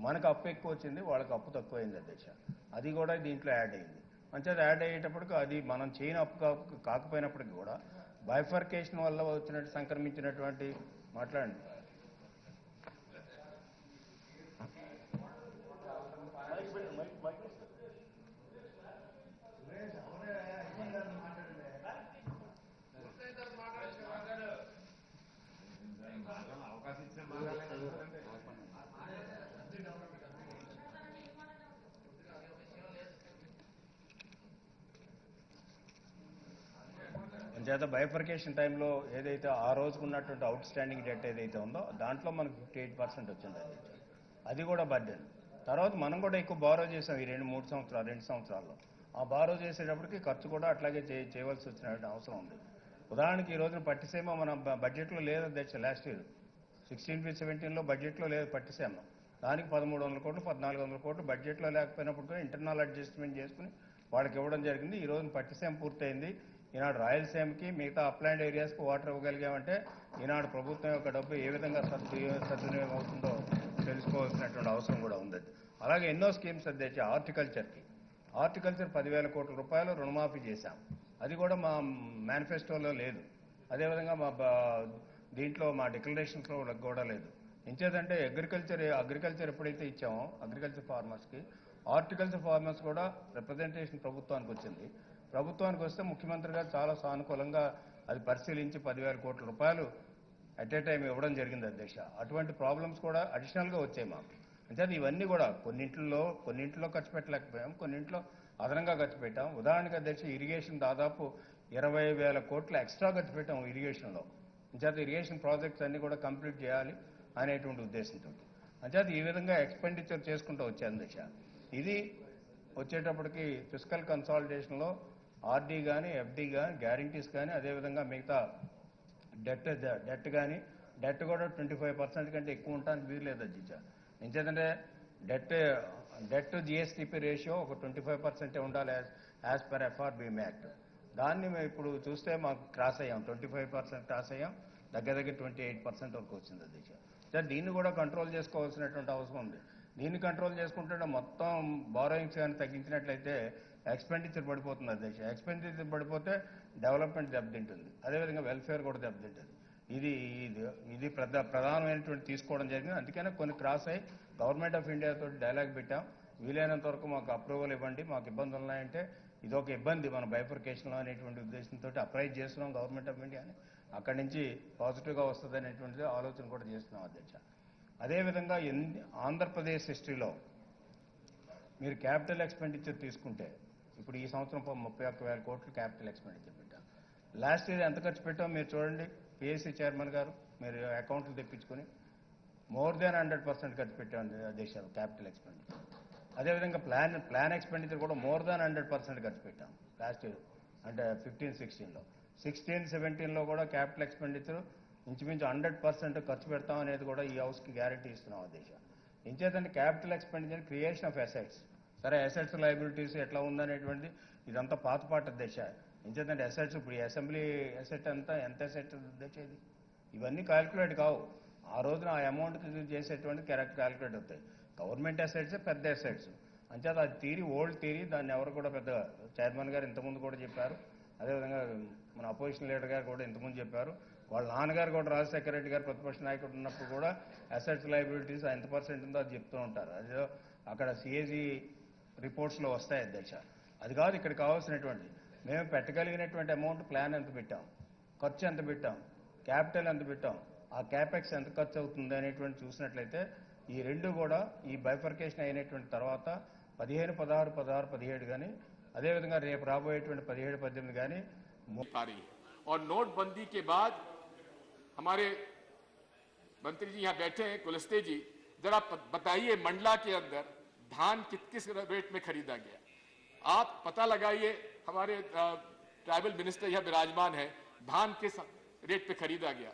మనకు అప్పు ఎక్కువ వచ్చింది, వాళ్ళకి అప్పు తక్కువైంది అధ్యక్ష. అది కూడా దీంట్లో యాడ్ అయింది. మంచిది యాడ్ అయ్యేటప్పటికి అది మనం చేయని అప్పు కాకపోయినప్పటికీ కూడా బైఫర్కేషన్ వల్ల వచ్చినట్టు సంక్రమించినటువంటి మాట్లాడండి. చేత బైఫర్కేషన్ టైంలో ఏదైతే ఆ రోజుకు ఉన్నటువంటి అవుట్ స్టాండింగ్ డెట్ ఏదైతే ఉందో దాంట్లో మనకు 58% వచ్చింది. అది కూడా బర్డెన్. తర్వాత మనం కూడా ఎక్కువ బారో చేసాం ఈ 2 సంవత్సరాల్లో. ఆ బారో చేసేటప్పటికి ఖర్చు కూడా అట్లాగే చేయవలసి వచ్చిన అవసరం ఉంది. ఉదాహరణకి ఈ రోజున పట్టిసీమ మన బడ్జెట్లో లేదు అధ్యక్ష. లాస్ట్ ఇయర్ 16-17లో బడ్జెట్లో లేదు పట్టిసీమ. దానికి 1,300 కోట్లు 1,400 కోట్లు బడ్జెట్లో లేకపోయినప్పుడు కూడా ఇంటర్నల్ అడ్జస్ట్మెంట్ చేసుకుని వాళ్ళకి ఇవ్వడం జరిగింది. ఈ రోజున పట్టిసీమ పూర్తయింది. ఈనాడు రాయలసీమకి మిగతా అప్లాండ్ ఏరియాస్కి వాటర్ ఇవ్వగలిగామంటే ఈనాడు ప్రభుత్వం యొక్క డబ్బు ఏ విధంగా సద్వినియోగం అవుతుందో తెలుసుకోవాల్సినటువంటి అవసరం కూడా ఉంది. అలాగే ఎన్నో స్కీమ్స్ అధ్యక్ష. హార్టికల్చర్ 10,000 కోట్ల రూపాయలు రుణమాఫీ చేశాం. అది కూడా మా మేనిఫెస్టోలో లేదు. అదేవిధంగా దీంట్లో మా డిక్లరేషన్స్లో కూడా లేదు. ఇంచేదంటే అగ్రికల్చర్ ఎప్పుడైతే ఇచ్చామో అగ్రికల్చర్ ఫార్మర్స్కి, హార్టికల్చర్ ఫార్మర్స్ కూడా రిప్రజెంటేషన్ ప్రభుత్వానికి వచ్చింది. ప్రభుత్వానికి వస్తే ముఖ్యమంత్రి గారు చాలా సానుకూలంగా అది పరిశీలించి 10,000 కోట్ల రూపాయలు అట్ ఏ టైం ఇవ్వడం జరిగింది అధ్యక్ష. అటువంటి ప్రాబ్లమ్స్ కూడా అడిషనల్గా వచ్చాయి మాకు. అంటే ఇవన్నీ కూడా కొన్నింటిలో ఖర్చు పెట్టలేకపోయాం, కొన్నింట్లో అదనంగా ఖర్చు పెట్టాం. ఉదాహరణకు అధ్యక్ష ఇరిగేషన్ దాదాపు 20,000 కోట్లు ఎక్స్ట్రా ఖర్చు పెట్టాం ఇరిగేషన్లో. అంచేత ఇరిగేషన్ ప్రాజెక్ట్స్ అన్నీ కూడా కంప్లీట్ చేయాలి అనేటువంటి ఉద్దేశంతో అంచేత ఈ విధంగా ఎక్స్పెండిచర్ చేసుకుంటూ వచ్చాను అధ్యక్ష. ఇది వచ్చేటప్పటికి ఫిస్కల్ కన్సాలిడేషన్లో ఆర్డీ కానీ, ఎఫ్డీ కానీ, గ్యారంటీస్ కానీ, అదేవిధంగా మిగతా డెట్ కానీ, డెట్ కూడా 25% కంటే ఎక్కువ ఉండడానికి వీల్లేదు అధ్యక్ష. ఎంచేతంటే డెట్ జిఎస్టీపీ రేషియో ఒక 25% ఉండాలి యాజ్ పర్ ఎఫ్ఆర్బిఎం యాక్ట్. దాన్ని మేము ఇప్పుడు చూస్తే మాకు క్రాస్ అయ్యాం, 25% క్రాస్ అయ్యాం. దగ్గర 28% వరకు వచ్చింది అధ్యక్ష. దీన్ని కూడా కంట్రోల్ చేసుకోవాల్సినటువంటి అవసరం ఉంది. దీన్ని కంట్రోల్ చేసుకుంటే మొత్తం బారోయింగ్స్ కానీ తగ్గించినట్లయితే ఎక్స్పెండిచర్ పడిపోతుంది అధ్యక్ష. ఎక్స్పెండిచర్ పడిపోతే డెవలప్మెంట్ దెబ్బతింటుంది, అదేవిధంగా వెల్ఫేర్ కూడా దెబ్బతింటుంది. ఇది ప్రధానమైనటువంటి తీసుకోవడం జరిగింది. అందుకనే కొన్ని క్రాస్ అయ్యి గవర్నమెంట్ ఆఫ్ ఇండియా తోటి డైలాగ్ పెట్టాం. వీలైనంత వరకు మాకు అప్రూవల్ ఇవ్వండి, మాకు ఇబ్బందులు ఉన్నాయంటే ఇదొక ఇబ్బంది మన బైఫర్కేషన్లో అనేటువంటి ఉద్దేశంతో అప్రైజ్ చేస్తున్నాం గవర్నమెంట్ ఆఫ్ ఇండియాని. అక్కడి నుంచి పాజిటివ్గా వస్తుంది అనేటువంటిది ఆలోచన కూడా చేస్తున్నాం అధ్యక్ష. అదేవిధంగా ఆంధ్రప్రదేశ్ హిస్టరీలో మీరు క్యాపిటల్ ఎక్స్పెండిచర్ తీసుకుంటే ఇప్పుడు ఈ సంవత్సరం 31,000 కోట్లు క్యాపిటల్ ఎక్స్పెండిచర్ పెట్టాం. లాస్ట్ ఇయర్ ఎంత ఖర్చు పెట్టాం మీరు చూడండి. పిఎస్సీ చైర్మన్ గారు మీరు అకౌంట్లు తెప్పించుకొని మోర్ దాన్ 100% ఖర్చు పెట్టాం దేశాలు క్యాపిటల్ ఎక్స్పెండిచర్. అదేవిధంగా ప్లాన్ ఎక్స్పెండిచర్ కూడా మోర్ దాన్ 100% ఖర్చు పెట్టాం లాస్ట్ ఇయర్. అంటే 15-16లో 16-17లో కూడా క్యాపిటల్ ఎక్స్పెండిచర్ ఇంచుమించు 100% ఖర్చు పెడతాం అనేది కూడా ఈ హౌస్కి గ్యారంటీ ఇస్తున్నాం దేశం. ఇంచేతంటే capital expenditure creation of assets. సరే అసెట్స్ లయబిలిటీస్ ఎట్లా ఉందనేటువంటి ఇదంతా పాత దశ. ఇంచేతంటే అసెట్స్ ఇప్పుడు ఈ అసెంబ్లీ అసెట్ అంతా ఎంత అసెట్ తెచ్చేది ఇవన్నీ క్యాల్కులేట్ కావు. ఆ రోజున ఆ అమౌంట్కి చేసేటువంటి క్యాల్కులేట్ అవుతాయి. గవర్నమెంట్ అసెట్సే పెద్ద అసెట్స్. అంచేత అది ఓల్డ్ థియరీ, దాన్ని ఎవరు కూడా పెద్దగా చైర్మన్ గారు ఇంతకుముందు కూడా చెప్పారు. అదేవిధంగా మన అపోజిషన్ లీడర్ గారు కూడా ఇంతకుముందు చెప్పారు. వాళ్ళ నాన్నగారు కూడా రాజశేఖర రెడ్డి గారు ప్రతిపక్ష నాయకుడు ఉన్నప్పుడు కూడా అసెట్స్ లయబిలిటీస్ ఎంత పర్సెంట్ ఉందో అది చెప్తూ ఉంటారు. అది అక్కడ సిఏజీ రిపోర్ట్స్లో వస్తాయి అధ్యక్ష. అది కాదు ఇక్కడ కావాల్సినటువంటి మేము పెట్టగలిగినటువంటి అమౌంట్ ప్లాన్ ఎంత పెట్టాం, ఖర్చు ఎంత పెట్టాం, క్యాపిటల్ ఎంత పెట్టాం, ఆ క్యాపెక్స్ ఎంత ఖర్చు అవుతుంది అనేటువంటి చూసినట్లయితే ఈ రెండు కూడా ఈ బైఫర్కేషన్ అయినటువంటి తర్వాత 15, 16, 16, 17 కానీ అదేవిధంగా రేపు రాబోయేటువంటి 17, 18 కానీ पा रही है। और नोटबंदी के बाद हमारे मंत्री जी यहाँ बैठे हैं, कुलस्ते जी, जरा बताइए मंडला के अंदर धान किस रेट में खरीदा गया, आप पता लगाइए। हमारे ट्राइबल मिनिस्टर यहाँ विराजमान है, धान किस रेट पे खरीदा गया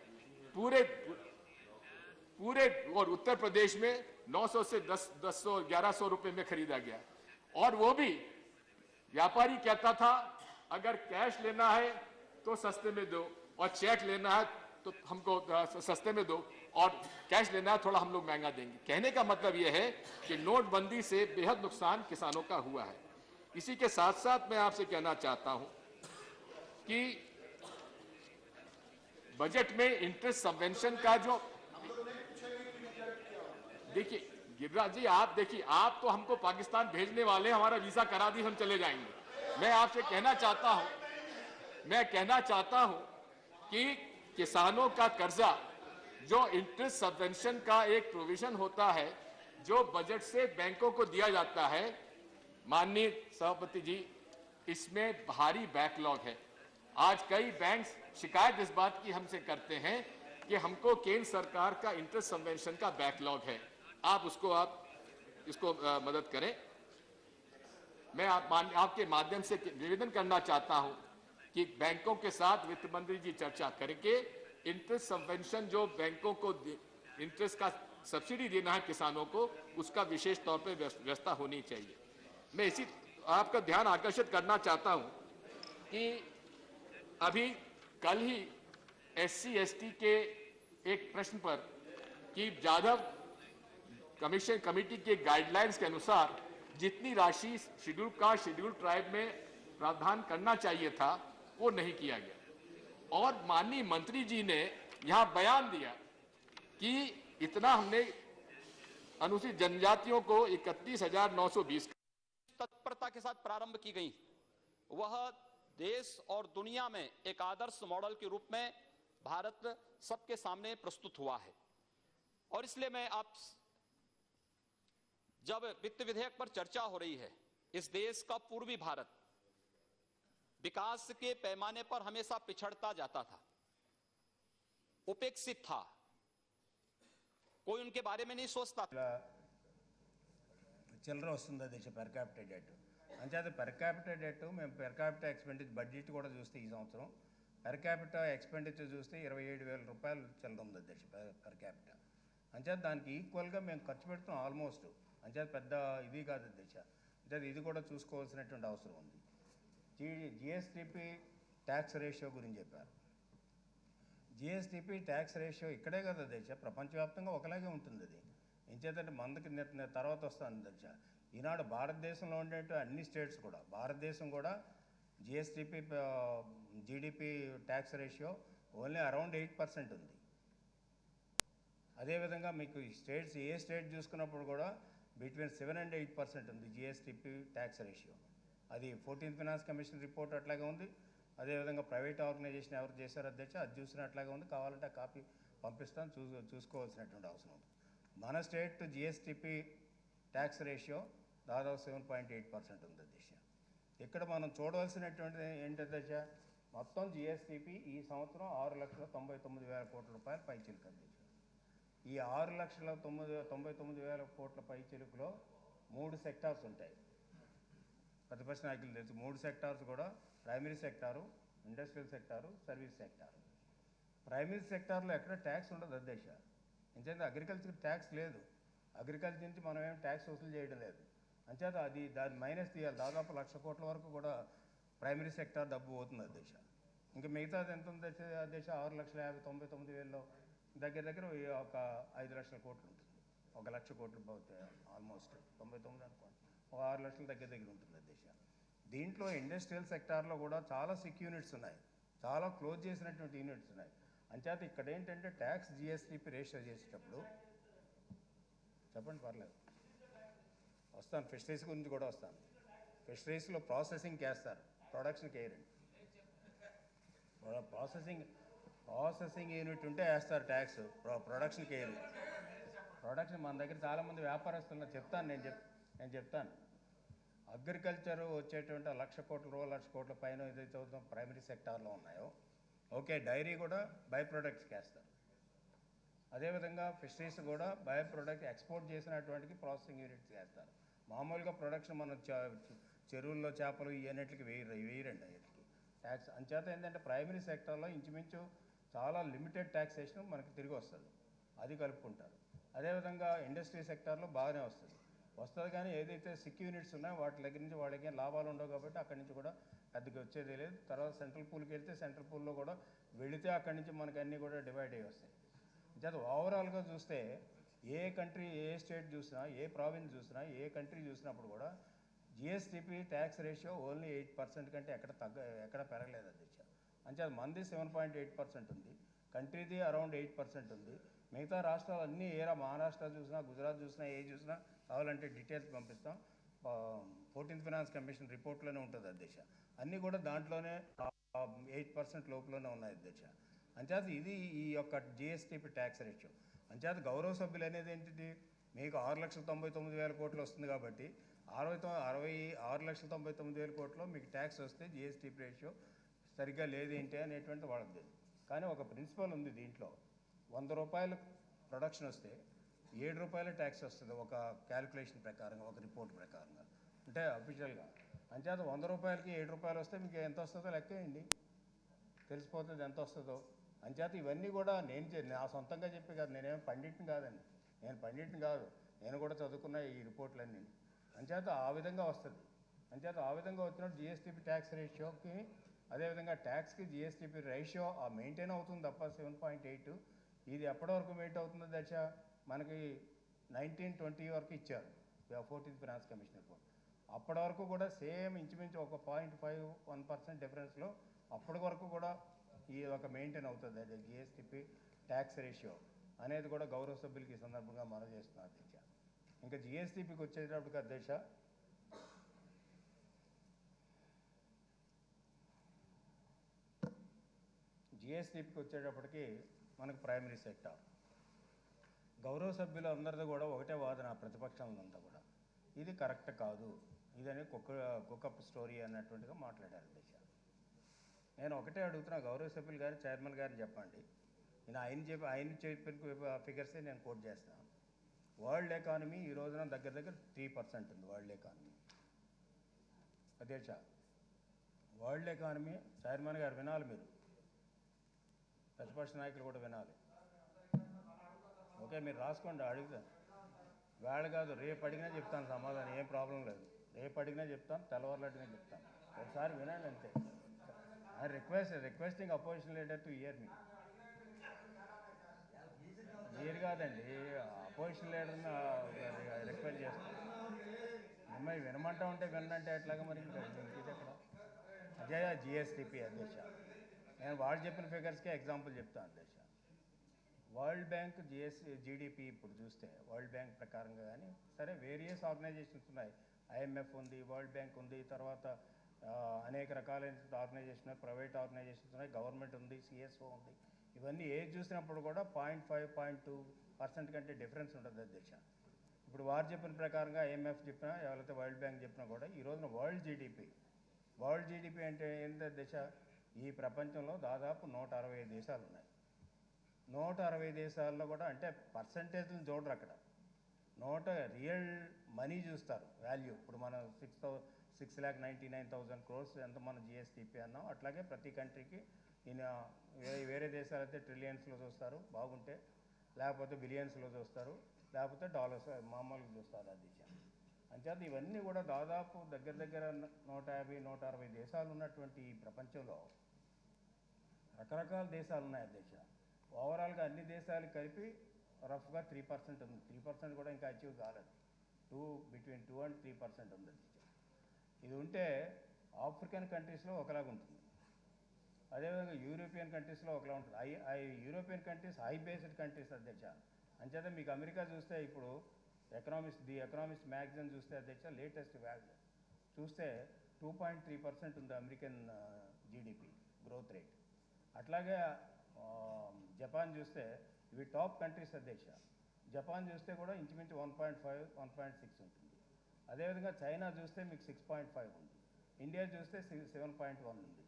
पूरे और उत्तर प्रदेश में 900 से 1000 1100 रुपए में खरीदा गया। और वो भी व्यापारी कहता था अगर कैश लेना है तो सस्ते में दो और चेक लेना है तो हमको सस्ते में दो और कैश लेना है थोड़ा हम लोग महंगा देंगे। कहने का मतलब यह है कि नोटबंदी से बेहद नुकसान किसानों का हुआ है। इसी के साथ साथ मैं आपसे कहना चाहता हूं कि बजट में इंटरेस्ट सबवेंशन का जो देखिए गिरिराज जी, आप देखिए, आप तो हमको पाकिस्तान भेजने वाले, हमारा वीजा करा दी, हम चले जाएंगे। मैं आपसे कहना चाहता हूं कि किसानों का कर्जा जो इंटरेस्ट सबवेंशन का एक प्रोविजन होता है जो बजट से बैंकों को दिया जाता है, माननीय सभापति जी, इसमें भारी बैकलॉग है। आज कई बैंक शिकायत इस बात की हमसे करते हैं कि हमको केंद्र सरकार का इंटरेस्ट सबवेंशन का बैकलॉग है, आप इसको मदद करें। मैं आपके माध्यम से निवेदन करना चाहता हूं कि बैंकों के साथ वित्त मंत्री जी चर्चा करके इंटरेस्ट सबवेंशन जो बैंकों को इंटरेस्ट का सब्सिडी देना है किसानों को, उसका विशेष तौर पर व्यवस्था होनी चाहिए। मैं इसी आपका ध्यान आकर्षित करना चाहता हूं कि अभी कल ही SC/ST के एक प्रश्न पर कि जाधव कमेटी के गाइडलाइंस के अनुसार जितनी राशि शेड्यूल कास्ट शेड्यूल ट्राइब में प्रावधान करना चाहिए था वो नहीं किया गया। और माननीय मंत्री जी ने यहां बयान दिया कि इतना हमने अनुसूचित जनजातियों को 31,920 तत्परता के साथ प्रारंभ की गई, वह देश और दुनिया में एक आदर्श मॉडल के रूप में भारत सबके सामने प्रस्तुत हुआ है। और इसलिए मैं आप जब वित्त विधेयक पर चर्चा हो रही है, इस देश का पूर्वी भारत विकास के पैमाने पर हमेशा पिछड़ता जाता था, उपेक्षित था, कोई उनके बारे में नहीं सोचता था। చిల్లర వస్తుంది దేశ పెర్ క్యాపిటల్ డెట్ అంచేత పెర్ క్యాపిటల్ డెట్ మేము పెర్ క్యాపిటల్ ఎక్స్పెండిచర్ బడ్జెట్ కూడా చూస్తే ఈ సంవత్సరం పెర్ క్యాపిటల్ ఎక్స్పెండిచర్ చూస్తే 27,000 రూపాయలు చిల్లర ఉంది దేశ పెర్ క్యాపిటల్. అంచేత దానికి ఈక్వల్గా మేము ఖర్చు పెడుతున్నాం ఆల్మోస్ట్. అంచేత పెద్ద ఇది కాదు దేశ. అంచేత ఇది కూడా చూసుకోవాల్సినటువంటి అవసరం ఉంది. జిఎస్టిపి ట్యాక్స్ రేషియో గురించి చెప్పారు. జిఎస్టిపి ట్యాక్స్ రేషియో ఇక్కడే కదా దేశ, ప్రపంచవ్యాప్తంగా ఒకలాగే ఉంటుంది. అది ఏం చేద్దంటే మందకి తర్వాత వస్తుంది దర్శ. ఈనాడు భారతదేశంలో ఉండే అన్ని స్టేట్స్ కూడా, భారతదేశం కూడా GSTP GDP tax ratio only around 8% ఉంది. అదేవిధంగా మీకు స్టేట్స్ ఏ స్టేట్ చూసుకున్నప్పుడు కూడా బిట్వీన్ 7 and 8% ఉంది జిఎస్టిపి ట్యాక్స్ రేషియో. అది 14th ఫైనాన్స్ కమిషన్ రిపోర్ట్ అట్లాగే ఉంది. అదేవిధంగా ప్రైవేట్ ఆర్గనైజేషన్ ఎవరు చేశారు అధ్యక్ష, అది చూసినట్లాగే ఉంది. కావాలంటే కాపీ పంపిస్తాను, చూసుకోవాల్సినటువంటి అవసరం ఉంది. మన స్టేట్ జిఎస్టిపి ట్యాక్స్ రేషియో దాదాపు 7.8% ఉంది అధ్యక్ష. ఇక్కడ మనం చూడవలసినటువంటిది ఏంటధ్యక్ష, మొత్తం జిఎస్టిపి ఈ సంవత్సరం 6,99,000 కోట్ల రూపాయలు పైచిలుకు అధ్యక్ష. ఈ 6,99,000 కోట్ల పైచిలుకులో 3 సెక్టార్స్ ఉంటాయి. ప్రతిపక్ష నాయకులు తెలుసు 3 సెక్టార్స్ కూడా, primary sector, industrial sector, service sector. Primary సెక్టార్లో ఎక్కడ ట్యాక్స్ ఉండదు అధ్యక్ష. అంచేత అగ్రికల్చర్ ట్యాక్స్ లేదు, అగ్రికల్చర్ నుంచి మనం ఏం ట్యాక్స్ వసూలు చేయడం లేదు. అంచేత దాన్ని మైనస్ తీయాలి. దాదాపు 1,00,000 కోట్ల వరకు కూడా ప్రైమరీ సెక్టార్ డబ్బు పోతుంది అధ్యక్ష. ఇంకా మిగతాది ఎంత ఉంది అధ్యక్ష, 6,59,900 దగ్గర ఒక 5 లక్షల కోట్లు ఉంటుంది. 1,00,000 కోట్లు పోతాయి ఆల్మోస్ట్ 99 అనుకోండి, ఒక 6 లక్షల దగ్గర ఉంటుంది అధ్యక్ష. దీంట్లో ఇండస్ట్రియల్ సెక్టార్లో కూడా చాలా సిక్ యూనిట్స్ ఉన్నాయి, చాలా క్లోజ్ చేసినటువంటి యూనిట్స్ ఉన్నాయి. అంచేత ఇక్కడ ఏంటంటే ట్యాక్స్ జిఎస్టిపి రేషియో చేసేటప్పుడు చెప్పండి పర్లేదు వస్తాను, ఫిషరీస్ గురించి కూడా వస్తాను. ఫిషరీస్లో ప్రాసెసింగ్కి వేస్తారు, ప్రొడక్షన్కి వేయరండి. ప్రాసెసింగ్ యూనిట్ ఉంటే వేస్తారు ట్యాక్స్, ప్రొడక్షన్కి వేయరు. ప్రొడక్షన్ మన దగ్గర చాలామంది వ్యాపారస్తులు చెప్తాను, నేను చెప్తాను. అగ్రికల్చర్ వచ్చేటువంటి 1,00,000 కోట్ల రూపాయలు 1,00,000 కోట్ల పైన ఏదైతే అవుతుందో ప్రైమరీ సెక్టార్లో ఉన్నాయో, ఓకే, డైరీ కూడా బై ప్రొడక్ట్స్కి వేస్తారు. అదేవిధంగా ఫిషరీస్ కూడా బై ప్రొడక్ట్ ఎక్స్పోర్ట్ చేసినటువంటికి ప్రాసెసింగ్ యూనిట్స్ వేస్తారు. మామూలుగా ప్రొడక్షన్ మన చెరువుల్లో చేపలు ఇవన్నిటికి వేయరండి వీటికి ట్యాక్స్. అంచేత ఏంటంటే ప్రైమరీ సెక్టార్లో ఇంచుమించు చాలా లిమిటెడ్ ట్యాక్సేషన్ మనకి తిరిగి వస్తుంది, అది కలుపుకుంటారు. అదేవిధంగా ఇండస్ట్రీ సెక్టార్లో బాగానే వస్తుంది కానీ ఏదైతే సిక్ యూనిట్స్ ఉన్నాయో వాటి దగ్గర నుంచి వాళ్ళకి లాభాలు ఉండవు కాబట్టి అక్కడి నుంచి కూడా పెద్దగా వచ్చేది లేదు. తర్వాత సెంట్రల్ పూల్కి వెళ్తే సెంట్రల్ పూల్లో కూడా వెళితే అక్కడి నుంచి మనకి అన్నీ కూడా డివైడ్ అయ్యి వస్తాయి. అంచేత ఓవరాల్గా చూస్తే ఏ కంట్రీ, ఏ స్టేట్ చూసినా, ఏ ప్రావిన్స్ చూసినా, ఏ కంట్రీ చూసినప్పుడు కూడా జిఎస్టిపి ట్యాక్స్ రేషియో ఓన్లీ 8% కంటే ఎక్కడ పెరగలేదు అధ్యక్ష. అంచేత మంది 7.8% ఉంది, కంట్రీది అరౌండ్ 8% ఉంది. మిగతా రాష్ట్రాలు అన్నీ మహారాష్ట్ర చూసినా, గుజరాత్ చూసినా, ఏ చూసినా కావాలంటే డీటెయిల్స్ పంపిస్తాం. 14th ఫైనాన్స్ కమిషన్ రిపోర్ట్లోనే ఉంటుంది అధ్యక్ష. అన్నీ కూడా దాంట్లోనే 8% లోపలనే ఉన్నాయి అధ్యక్ష. అంచేత ఇది ఈ యొక్క జిఎస్టిపి ట్యాక్స్ రేషియో. అంచేత గౌరవ సభ్యులు అనేది ఏంటిది, మీకు 6,99,000 కోట్లు వస్తుంది కాబట్టి 6,99,000 కోట్లు మీకు ట్యాక్స్ వస్తే జిఎస్టిపి రేషియో సరిగ్గా లేదు ఏంటి అనేటువంటి వాళ్ళకి తెలియదు. కానీ ఒక ప్రిన్సిపల్ ఉంది దీంట్లో, 100 రూపాయలు ప్రొడక్షన్ వస్తే 7 రూపాయల ట్యాక్స్ వస్తుంది ఒక క్యాలిక్యులేషన్ ప్రకారంగా, ఒక రిపోర్ట్ ప్రకారంగా, అంటే అఫీషియల్గా. అంచేత 100 రూపాయలకి 7 రూపాయలు వస్తే మీకు ఎంత వస్తుందో లెక్కేయండి, తెలిసిపోతుంది ఎంత వస్తుందో. అంచేత ఇవన్నీ కూడా నా సొంతంగా చెప్పి కాదు, నేనేం పండిట్ని కాదండి, నేను కూడా చదువుకున్న ఈ రిపోర్ట్లన్నీ. అంచేత ఆ విధంగా వస్తుంది. అంచేత ఆ విధంగా వచ్చినప్పుడు జిఎస్టిపి ట్యాక్స్ రేషియోకి, అదేవిధంగా ట్యాక్స్కి జిఎస్టిపి రేషియో మెయింటైన్ అవుతుంది తప్ప 7.8 ఇది ఎప్పటి వరకు మెయింటైన్ అవుతుందో దశ మనకి 1920 వరకు ఇచ్చారు 14th ఫైనాన్స్ కమిషన్ రిపోర్ట్. అప్పటి వరకు కూడా సేమ్ ఇంచుమించు ఒక 0.51% డిఫరెన్స్లో అప్పటి వరకు కూడా ఈ ఒక మెయింటైన్ అవుతుంది అది జిఎస్టిపి ట్యాక్స్ రేషియో అనేది కూడా గౌరవ సభ్యులకి ఈ సందర్భంగా మనం చేస్తున్నాం అధ్యక్ష. ఇంకా జిఎస్టిపికి వచ్చేటప్పటికి అధ్యక్ష, జిఎస్టిపికి వచ్చేటప్పటికి మనకు ప్రైమరీ సెక్టార్, గౌరవ సభ్యులు అందరిది కూడా ఒకటే వాదన, ప్రతిపక్షాలంతా కూడా ఇది కరెక్ట్ కాదు, ఇదని కుక్కప్ స్టోరీ అన్నటువంటిగా మాట్లాడారు అధ్యక్ష. నేను ఒకటే అడుగుతున్నా, గౌరవ సభ్యులు గారు, చైర్మన్ గారిని చెప్పండి, ఆయన చెప్పిన ఫిగర్సే నేను కోట్ చేస్తాను. వరల్డ్ ఎకానమీ ఈ రోజున దగ్గర 3% ఉంది వరల్డ్ ఎకానమీ అధ్యక్ష. వరల్డ్ ఎకానమీ చైర్మన్ గారు వినాలి, మీరు ప్రతిపక్ష నాయకులు కూడా వినాలి. ఓకే, మీరు రాసుకోండి, అడుగుతాను. వేళ కాదు, రేపు అడిగినా చెప్తాను సమాధానం, ఏం ప్రాబ్లం లేదు. రేపు అడిగినా చెప్తాను, తెల్లవారులు అడిగినా చెప్తాను. ఒకసారి వినండి అంతే. Requesting opposition leader to hear me. మీరు కాదండి, అపోజిషన్ లీడర్ని రిక్వెస్ట్ చేస్తాను. మిమ్మల్ని వినమంటా ఉంటే వినంటే ఎట్లాగా మరి ఇది ఎక్కడ అదే జిఎస్టిపి అధ్యక్ష. నేను వాళ్ళు చెప్పిన ఫిగర్స్కే ఎగ్జాంపుల్ చెప్తాను అధ్యక్ష. వరల్డ్ బ్యాంక్ జీడిపి ఇప్పుడు చూస్తే వరల్డ్ బ్యాంక్ ప్రకారంగా కానీ సరే వేరియస్ ఆర్గనైజేషన్స్ ఉన్నాయి, ఐఎంఎఫ్ ఉంది, వరల్డ్ బ్యాంక్ ఉంది, తర్వాత అనేక రకాలైన ఆర్గనైజేషన్, ప్రైవేట్ ఆర్గనైజేషన్స్ ఉన్నాయి, గవర్నమెంట్ ఉంది, సిఎస్ఓ ఉంది. ఇవన్నీ ఏది చూసినప్పుడు కూడా 0.5-0.2% కంటే డిఫరెన్స్ ఉంటుంది అధ్యక్ష. ఇప్పుడు వారు చెప్పిన ప్రకారంగా ఐఎంఎఫ్ చెప్పినా, ఎవరైతే వరల్డ్ బ్యాంక్ చెప్పినా కూడా ఈ రోజున వరల్డ్ జీడిపి అంటే ఏంటి అధ్యక్ష, ఈ ప్రపంచంలో దాదాపు 165 దేశాలు ఉన్నాయి. 160 దేశాల్లో కూడా అంటే పర్సంటేజ్ని చూడరు అక్కడ, రియల్ మనీ చూస్తారు, వాల్యూ. ఇప్పుడు మనం 6,99,000 crores ఎంత మన జిఎస్టిపి అన్నాం, అట్లాగే ప్రతి కంట్రీకి వేరే దేశాలు అయితే ట్రిలియన్స్లో చూస్తారు బాగుంటే, లేకపోతే బిలియన్స్లో చూస్తారు, లేకపోతే డాలర్స్ మామూలుగా చూస్తారు అధ్యక్ష. అంచేత ఇవన్నీ కూడా దాదాపు దగ్గర 150-160 దేశాలు ఉన్నటువంటి ఈ ప్రపంచంలో రకరకాల దేశాలు ఉన్నాయి అధ్యక్ష. ఓవరాల్గా అన్ని దేశాలు కలిపి రఫ్గా 3% ఉంది. 3% కూడా ఇంకా అచీవ్ కాలేదు, బిట్వీన్ 2 and 3% ఉంది అధ్యక్ష. ఇది ఉంటే ఆఫ్రికన్ కంట్రీస్లో ఒకలాగా ఉంటుంది, అదేవిధంగా యూరోపియన్ కంట్రీస్లో ఒకలా ఉంటుంది. European countries high based countries అధ్యక్ష. అంచేత మీకు అమెరికా చూస్తే ఇప్పుడు ది ఎకనామిస్ట్ మ్యాగజైన్ చూస్తే అధ్యక్ష లేటెస్ట్ చూస్తే 2.3% ఉంది అమెరికన్ జీడిపి గ్రోత్ రేట్. అట్లాగే జపాన్ చూస్తే ఇవి టాప్ కంట్రీస్ అధ్యక్ష. జపాన్ చూస్తే కూడా ఇంచుమించు 1.5, 1.6 ఉంటుంది. అదేవిధంగా చైనా చూస్తే మీకు 6.5 ఉంది. ఇండియా చూస్తే 7.1 ఉంది.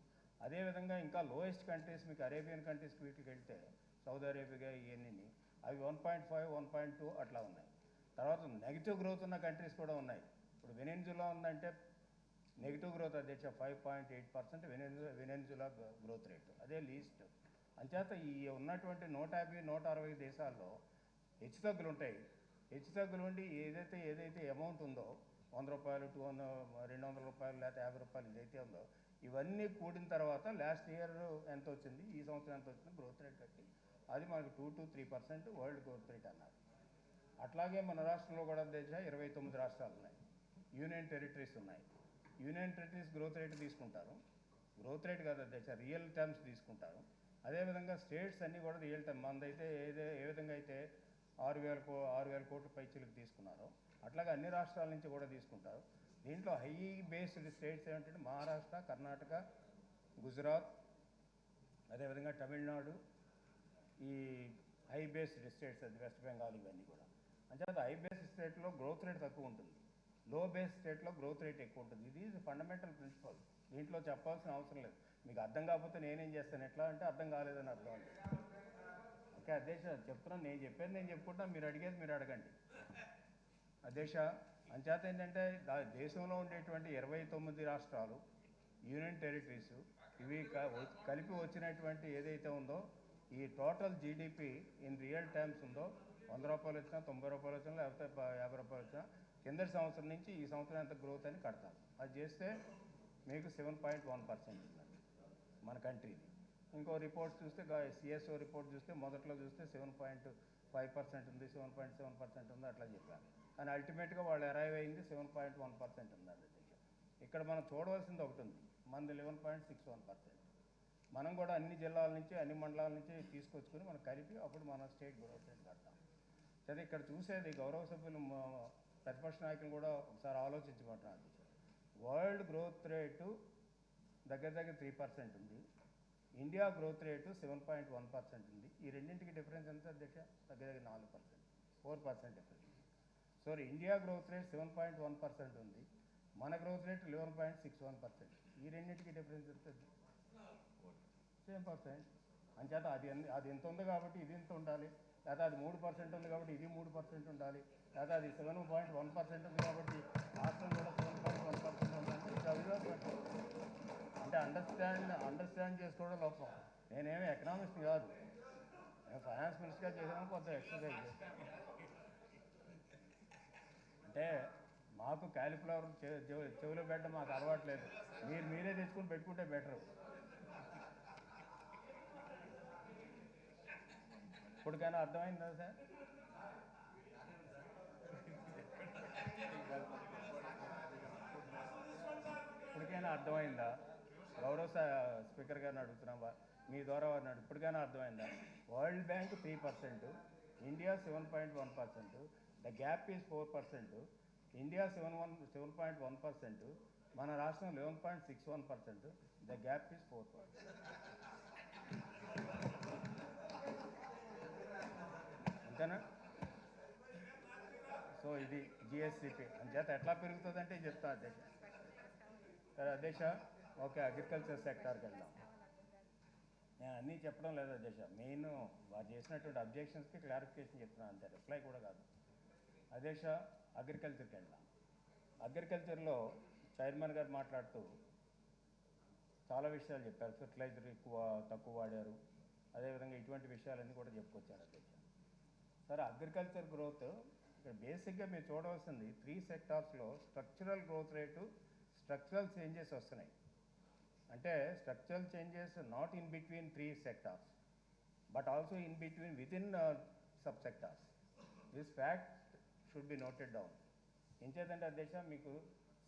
అదేవిధంగా ఇంకా లోయెస్ట్ కంట్రీస్ మీకు అరేబియన్ కంట్రీస్కి వీటికి వెళ్తే సౌదీ అరేబియా ఇవన్నీ అవి 1.5, 1.2 అట్లా ఉన్నాయి. తర్వాత నెగిటివ్ గ్రోత్ ఉన్న కంట్రీస్ కూడా ఉన్నాయి. ఇప్పుడు వెనెజులా ఉందంటే నెగిటివ్ గ్రోత్ అధ్యక్ష 5.8% వెనెజులా గ్రోత్ రేటు, అదే లీస్ట్. అంచేత ఈ ఉన్నటువంటి 150, 160 దేశాల్లో హెచ్చుతగ్గులు ఉంటాయి. హెచ్చుతగ్గులు ఉండి ఏదైతే అమౌంట్ ఉందో 100 రూపాయలు, 200 రూపాయలు, లేకపోతే 50 రూపాయలు ఏదైతే ఉందో ఇవన్నీ కూడిన తర్వాత లాస్ట్ ఇయర్ ఎంత వచ్చింది, ఈ సంవత్సరం ఎంత వచ్చింది గ్రోత్ రేట్ కట్టి అది మనకు 2 to 3% వరల్డ్ గ్రోత్ రేట్ అన్నారు. అట్లాగే మన రాష్ట్రంలో కూడా దేశ 29 రాష్ట్రాలు ఉన్నాయి, యూనియన్ టెరిటరీస్ ఉన్నాయి. యూనియన్ టెరిటరీస్ గ్రోత్ రేట్ తీసుకుంటారు, గ్రోత్ రేట్ కాదు దేశ రియల్ టర్మ్స్ తీసుకుంటారు. అదేవిధంగా స్టేట్స్ అన్నీ కూడా రియల్ టర్మ్ మనదైతే ఏ విధంగా అయితే 6,000 కోట్ల పైచీలకు తీసుకున్నారో అట్లాగే అన్ని రాష్ట్రాల నుంచి కూడా తీసుకుంటారు. దీంట్లో హై బేస్డ్ స్టేట్స్ ఏమిటంటే మహారాష్ట్ర, కర్ణాటక, గుజరాత్, అదేవిధంగా తమిళనాడు, ఈ హై బేస్డ్ స్టేట్స్ అది వెస్ట్ బెంగాల్ ఇవన్నీ కూడా. అంచేత హై బేస్డ్ స్టేట్లో గ్రోత్ రేట్ తక్కువ ఉంటుంది, లో బేస్ స్టేట్లో గ్రోత్ రేట్ ఎక్కువ ఉంటుంది. ఇది ఫండమెంటల్ ప్రిన్సిపల్, దీంట్లో చెప్పాల్సిన అవసరం లేదు. మీకు అర్థం కాకపోతే నేనేం చేస్తాను, ఎట్లా అంటే అర్థం కాలేదని అర్థం అంటే ఓకే అధ్యక్ష చెప్తున్నాను. నేను చెప్పేది నేను చెప్పుకుంటాను, మీరు అడిగేది మీరు అడగండి అధ్యక్ష. అంచేత ఏంటంటే దేశంలో ఉండేటువంటి 29 రాష్ట్రాలు, యూనియన్ టెరిటరీస్ ఇవి కలిపి వచ్చినటువంటి ఏదైతే ఉందో ఈ total GDP in real terms ఉందో 100 రూపాయలు వచ్చినా, 90 రూపాయలు వచ్చినా, లేకపోతే 50 రూపాయలు వచ్చినా కిందటి సంవత్సరం నుంచి ఈ సంవత్సరం ఎంత గ్రోత్ అని కడతాం. అది చేస్తే మీకు 7.1% ఉందండి మన కంట్రీది. ఇంకో రిపోర్ట్ చూస్తే సిఎస్ఓ రిపోర్ట్ చూస్తే మొదట్లో చూస్తే 7.5% ఉంది, 7.7% ఉంది అట్లా చెప్పారు. కానీ అల్టిమేట్గా వాళ్ళు అరైవ్ అయింది 7.1% ఉంది అధ్యక్ష. ఇక్కడ మనం చూడవలసింది ఒకటి ఉంది, మనది 11.61%. మనం కూడా అన్ని జిల్లాల నుంచి అన్ని మండలాల నుంచి తీసుకొచ్చుకొని మనం కలిపి అప్పుడు మన స్టేట్ గ్రోత్ రేట్ కడతాం. సరే ఇక్కడ చూసేది గౌరవ సభ్యులు ప్రతిపక్ష నాయకులు కూడా ఒకసారి ఆలోచించమంటున్నారు. వరల్డ్ గ్రోత్ రేటు దగ్గర 3% ఉంది, ఇండియా గ్రోత్ రేటు 7.1% ఉంది. ఈ రెండింటికి డిఫరెన్స్ ఎంత అధ్యక్ష? దగ్గర 4%, 4% difference. So India growth rate 7.1% ఉంది, మన గ్రోత్ రేట్ 11.61%. ఈ రెండింటికి డిఫరెన్స్ ఎంత? Same percent. అంచేత అది ఎంత ఉంది కాబట్టి ఇది ఎంత ఉండాలి, లేదా అది 3% ఉంది కాబట్టి ఇది 3% ఉండాలి, లేదా అది 7.1% ఉంది కాబట్టి రాష్ట్రం కూడా 7.1% ఉండాలి. అంటే అండర్స్టాండ్ చేసుకోవడం లోపం. నేనేమి ఎకనామిస్ట్ కాదు, నేను ఫైనాన్స్ మినిస్టర్గా చేసాను, కొంత ఎక్సర్సైజ్ చేస్తాను. అంటే మాకు క్యాలిఫ్లవర్ చెవిలో పెట్టడం మాకు అలవాట్లేదు, మీరే తెచ్చుకుని పెట్టుకుంటే బెటరు. ఇప్పటికైనా అర్థమైందా సార్? ఇప్పటికైనా అర్థమైందా? గౌరవ స్పీకర్ గారిని అడుగుతున్నావా, మీ ద్వారా వారిని ఇప్పటికైనా అర్థమైందా? World bank 3%, India 7.1%, the gap is 4%, India 7.1%, మన రాష్ట్రం 11.61%, ద గ్యాప్ ఈజ్ 4%. అంతేనా? సో ఇది జిఎస్సిపి అంచేత ఎట్లా పెరుగుతుందంటే చెప్తా అధ్యక్ష. సరే అధ్యక్ష, ఓకే అగ్రికల్చర్ సెక్టార్కి వెళ్దాం. నేను అన్నీ చెప్పడం లేదు అధ్యక్ష, మెయిన్ వారు చేసినటువంటి అబ్జెక్షన్స్కి క్లారిఫికేషన్ చెప్తున్నాను అంతే, రిప్లై కూడా కాదు అధ్యక్ష. అగ్రికల్చర్కి వెళ్దాం. అగ్రికల్చర్లో చైర్మన్ గారు మాట్లాడుతూ చాలా విషయాలు చెప్పారు. ఫెర్టిలైజర్ తక్కువ వాడారు, అదేవిధంగా ఇటువంటి విషయాలన్నీ కూడా చెప్పుకొచ్చారు అధ్యక్ష. సరే అగ్రికల్చర్ గ్రోత్ ఇక్కడ బేసిక్గా మీరు చూడవలసింది 3 సెక్టార్స్లో structural growth rate, structural changes వస్తున్నాయి. అంటే structural changes not in between 3 sectors but also in between within sub sectors. This fact should be noted down. ఏం చేద్దంటే అధ్యక్ష, మీకు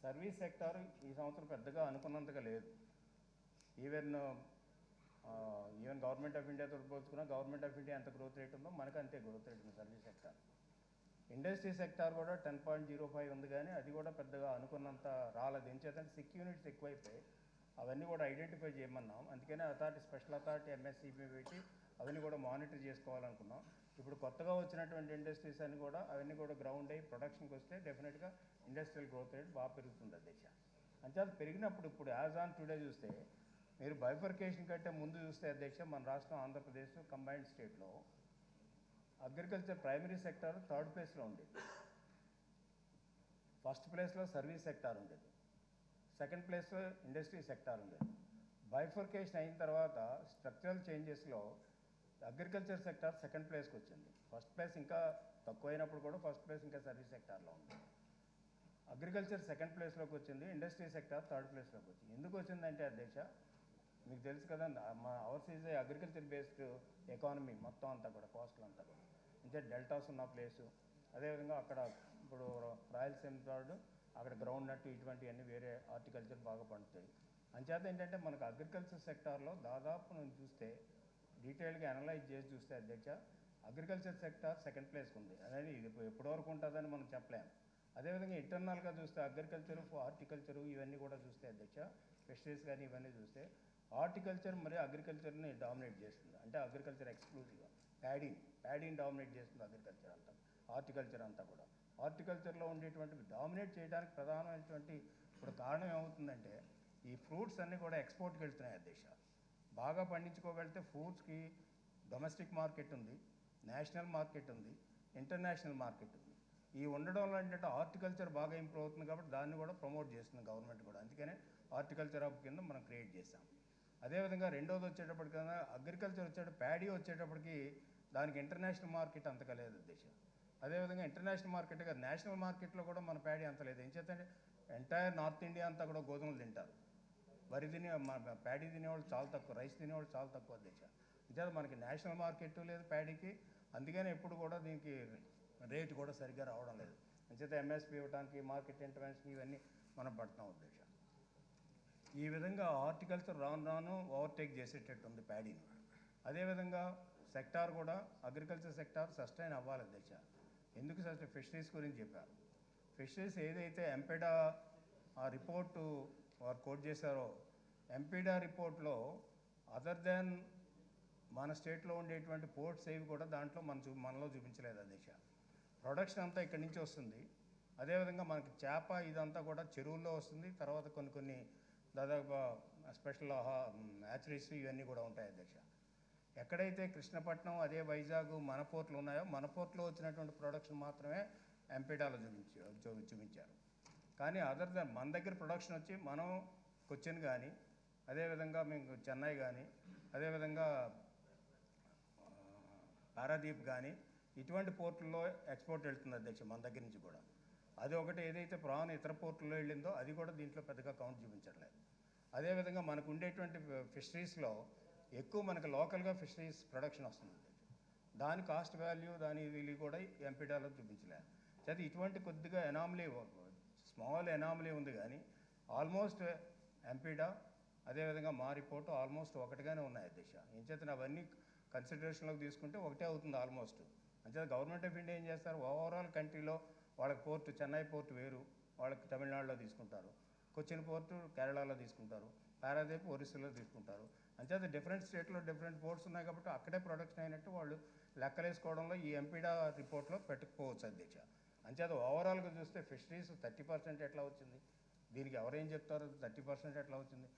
సర్వీస్ సెక్టార్ ఈ సంవత్సరం పెద్దగా అనుకున్నంతగా లేదు. ఈవెన్ ఈవెన్ గవర్నమెంట్ ఆఫ్ ఇండియాతో పోల్చుకున్నా గవర్నమెంట్ ఆఫ్ ఇండియా ఎంత గ్రోత్ రేట్ ఉందో మనకు అంతే గ్రోత్ రేట్ ఉంది సర్వీస్ సెక్టార్. ఇండస్ట్రీ సెక్టార్ కూడా 10.05 ఉంది, కానీ అది కూడా పెద్దగా అనుకున్నంత రాలేదు. ఏం చేద్దంటే 6 యూనిట్స్ ఎక్కువైపోయి అవన్నీ కూడా ఐడెంటిఫై చేయమన్నాం. అందుకనే అథారిటీ, స్పెషల్ అథారిటీ ఎంఎస్సిబి పెట్టి అవన్నీ కూడా మానిటర్ చేసుకోవాలనుకున్నాం. ఇప్పుడు కొత్తగా వచ్చినటువంటి ఇండస్ట్రీస్ అన్ని కూడా అవన్నీ కూడా గ్రౌండ్ అయ్యి ప్రొడక్షన్కి వస్తే డెఫినెట్గా ఇండస్ట్రియల్ గ్రోత్ రేట్ బాగా పెరుగుతుంది అధ్యక్ష. అంచేత పెరిగినప్పుడు ఇప్పుడు యాజ్ ఆన్ టుడే చూస్తే మీరు బైఫర్కేషన్ కంటే ముందు చూస్తే అధ్యక్ష, మన రాష్ట్రం ఆంధ్రప్రదేశ్ కంబైన్డ్ స్టేట్లో అగ్రికల్చర్ ప్రైమరీ సెక్టార్ 3rd ప్లేస్లో ఉండేది, 1st ప్లేస్లో సర్వీస్ సెక్టార్ ఉండేది, 2nd ప్లేస్లో ఇండస్ట్రీ సెక్టార్ ఉండేది. బైఫర్కేషన్ అయిన తర్వాత స్ట్రక్చరల్ చేంజెస్లో అగ్రికల్చర్ సెక్టార్ 2nd ప్లేస్కి వచ్చింది. 1st ప్లేస్ ఇంకా తక్కువైనప్పుడు కూడా 1st ప్లేస్ ఇంకా సర్వీస్ సెక్టార్లో ఉంది. అగ్రికల్చర్ 2nd ప్లేస్లోకి వచ్చింది, ఇండస్ట్రీ సెక్టార్ 3rd ప్లేస్లోకి వచ్చింది. ఎందుకు వచ్చిందంటే అధ్యక్ష, మీకు తెలుసు కదా, మా hours is agriculture based economy మొత్తం అంతా కూడా, కోస్టల్ అంతా కూడా. అంటే డెల్టాస్ ఉన్న ప్లేసు, అదేవిధంగా అక్కడ ఇప్పుడు రాయలసీమ థర్డ్, అక్కడ గ్రౌండ్ నట్ ఇటువంటివన్నీ వేరే హార్టికల్చర్ బాగా పండుతాయి. అంచేత ఏంటంటే మనకు అగ్రికల్చర్ సెక్టార్లో దాదాపు నేను చూస్తే డీటెయిల్గా అనలైజ్ చేసి చూస్తే అధ్యక్ష, అగ్రికల్చర్ సెక్టార్ 2nd ప్లేస్కి ఉంది. అనేది ఇది ఎప్పటి వరకు ఉంటుందని మనం చెప్పలేము. అదేవిధంగా ఇంటర్నల్గా చూస్తే అగ్రికల్చరు, హార్టికల్చరు ఇవన్నీ కూడా చూస్తే అధ్యక్ష, ఫిషరీస్ కానీ ఇవన్నీ చూస్తే హార్టికల్చర్ మరియు అగ్రికల్చర్ని డామినేట్ చేస్తుంది. అంటే అగ్రికల్చర్ ఎక్స్క్లూజివ్గా ప్యాడీని డామినేట్ చేస్తుంది అగ్రికల్చర్ అంతా, హార్టికల్చర్ అంతా కూడా. హార్టికల్చర్లో ఉండేటువంటి డామినేట్ చేయడానికి ప్రధానమైనటువంటి ఇప్పుడు కారణం ఏమవుతుందంటే, ఈ ఫ్రూట్స్ అన్నీ కూడా ఎక్స్పోర్ట్కి వెళ్తున్నాయి అధ్యక్ష. బాగా పండించుకోగలిగితే ఫ్రూట్స్కి డొమెస్టిక్ మార్కెట్ ఉంది, నేషనల్ మార్కెట్ ఉంది, ఇంటర్నేషనల్ మార్కెట్ ఉంది. ఈ ఉండడంలో ఏంటంటే హార్టికల్చర్ బాగా ఇంప్రూవ్ అవుతుంది కాబట్టి దాన్ని కూడా ప్రమోట్ చేస్తుంది గవర్నమెంట్ కూడా. అందుకనే హార్టికల్చర్ హబ్ కింద మనం క్రియేట్ చేసాం. అదేవిధంగా రెండోది వచ్చేటప్పటికన్నా అగ్రికల్చర్ ప్యాడీ వచ్చేటప్పటికి దానికి ఇంటర్నేషనల్ మార్కెట్ అంతగా లేదు అధ్యక్ష. అదేవిధంగా ఇంటర్నేషనల్ మార్కెట్ కాదు, నేషనల్ మార్కెట్లో కూడా మన ప్యాడీ అంత లేదు. ఏం చేద్దంటే ఎంటైర్ నార్త్ ఇండియా అంతా కూడా గోధుమలు తింటారు, వరి ప్యాడీ తినేవాళ్ళు చాలా తక్కువ, రైస్ తినేవాళ్ళు చాలా తక్కువ అధ్యక్ష. అంతే మనకి నేషనల్ మార్కెట్ లేదు ప్యాడీకి, అందుకని ఎప్పుడు కూడా దీనికి రేటు కూడా సరిగ్గా రావడం లేదు. అంచేత ఎంఎస్పీ ఇవ్వడానికి, మార్కెట్ ఇంటర్వెన్షన్ ఇవన్నీ మనం పడుతున్నాం అధ్యక్ష. ఈ విధంగా హార్టికల్చర్ రాను ఓవర్టేక్ చేసేటట్టు ఉంది ప్యాడీని. అదేవిధంగా సెక్టార్ కూడా అగ్రికల్చర్ సెక్టార్ సస్టైన్ అవ్వాలి అధ్యక్ష. ఎందుకు సస్టైన్? ఫిషరీస్ గురించి చెప్పారు. ఫిషరీస్ ఏదైతే ఎంపెడా ఆ రిపోర్టు వారు కోట్ చేశారో, ఎంపీడా రిపోర్ట్లో అదర్ దాన్ మన స్టేట్లో ఉండేటువంటి పోర్ట్స్ ఏవి కూడా దాంట్లో మనలో చూపించలేదు అధ్యక్ష. ప్రొడక్షన్ అంతా ఇక్కడి నుంచి వస్తుంది. అదేవిధంగా మనకి చేప ఇదంతా కూడా చెరువుల్లో వస్తుంది. తర్వాత కొన్ని దాదాపు స్పెషల్ హ్యాచరీస్ ఇవన్నీ కూడా ఉంటాయి అధ్యక్ష. ఎక్కడైతే కృష్ణపట్నం, అదే వైజాగ్, మన పోర్ట్లు ఉన్నాయో మన పోర్ట్లో వచ్చినటువంటి ప్రొడక్షన్ మాత్రమే ఎంపీడాలో చూపించారు. కానీ అదర్ దాన్ మన దగ్గర ప్రొడక్షన్ వచ్చి మనం కొచ్చిన్ కానీ, అదేవిధంగా మేము చెన్నై కానీ, అదేవిధంగా పారాదీప్ కానీ ఇటువంటి పోర్టుల్లో ఎక్స్పోర్ట్ వెళ్తుంది అధ్యక్ష మన దగ్గర నుంచి కూడా. అది ఒకటి ఏదైతే ప్రాన్ ఇతర పోర్టుల్లో వెళ్ళిందో అది కూడా దీంట్లో పెద్దగా కౌంట్ చూపించట్లేదు. అదేవిధంగా మనకు ఉండేటువంటి ఫిషరీస్లో ఎక్కువ మనకు లోకల్గా ఫిషరీస్ ప్రొడక్షన్ వస్తుంది. దాని కాస్ట్ వాల్యూ దాని వీళ్ళు కూడా ఎంపీడాలో చూపించలేదు. అయితే ఇటువంటి కొద్దిగా ఎనామలీ, స్మాల్ ఎనామలీ ఉంది. కానీ ఆల్మోస్ట్ ఎంపీడా అదేవిధంగా మా రిపోర్టు ఆల్మోస్ట్ ఒకటిగానే ఉన్నాయి అధ్యక్ష. ఏం చేత అవన్నీ కన్సిడరేషన్లోకి తీసుకుంటే ఒకటే అవుతుంది ఆల్మోస్ట్. అంచేత గవర్నమెంట్ ఆఫ్ ఇండియా ఏం చేస్తారు, ఓవరాల్ కంట్రీలో వాళ్ళకి పోర్టు, చెన్నై పోర్టు వేరు, వాళ్ళకి తమిళనాడులో తీసుకుంటారు, కొచ్చిన్ పోర్టు కేరళలో తీసుకుంటారు, పారాదీప్ ఒరిస్సాలో తీసుకుంటారు. అంచేత డిఫరెంట్ స్టేట్లో డిఫరెంట్ పోర్ట్స్ ఉన్నాయి కాబట్టి అక్కడే ప్రొడక్షన్ అయినట్టు వాళ్ళు లెక్కలేసుకోవడంలో ఈ ఎంపీడా రిపోర్ట్లో పెట్టుకోవచ్చు అధ్యక్ష. అంచేత ఓవరాల్గా చూస్తే ఫిషరీస్ 30% ఎట్లా వచ్చింది, దీనికి ఎవరేం చెప్తారు 30% ఎట్లా వచ్చింది?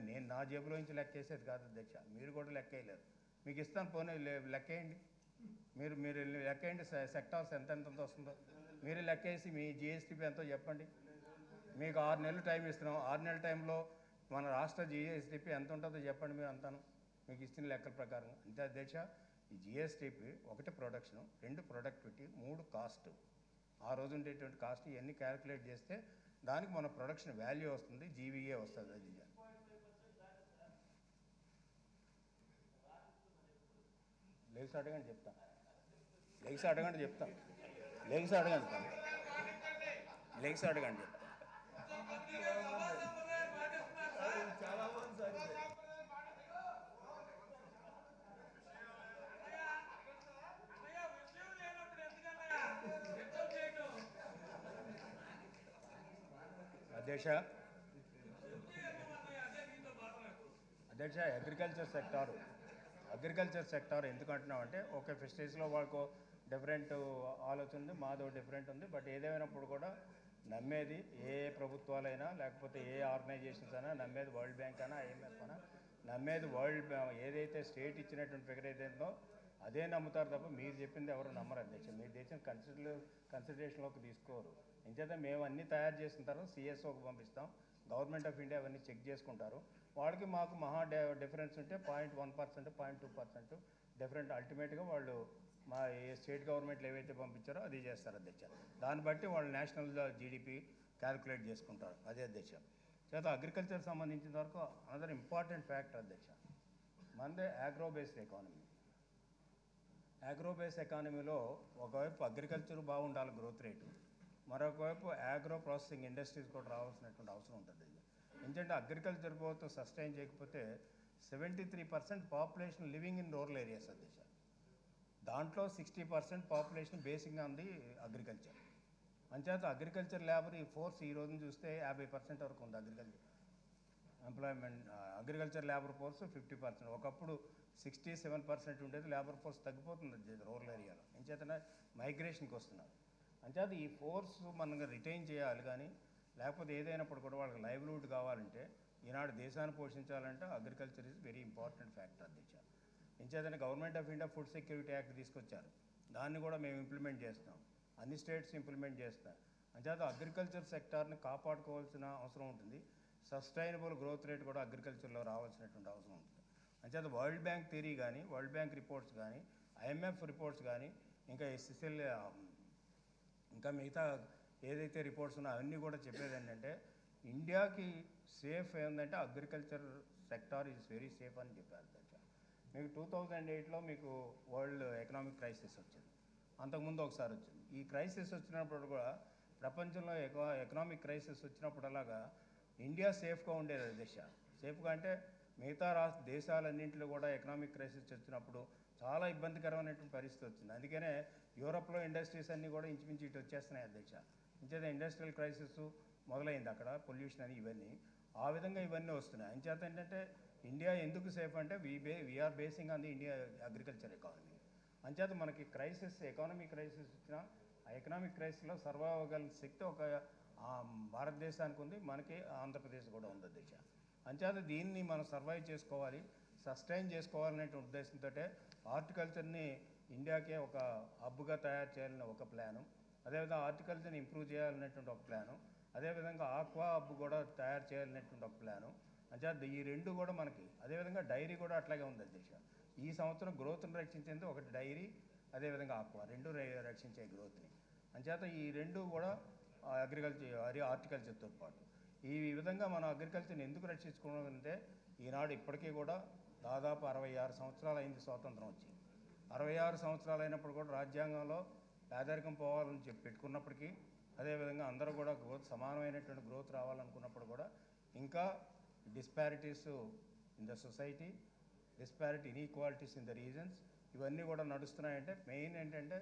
నేను నా జేబులో నుంచి లెక్కేసేది కాదు అధ్యక్ష, మీరు కూడా లెక్కేయలేరు. మీకు ఇస్తాను, పోనీ లెక్కేయండి, మీరు లెక్కేయండి సెక్టార్స్ ఎంత వస్తుందో మీరు లెక్కేసి మీ జిఎస్టీపీ ఎంతో చెప్పండి. మీకు 6 నెలలు టైం ఇస్తున్నాం, 6 నెలల టైంలో మన రాష్ట్ర జిఎస్టీపీ ఎంత ఉంటుందో చెప్పండి మీరు అంతాను, మీకు ఇచ్చిన లెక్కల ప్రకారం. అంతే అధ్యక్ష, ఈ జిఎస్టీపీ 1 ప్రొడక్షను, 2 ప్రొడక్టివిటీ, 3 కాస్ట్, ఆ రోజు ఉండేటువంటి కాస్ట్ ఇవన్నీ క్యాలిక్యులేట్ చేస్తే దానికి మన ప్రొడక్షన్ వాల్యూ వస్తుంది, జీవీఏ వస్తుంది. అది లేచి అడగండి చెప్తాను, లేచి అడగండి చెప్తాను, లేచి అడగండి చెప్తాను. అధ్యక్ష అగ్రికల్చర్ సెక్టార్ ఎందుకంటున్నామంటే ఓకే ఫిషరీస్లో వాళ్ళకు డిఫరెంట్ ఆలోచన ఉంది, మాదో డిఫరెంట్ ఉంది. బట్ ఏదేమైనప్పుడు కూడా నమ్మేది ఏ ప్రభుత్వాలైనా లేకపోతే ఏ ఆర్గనైజేషన్స్ అయినా నమ్మేది వరల్డ్ బ్యాంక్ అయినా ఐఎంఎఫ్ అయినా నమ్మేది ఏదైతే స్టేట్ ఇచ్చినటువంటి ఫిగర్ ఏదైందో అదే నమ్ముతారు తప్ప మీరు చెప్పింది ఎవరు నమ్మరు అధ్యక్ష. మీరు తెచ్చిన కన్సిడరేషన్లోకి తీసుకోరు. ఇంచేత మేము అన్నీ తయారు చేసిన తర్వాత సిఎస్ఓకి పంపిస్తాం. గవర్నమెంట్ ఆఫ్ ఇండియా అవన్నీ చెక్ చేసుకుంటారు. వాళ్ళకి మాకు డిఫరెన్స్ ఉంటే 0.1%, 0.2% డిఫరెంట్. అల్టిమేట్గా వాళ్ళు మా ఏ స్టేట్ గవర్నమెంట్లు ఏవైతే పంపించారో అది చేస్తారు అధ్యక్ష. దాన్ని బట్టి వాళ్ళు నేషనల్ జీడిపి క్యాలిక్యులేట్ చేసుకుంటారు. అదే అధ్యక్ష. చేత అగ్రికల్చర్ సంబంధించిన వరకు అనదర్ ఇంపార్టెంట్ ఫ్యాక్టర్ అధ్యక్ష, మనదే ఆగ్రో బేస్డ్ ఎకానమీలో ఒకవైపు అగ్రికల్చర్ బాగుండాలి గ్రోత్ రేటు, మరొకవైపు ఆగ్రో ప్రాసెసింగ్ ఇండస్ట్రీస్ కూడా రావాల్సినటువంటి అవసరం ఉంటుంది. ఎందుకంటే అగ్రికల్చర్ గ్రోత్ సస్టైన్ చేయకపోతే 73% population living in rural areas అధ్యక్ష. దాంట్లో 60% population basing on the agriculture. అంచేత అగ్రికల్చర్ లేబర్ ఈ ఫోర్స్ ఈ రోజున చూస్తే 50% వరకు ఉంది agriculture employment. Agriculture labour force 50%. ఒకప్పుడు 67% ఉండేది. లేబర్ ఫోర్స్ తగ్గిపోతుంది రూరల్ ఏరియాలో. ఎంచేతనే మైగ్రేషన్కి వస్తున్నారు. అంచేత ఈ ఫోర్స్ మనం రిటైన్ చేయాలి. కానీ లేకపోతే ఏదైనప్పుడు కూడా వాళ్ళకి లైవ్లీహుడ్ కావాలంటే ఈనాడు దేశాన్ని పోషించాలంటే agriculture is very important factor అధ్యక్ష. ఎంచేతనే government of India food security act తీసుకొచ్చారు. దాన్ని కూడా మేము ఇంప్లిమెంట్ చేస్తాం. అన్ని స్టేట్స్ ఇంప్లిమెంట్ చేస్తాం. అంచేత అగ్రికల్చర్ సెక్టార్ని కాపాడుకోవాల్సిన అవసరం ఉంటుంది. సస్టైనబుల్ గ్రోత్ రేట్ కూడా అగ్రికల్చర్లో రావాల్సినటువంటి అవసరం ఉంటుంది. అంచేత వరల్డ్ బ్యాంక్ థియరీ కానీ, వరల్డ్ బ్యాంక్ రిపోర్ట్స్ కానీ, ఐఎంఎఫ్ రిపోర్ట్స్ కానీ, ఇంకా ఎస్ఎస్ఎల్ ఇంకా మిగతా ఏదైతే రిపోర్ట్స్ ఉన్నాయో అవన్నీ కూడా చెప్పేది ఏంటంటే ఇండియాకి సేఫ్ ఏంటంటే agriculture sector is very safe అని చెప్పారు. మీకు 2008లో మీకు వరల్డ్ ఎకనామిక్ క్రైసిస్ వచ్చింది. అంతకుముందు ఒకసారి వచ్చింది. ఈ క్రైసిస్ వచ్చినప్పుడు కూడా ప్రపంచంలో ఎకనామిక్ క్రైసిస్ వచ్చినప్పుడు అలాగా ఇండియా సేఫ్గా ఉండేది దేశ. సేఫ్గా అంటే మిగతా దేశాలన్నింటిలో కూడా ఎకనామిక్ క్రైసిస్ వచ్చినప్పుడు చాలా ఇబ్బందికరమైనటువంటి పరిస్థితి వచ్చింది. అందుకనే యూరోప్లో ఇండస్ట్రీస్ అన్నీ కూడా ఇంచుమించు ఇటు వచ్చేస్తున్నాయి అధ్యక్ష. ఇంచేత ఇండస్ట్రియల్ క్రైసిస్ మొదలైంది అక్కడ, పొల్యూషన్ అని ఇవన్నీ. ఆ విధంగా ఇవన్నీ వస్తున్నాయి. అంచేత ఏంటంటే ఇండియా ఎందుకు సేఫ్ అంటే we're basing on the India agriculture economy. అంచేత మనకి ఎకానమీ క్రైసిస్ వచ్చినా ఆ ఎకనామిక్ క్రైసిస్లో సర్వైవ్ అవ్వగల శక్తి ఒక భారతదేశానికి ఉంది, మనకి ఆంధ్రప్రదేశ్ కూడా ఉంది అధ్యక్ష. అంచేత దీన్ని మనం సర్వైవ్ చేసుకోవాలి, సస్టైన్ చేసుకోవాలనే ఉద్దేశంతో హార్టికల్చర్ని ఇండియాకే ఒక హబ్గా తయారు చేయాలనే ఒక ప్లాను, అదేవిధంగా హార్టికల్చర్ని ఇంప్రూవ్ చేయాలనేటువంటి ఒక ప్లాను, అదేవిధంగా ఆక్వా హబ్ కూడా తయారు చేయాలనేటువంటి ఒక ప్లాను. అంచేత ఈ రెండు కూడా మనకి, అదేవిధంగా డైరీ కూడా అట్లాగే ఉంది అధ్యక్ష. ఈ సంవత్సరం గ్రోత్ని రక్షించేందుకు ఒకటి డైరీ, అదేవిధంగా ఆక్వా రెండు రక్షించే గ్రోత్ని. అంచేత ఈ రెండు కూడా హార్టికల్చర్తో పాటు ఈ విధంగా మనం అగ్రికల్చర్ని ఎందుకు రక్షించుకోవాలంటే ఈనాడు ఇప్పటికీ కూడా దాదాపు 66 సంవత్సరాలు అయింది స్వాతంత్రం వచ్చి. 66 సంవత్సరాలు అయినప్పుడు కూడా రాజ్యాంగంలో పేదరికం పోవాలని చెప్పి పెట్టుకున్నప్పటికీ, అదేవిధంగా అందరూ కూడా సమానమైనటువంటి గ్రోత్ రావాలనుకున్నప్పుడు కూడా ఇంకా disparities in the society, disparity inequalities in the reasons ఇవన్నీ కూడా నడుస్తున్నాయంటే మెయిన్ ఏంటంటే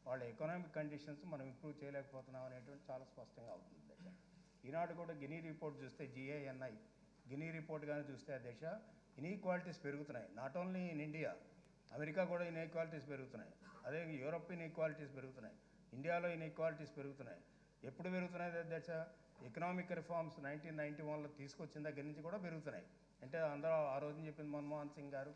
వాళ్ళ ఎకనామిక్ కండిషన్స్ మనం ఇంప్రూవ్ చేయలేకపోతున్నాం అనేటువంటి చాలా స్పష్టంగా అవుతుంది అధ్యక్ష. ఈనాడు కూడా గినీ రిపోర్ట్ చూస్తే GINI గినీ రిపోర్ట్ కానీ చూస్తే అధ్యక్ష ఇన్ఈక్వాలిటీస్ పెరుగుతున్నాయి. Not only in India, America కూడా ఇన్ఈక్వాలిటీస్ పెరుగుతున్నాయి, అదే యూరోప్ ఇన్ఈక్వాలిటీస్ పెరుగుతున్నాయి, ఇండియాలో ఇన్ఈక్వాలిటీస్ పెరుగుతున్నాయి. ఎప్పుడు పెరుగుతున్నాయి అధ్యక్ష? ఎకనామిక్ రిఫార్మ్స్ 1991లో తీసుకొచ్చిన దగ్గర నుంచి కూడా పెరుగుతున్నాయి. అంటే అందరూ ఆ రోజున చెప్పింది మన్మోహన్ సింగ్ గారు,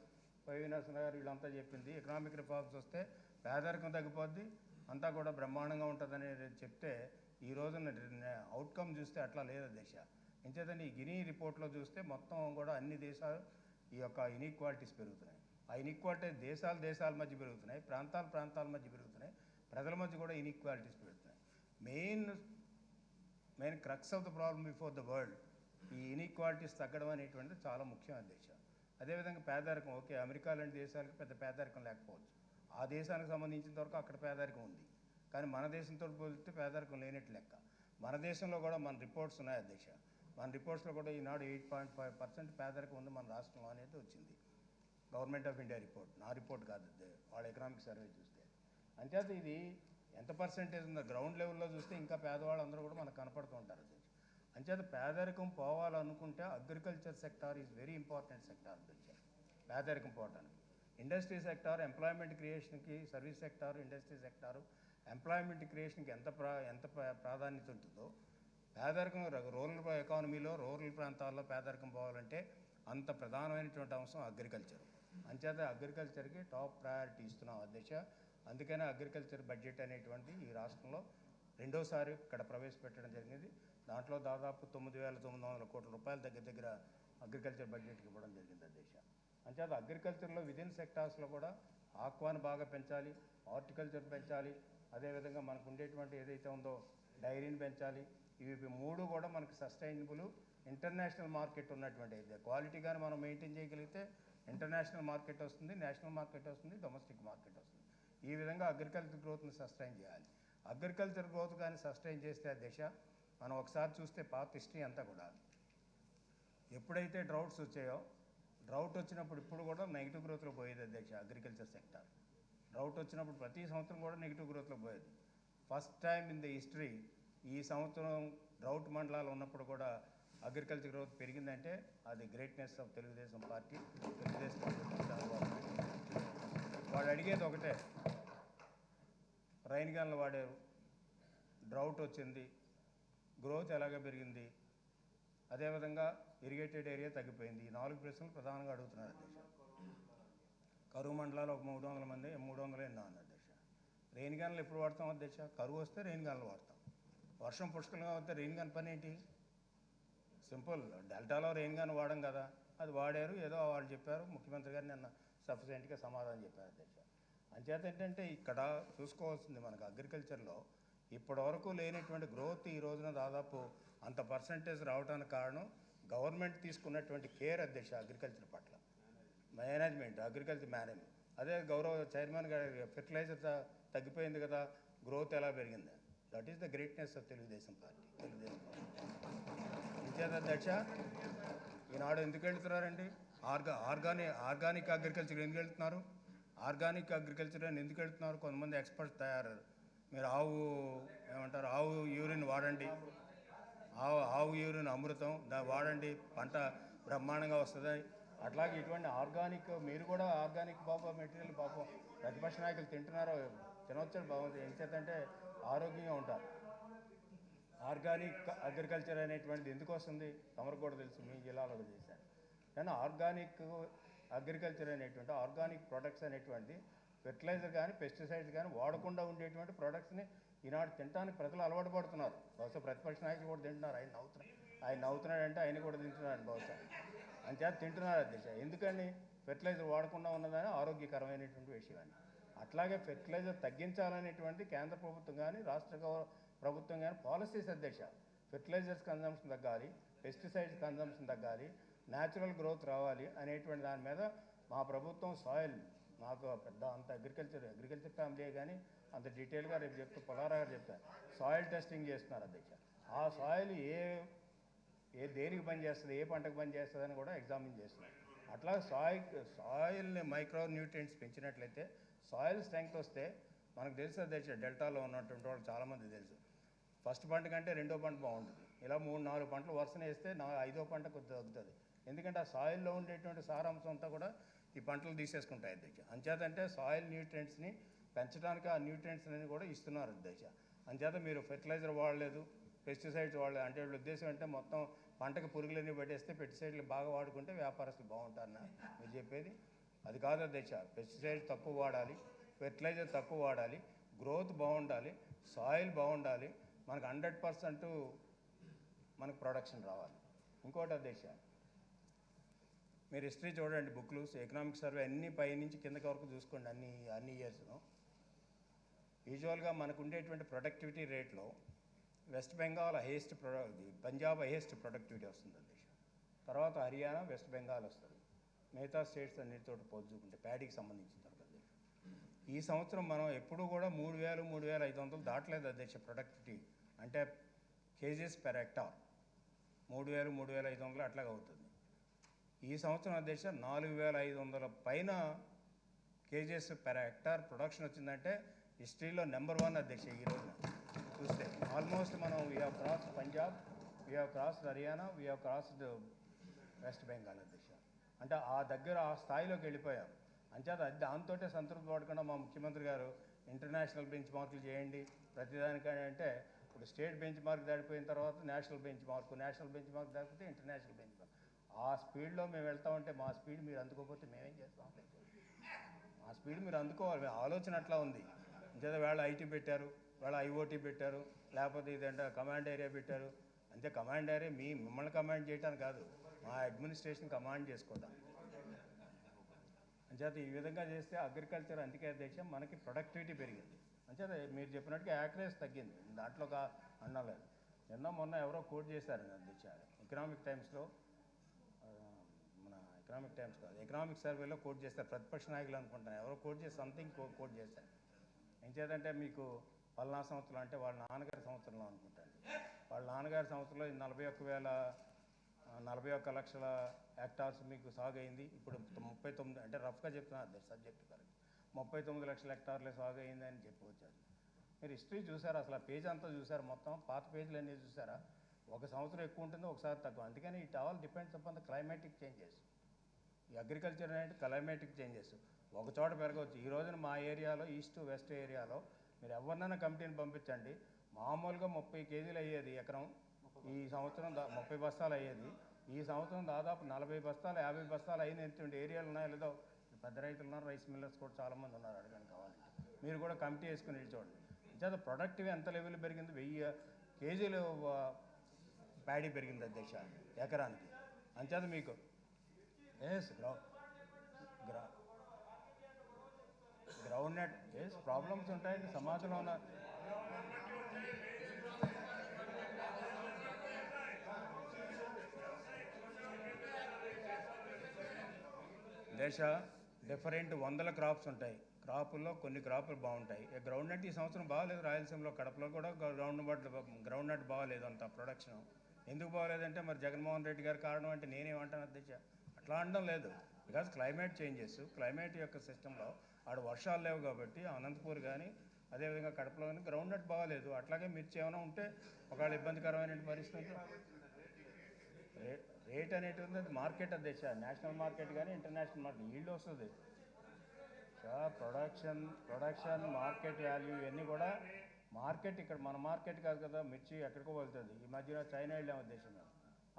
వైవి నరసింహ గారు వీళ్ళంతా చెప్పింది ఎకనామిక్ రిఫార్మ్స్ వస్తే పేదరికం తగ్గిపోద్ది, అంతా కూడా బ్రహ్మాండంగా ఉంటుందని చెప్తే ఈ రోజున అవుట్కమ్ చూస్తే అట్లా లేదు దేశ. ఎంచేతండి ఈ గినీ రిపోర్ట్లో చూస్తే మొత్తం కూడా అన్ని దేశాలు ఈ యొక్క ఇన్ఈక్వాలిటీస్ పెరుగుతున్నాయి. ఆ ఇన్ఈక్వాలిటీ దేశాల మధ్య పెరుగుతున్నాయి, ప్రాంతాల మధ్య పెరుగుతున్నాయి, ప్రజల మధ్య కూడా ఇన్ఈక్వాలిటీస్ పెరుగుతున్నాయి. Main crux of the problem before the world ఈ ఇన్ఈక్వాలిటీస్ తగ్గడం అనేటువంటిది చాలా ముఖ్యం అధ్యక్ష. అదేవిధంగా పేదరికం, ఓకే అమెరికా లాంటి దేశాలకు పెద్ద పేదరికం లేకపోవచ్చు, ఆ దేశానికి సంబంధించిన వరకు అక్కడ పేదరికం ఉంది. కానీ మన దేశంతో పోలిస్తే పేదరికం లేనట్టు లెక్క. మన దేశంలో కూడా మన రిపోర్ట్స్ ఉన్నాయి అధ్యక్ష. మన రిపోర్ట్స్లో కూడా ఈనాడు 8.5% పేదరికం ఉంది మన రాష్ట్రంలో అనేది వచ్చింది. గవర్నమెంట్ ఆఫ్ ఇండియా రిపోర్ట్, నా రిపోర్ట్ కాదు, వాళ్ళ ఎకనామిక్ సర్వే చూస్తే. అంచేత ఇది ఎంత పర్సెంటేజ్ ఉందో గ్రౌండ్ లెవెల్లో చూస్తే ఇంకా పేదవాళ్ళు అందరూ కూడా మనకు కనపడుతూ ఉంటారు అధ్యక్ష. అంచేత పేదరికం పోవాలనుకుంటే agriculture sector is very important sector అధ్యక్ష. పేదరికం పోవటానికి ఇండస్ట్రీ సెక్టార్ ఎంప్లాయ్మెంట్ క్రియేషన్కి, service sector, industry sector employment క్రియేషన్కి ఎంత ప్రాధాన్యత ఉంటుందో పేదరికం రూరల్ ఎకానమీలో రూరల్ ప్రాంతాల్లో పేదరికం పోవాలంటే అంత ప్రధానమైనటువంటి అంశం అగ్రికల్చర్. అంచేత అగ్రికల్చర్కి టాప్ ప్రయారిటీ ఇస్తున్నాం అధ్యక్ష. అందుకనే అగ్రికల్చర్ బడ్జెట్ అనేటువంటి ఈ రాష్ట్రంలో రెండోసారి ఇక్కడ ప్రవేశపెట్టడం జరిగింది. దాంట్లో దాదాపు 9,900 కోట్ల రూపాయల దగ్గర అగ్రికల్చర్ బడ్జెట్కి ఇవ్వడం జరిగింది అధ్యక్ష. అంచేత అగ్రికల్చర్లో విదిన్ సెక్టార్స్లో కూడా ఆక్వాను బాగా పెంచాలి, హార్టికల్చర్ పెంచాలి, అదేవిధంగా మనకు ఉండేటువంటి ఏదైతే ఉందో డైరీని పెంచాలి. ఇవి మూడు కూడా మనకు సస్టైనబుల్ ఇంటర్నేషనల్ మార్కెట్ ఉన్నటువంటి క్వాలిటీ కానీ మనం మెయింటైన్ చేయగలిగితే ఇంటర్నేషనల్ మార్కెట్ వస్తుంది, నేషనల్ మార్కెట్ వస్తుంది, డొమెస్టిక్ మార్కెట్ వస్తుంది. ఈ విధంగా అగ్రికల్చర్ గ్రోత్ని సస్టైన్ చేయాలి. అగ్రికల్చర్ గ్రోత్ కానీ సస్టైన్ చేస్తే ఆ దిశ మనం ఒకసారి చూస్తే పాత హిస్టరీ అంతా కూడా ఎప్పుడైతే డ్రౌట్స్ వచ్చాయో డ్రౌట్ వచ్చినప్పుడు ఇప్పుడు కూడా నెగిటివ్ గ్రోత్లో పోయేది అధ్యక్ష అగ్రికల్చర్ సెక్టార్. డ్రౌట్ వచ్చినప్పుడు ప్రతి సంవత్సరం కూడా నెగిటివ్ గ్రోత్లో పోయేది. First time in the history ఈ సంవత్సరం డ్రౌట్ మండలాలు ఉన్నప్పుడు కూడా అగ్రికల్చర్ గ్రోత్ పెరిగిందంటే అది greatness of Telugu Desam party, Telugu Desam Chandrababu Naidu. వాడు అడిగేది ఒకటే, రైన్ గన్లు వాడారు, డ్రౌట్ వచ్చింది, గ్రోత్ ఎలాగ పెరిగింది, అదేవిధంగా ఇరిగేటెడ్ ఏరియా తగ్గిపోయింది. ఈ 4 ప్రశ్నలు ప్రధానంగా అడుగుతున్నారు అధ్యక్ష. కరువు మండలాలు ఒక 300 మంది 300 ఎన్నో అన్న అధ్యక్ష. రెయిన్ గన్లు ఎప్పుడు వాడతాం అధ్యక్ష? కరువు వస్తే రెయిన్ గన్లు వాడతాం. వర్షం పుష్కలంగా వస్తే రెయిన్ గన్ పని ఏంటి? సింపుల్, డెల్టాలో రెయిన్ గన్ వాడం కదా, అది వాడారు, ఏదో వాళ్ళు చెప్పారు, ముఖ్యమంత్రి గారు నిన్న సఫిషియెంట్గా సమాధానం చెప్పారు అధ్యక్ష. అంచేత ఏంటంటే ఇక్కడ చూసుకోవాల్సింది మనకు అగ్రికల్చర్లో ఇప్పటివరకు లేనటువంటి గ్రోత్ ఈ రోజున దాదాపు అంత పర్సంటేజ్ రావడానికి కారణం గవర్నమెంట్ తీసుకున్నటువంటి కేర్ అధ్యక్ష. అగ్రికల్చర్ పట్ల మేనేజ్మెంట్, అగ్రికల్చర్ మేనేజ్మెంట్. అదే గౌరవ చైర్మన్ గారి ఫెర్టిలైజర్ తగ్గిపోయింది కదా, గ్రోత్ ఎలా పెరిగింది? That is the greatness of Telugu Desam party. ఇంచేత అధ్యక్ష ఈనాడు ఎందుకు వెళ్తున్నారండి? ఆర్గానిక్ అగ్రికల్చర్ ఎందుకు వెళ్తున్నారు? ఆర్గానిక్ అగ్రికల్చర్ అని ఎందుకు వెళ్తున్నారు? కొంతమంది ఎక్స్పర్ట్స్ తయారయ్యారు. మీరు ఆవు యూరిన్ వాడండి, ఆవు యూరిన్ అమృతం వాడండి, పంట బ్రహ్మాండంగా వస్తుంది. అట్లాగే ఇటువంటి ఆర్గానిక్ మీరు కూడా ఆర్గానిక్ మెటీరియల్ పాపం ప్రతిపక్ష నాయకులు తింటున్నారో తినొచ్చు, బాగుంది. ఏం చేద్దంటే ఆరోగ్యంగా ఉంటారు. ఆర్గానిక్ అగ్రికల్చర్ అనేటువంటిది ఎందుకు వస్తుంది తమకు కూడా తెలుసు, మీ జిల్లాలో చేశారు. కానీ ఆర్గానిక్ అగ్రికల్చర్ అనేటువంటి ఆర్గానిక్ ప్రొడక్ట్స్ అనేటువంటి ఫెర్టిలైజర్ కానీ పెస్టిసైడ్స్ కానీ వాడకుండా ఉండేటువంటి ప్రొడక్ట్స్ని ఈనాడు తినడానికి ప్రజలు అలవాటు పడుతున్నారు. బహుశా ప్రతిపక్ష నాయకులు కూడా తింటున్నారు. ఆయన నవ్వుతున్నాడంటే ఆయన కూడా తింటున్నాడు బహుశా. అంచేత తింటున్నారు అధ్యక్ష. ఎందుకని? ఫెర్టిలైజర్ వాడకుండా ఉన్నదని ఆరోగ్యకరమైనటువంటి విషయాన్ని. అట్లాగే ఫెర్టిలైజర్ తగ్గించాలనేటువంటి కేంద్ర ప్రభుత్వం కానీ రాష్ట్ర ప్రభుత్వం కానీ పాలసీస్ అధ్యక్ష. ఫెర్టిలైజర్స్ కన్జంప్షన్ తగ్గాలి, పెస్టిసైడ్స్ కన్జంప్షన్ తగ్గాలి, న్యాచురల్ గ్రోత్ రావాలి అనేటువంటి దాని మీద మా ప్రభుత్వం సాయిల్, మాకు పెద్ద అంత అగ్రికల్చర్ ఫ్యామిలీ కానీ అంత డీటెయిల్గా రేపు చెప్తూ పొలారా గారు చెప్తారు. సాయిల్ టెస్టింగ్ చేస్తున్నారు అధ్యక్ష. ఆ సాయిల్ ఏ దేనికి పనిచేస్తుంది, ఏ పంటకు పనిచేస్తుంది అని కూడా ఎగ్జామిన్ చేస్తున్నారు. అట్లా సాయిల్ని మైక్రో న్యూట్రియంట్స్ పెంచినట్లయితే సాయిల్ స్ట్రెంగ్త్ వస్తే మనకు తెలుసు అధ్యక్ష. డెల్టాలో ఉన్నటువంటి వాళ్ళు చాలామంది తెలుసు, ఫస్ట్ పంట కంటే రెండో పంట బాగుంటుంది. ఇలా 3-4 పంటలు వరుసన వేస్తే 5వ పంట కొద్దిగా తగ్గుతుంది. ఎందుకంటే ఆ సాయిల్లో ఉండేటువంటి సారాంశం అంతా కూడా ఈ పంటలు తీసేసుకుంటాయి అధ్యక్ష. అంచేతంటే సాయిల్ న్యూట్రియంట్స్ని పెంచడానికి ఆ న్యూట్రియంట్స్ అనేది కూడా ఇస్తున్నారు అధ్యక్ష. అంచేత మీరు ఫెర్టిలైజర్ వాడలేదు, పెస్టిసైడ్స్ వాడలేదు అంటే వీళ్ళ ఉద్దేశం అంటే మొత్తం పంటకు పురుగులన్నీ పెట్టేస్తే పెస్టిసైడ్లు బాగా వాడుకుంటే వ్యాపారస్తులు బాగుంటారన్న మీరు చెప్పేది అది కాదు అధ్యక్ష. పెస్టిసైడ్స్ తక్కువ వాడాలి, ఫెర్టిలైజర్ తక్కువ వాడాలి, గ్రోత్ బాగుండాలి, సాయిల్ బాగుండాలి, మనకు 100% మనకు ప్రొడక్షన్ రావాలి. ఇంకోటి అధ్యక్ష, మీరు హిస్టరీ చూడండి, బుక్లు, ఎకనామిక్ సర్వే అన్నీ పైనుంచి కిందకి వరకు చూసుకోండి. అన్ని ఇయర్స్ను యూజువల్గా మనకు ఉండేటువంటి ప్రొడక్టివిటీ రేట్లో west Bengal Punjab highest productivity వస్తుంది అధ్యక్ష. తర్వాత హర్యానా, వెస్ట్ బెంగాల్ వస్తుంది. మిగతా స్టేట్స్ అన్నిటితో పోల్చుకుంటే ప్యాడీకి సంబంధించిన తర్వాత అధ్యక్ష ఈ సంవత్సరం మనం ఎప్పుడూ కూడా 3,500 దాటలేదు అధ్యక్ష. ప్రొడక్టివిటీ అంటే కేజీస్ పెర్ హెక్టార్ 3,500 అట్లాగే అవుతుంది. ఈ సంవత్సరం అధ్యక్ష 4,500 పైన కేజీస్ పెర్ హెక్టార్ ప్రొడక్షన్ వచ్చిందంటే హిస్టరీలో నెంబర్ 1 అధ్యక్ష. ఈ రోజున చూస్తే ఆల్మోస్ట్ మనం we have cross Punjab, we have crossed Haryana, we have crossed west Bengal అధ్యక్ష. అంటే ఆ దగ్గర ఆ స్థాయిలోకి వెళ్ళిపోయాం. అంచేత దాంతో సంతృప్తి పడకుండా మా ముఖ్యమంత్రి గారు ఇంటర్నేషనల్ బెంచ్ మార్కులు చేయండి ప్రతిదానికని అంటే, ఇప్పుడు స్టేట్ బెంచ్ మార్క్ దాటిపోయిన తర్వాత నేషనల్ బెంచ్ మార్క్ దాటిపోతే ఇంటర్నేషనల్ బెంచ్ మార్క్. ఆ స్పీడ్లో మేము వెళ్తామంటే మా స్పీడ్ మీరు అందుకోకపోతే మేమేం చేస్తాం? మా స్పీడ్ మీరు అందుకోవాలి. ఆలోచన అట్లా ఉంది. అంచేత వేళ ఐటీ పెట్టారు, వేళ ఐఓటీ పెట్టారు, లేకపోతే ఇదంటే కమాండ్ ఏరియా పెట్టారు. అంతే కమాండ్ ఏరియా మిమ్మల్ని కమాండ్ చేయడానికి కాదు, మా అడ్మినిస్ట్రేషన్ కమాండ్ చేసుకోవడం. అంచేత ఈ విధంగా చేస్తే అగ్రికల్చర్ అందుకే అధ్యక్ష మనకి ప్రొడక్టివిటీ పెరిగింది. అంచేత మీరు చెప్పినట్టుగా యాక్రేజ్ తగ్గింది, దాంట్లో అనలేదు. మొన్న ఎవరో కోట్ చేశారండి అధ్యక్ష, ఎకనామిక్ టైమ్స్లో, మన ఎకనామిక్ టైమ్స్ కాదు, ఎకనామిక్ సర్వేలో కోట్ చేస్తారు, ప్రతిపక్ష నాయకులు అనుకుంటాను, ఎవరో కోట్ చేసి సంథింగ్ కోట్ చేశారు. ఏం చేద్దంటే మీకు 14 సంవత్సరాలు అంటే వాళ్ళ నాన్నగారి సంవత్సరంలో అనుకుంటాను, వాళ్ళ నాన్నగారి సంవత్సరంలో 41 లక్షల హెక్టార్స్ మీకు సాగు అయింది. ఇప్పుడు 39 అంటే రఫ్గా చెప్తున్నా అదే సబ్జెక్ట్ కరెక్ట్, 39 లక్షల హెక్టార్లే సాగు అయింది అని చెప్పవచ్చారు. మీరు హిస్టరీ చూసారా? అసలు ఆ పేజ్ అంతా చూసారు? మొత్తం పాత పేజీలు అన్నీ చూసారా? ఒక సంవత్సరం ఎక్కువ ఉంటుంది, ఒకసారి తక్కువ. అందుకని it all depends upon the climatic changes. ఈ అగ్రికల్చర్ అనేది క్లైమాటిక్ చేంజెస్. ఒక చోట పెరగవచ్చు. ఈ రోజున మా ఏరియాలో ఈస్ట్ వెస్ట్ ఏరియాలో మీరు ఎవరినైనా కమిటీని పంపించండి, మామూలుగా 30 కేజీలు అయ్యేది ఎకరం, ఈ సంవత్సరం 30 బస్తాలు అయ్యేది. ఈ సంవత్సరం దాదాపు 40 బస్తాలు 50 బస్తాలు అయినటువంటి ఏరియాలు ఉన్నాయో లేదో. పెద్ద రైతులు ఉన్నారు, రైస్ మిల్లర్స్ కూడా చాలామంది ఉన్నారు, అడగండి కావాలంటే. మీరు కూడా కమిటీ వేసుకుని నిల్చోండి. అంచేత ప్రొడక్టివ్ ఎంత లెవెల్ పెరిగింది? 1000 కేజీలు ప్యాడీ పెరిగింది అధ్యక్ష ఎకరానికి. అంచేత మీకు గ్రౌండ్ నెట్ ప్రాబ్లమ్స్ ఉంటాయండి సమాజంలో ఉన్న. డిఫరెంట్ 100 క్రాప్స్ ఉంటాయి. క్రాపుల్లో కొన్ని క్రాపులు బాగుంటాయి. గ్రౌండ్ నట్ ఈ సంవత్సరం బాగాలేదు. రాయలసీమలో కడపలో కూడా గ్రౌండ్ నట్ బాగాలేదు అంత ప్రొడక్షన్. ఎందుకు బాగాలేదంటే మరి జగన్మోహన్ రెడ్డి గారి కారణం అంటే నేనేమంటాను అధ్యక్ష, అట్లా అనడం లేదు. బికాజ్ క్లైమేట్ చేంజెస్, క్లైమేట్ యొక్క సిస్టంలో ఆడ వర్షాలు లేవు కాబట్టి అనంతపూర్ కానీ అదేవిధంగా కడపలో కానీ గ్రౌండ్ నట్ బాగాలేదు. అట్లాగే మిర్చి ఏమైనా ఉంటే ఒకవేళ ఇబ్బందికరమైన పరిస్థితి. రేట్ అనేటిది అది మార్కెట్ అధ్యక్ష, నేషనల్ మార్కెట్ కానీ ఇంటర్నేషనల్ మార్కెట్ ఈల్డ్ వస్తుంది. ప్రొడక్షన్ మార్కెట్ వాల్యూ ఇవన్నీ కూడా మార్కెట్ ఇక్కడ మన మార్కెట్ కాదు కదా. మిర్చి ఎక్కడికో వెళ్తుంది. ఈ మధ్యన చైనా వెళ్ళాం ఉద్దేశం,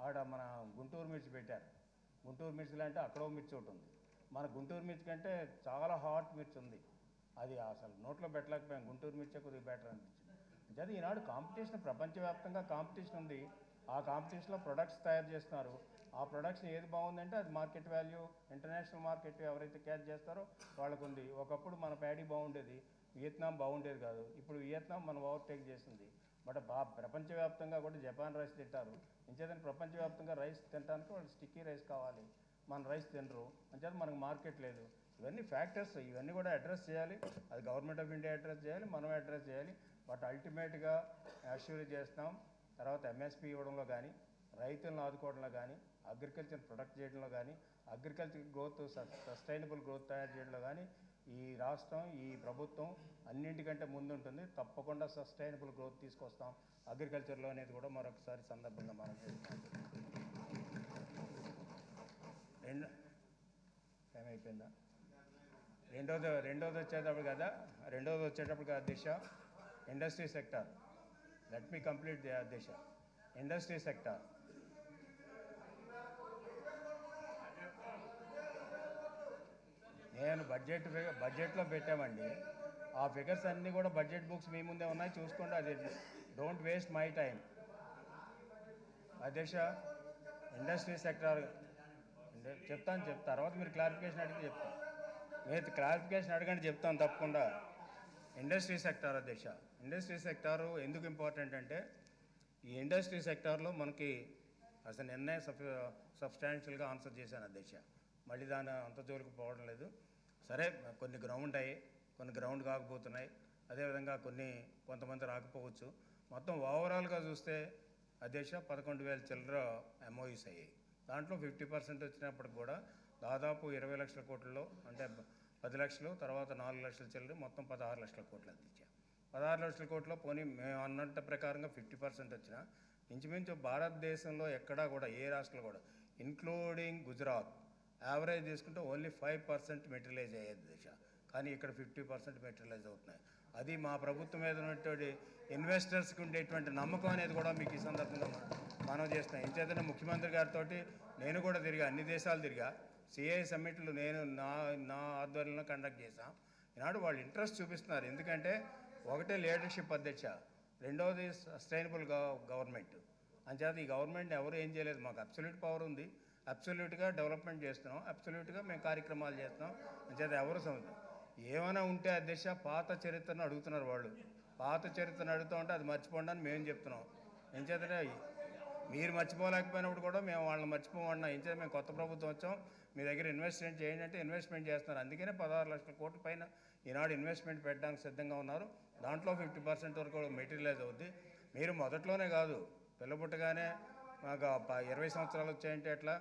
ఆడ మన గుంటూరు మిర్చి పెట్టారు. గుంటూరు మిర్చిలు అంటే అక్కడో మిర్చి ఒకటి ఉంది. మన గుంటూరు మిర్చి కంటే చాలా హాట్ మిర్చి ఉంది, అది అసలు నోట్లో పెట్టలేకపోయాం. గుంటూరు మిర్చి కొద్దిగా బెటర్ అనిపించింది. అంటే ఈనాడు కాంపిటీషన్, ప్రపంచవ్యాప్తంగా కాంపిటీషన్ ఉంది. ఆ కాంపిటీషన్లో ప్రొడక్ట్స్ తయారు చేస్తున్నారు. ఆ ప్రొడక్ట్స్ ఏది బాగుందంటే అది మార్కెట్ వాల్యూ, ఇంటర్నేషనల్ మార్కెట్ ఎవరైతే క్యాచ్ చేస్తారో వాళ్ళకు ఉంది. ఒకప్పుడు మన ప్యాడీ బాగుండేది, వియత్నాం బాగుండేది కాదు. ఇప్పుడు వియత్నాం మనం ఓవర్టేక్ చేసింది. బట్ ప్రపంచవ్యాప్తంగా కూడా జపాన్ రైస్ తింటారు. ఇంచేదని ప్రపంచవ్యాప్తంగా రైస్ తినడానికి వాళ్ళు స్టిక్కీ రైస్ కావాలి, మన రైస్ తినరు. అంచేత మనకు మార్కెట్ లేదు. ఇవన్నీ ఫ్యాక్టర్స్, ఇవన్నీ కూడా అడ్రస్ చేయాలి. అది గవర్నమెంట్ ఆఫ్ ఇండియా అడ్రస్ చేయాలి, మనం అడ్రస్ చేయాలి. బట్ అల్టిమేట్గా అష్యూర్ చేస్తాం. తర్వాత ఎంఎస్పీ ఇవ్వడంలో కానీ, రైతులను ఆదుకోవడంలో కానీ, అగ్రికల్చర్ ప్రొడక్ట్ చేయడంలో కానీ, అగ్రికల్చర్ గ్రోత్ సస్టైనబుల్ గ్రోత్ తయారు చేయడంలో కానీ ఈ రాష్ట్రం, ఈ ప్రభుత్వం అన్నింటికంటే ముందుంటుంది. తప్పకుండా సస్టైనబుల్ గ్రోత్ తీసుకొస్తాం అగ్రికల్చర్లో అనేది కూడా మరొకసారి సందర్భంగా మనం చేస్తాం. టైం అయిపోయిందా? రెండోది వచ్చేటప్పుడు కదా Disha industry sector. Let me complete Disha. Industry sector నేను బడ్జెట్లో పెట్టామండి. ఆ ఫిగర్స్ అన్నీ కూడా బడ్జెట్ బుక్స్ మీ ముందే ఉన్నాయి, చూసుకోండి. అది డోంట్ వేస్ట్ మై టైం అధ్యక్ష. ఇండస్ట్రీ సెక్టార్ చెప్తాను తర్వాత మీరు క్లారిఫికేషన్ అడిగితే చెప్తాను. మీరు క్లారిఫికేషన్ అడగండి, చెప్తాను తప్పకుండా. ఇండస్ట్రీ సెక్టార్ అధ్యక్ష, ఇండస్ట్రీ సెక్టారు ఎందుకు ఇంపార్టెంట్ అంటే ఈ ఇండస్ట్రీ సెక్టార్లో మనకి అసలు నిన్నే సబ్స్టాన్షియల్గా ఆన్సర్ చేశాను అధ్యక్ష. మళ్ళీ దాని అంత జోలికి పోవడం లేదు. సరే, కొన్ని గ్రౌండ్ అయ్యి, కొన్ని గ్రౌండ్ కాకపోతున్నాయి. అదేవిధంగా కొంతమంది రాకపోవచ్చు. మొత్తం ఓవరాల్గా చూస్తే అధ్యక్ష 11,000 చిల్లర ఎంఓయూస్ అయ్యాయి. దాంట్లో 50% వచ్చినప్పటికి కూడా దాదాపు 20 లక్షల కోట్లలో, అంటే 10 లక్షలు, తర్వాత 4 లక్షల చిల్లర, మొత్తం 16 లక్షల కోట్లు అధ్యక్ష. 16 లక్షల కోట్లలో పోనీ మేము అన్నంత ప్రకారంగా 50% వచ్చినా ఇంచుమించు భారతదేశంలో ఎక్కడా కూడా ఏ రాష్ట్రంలో కూడా ఇంక్లూడింగ్ గుజరాత్ యావరేజ్ తీసుకుంటే ఓన్లీ 5% మెటీరియలైజ్ అయ్యేది దిశ, కానీ ఇక్కడ 50% మెటీరియలైజ్ అవుతున్నాయి. అది మా ప్రభుత్వం మీద ఉన్నటువంటి ఇన్వెస్టర్స్కి ఉండేటువంటి నమ్మకం అనేది కూడా మీకు ఈ సందర్భంగా మనం చేస్తున్నాం. ఏం చేతనే ముఖ్యమంత్రి గారితో నేను కూడా తిరిగా, అన్ని దేశాలు తిరిగా, సిఐ సమ్మిట్లు నేను నా ఆధ్వర్యంలో కండక్ట్ చేశాం. ఈనాడు వాళ్ళు ఇంట్రెస్ట్ చూపిస్తున్నారు. ఎందుకంటే ఒకటే లీడర్షిప్ అధ్యక్ష, రెండవది సస్టైనబుల్ గవర్నమెంట్. అంచేత ఈ గవర్నమెంట్ ఎవరు ఏం చేయలేదు, మాకు అబ్సల్యూట్ పవర్ ఉంది, అబ్సల్యూట్గా డెవలప్మెంట్ చేస్తున్నాం, అబ్సల్యూట్గా మేము కార్యక్రమాలు చేస్తున్నాం. అంచేత ఎవరు ఏమైనా ఉంటే అధ్యక్ష పాత చరిత్రను అడుగుతున్నారు వాళ్ళు. పాత చరిత్రను అడుగుతూ ఉంటే అది మర్చిపోండి అని మేము చెప్తున్నాం. ఎంచేతంటే మీరు మర్చిపోలేకపోయినప్పుడు కూడా మేము వాళ్ళని మర్చిపోమన్నాం. ఎంచేత మేము కొత్త ప్రభుత్వం వచ్చాం, మీ దగ్గర ఇన్వెస్ట్మెంట్ చేయండి అంటే ఇన్వెస్ట్మెంట్ చేస్తున్నారు. అందుకనే 16 లక్షల కోట్ల పైన ఈనాడు ఇన్వెస్ట్మెంట్ పెట్టడానికి సిద్ధంగా ఉన్నారు. దాంట్లో 50% వరకు మెటీరియలైజ్ అవుద్ది. మీరు మొదట్లోనే కాదు, పిల్లబుట్టగానే మాకు 20 సంవత్సరాలు వచ్చాయంటే ఎట్లా?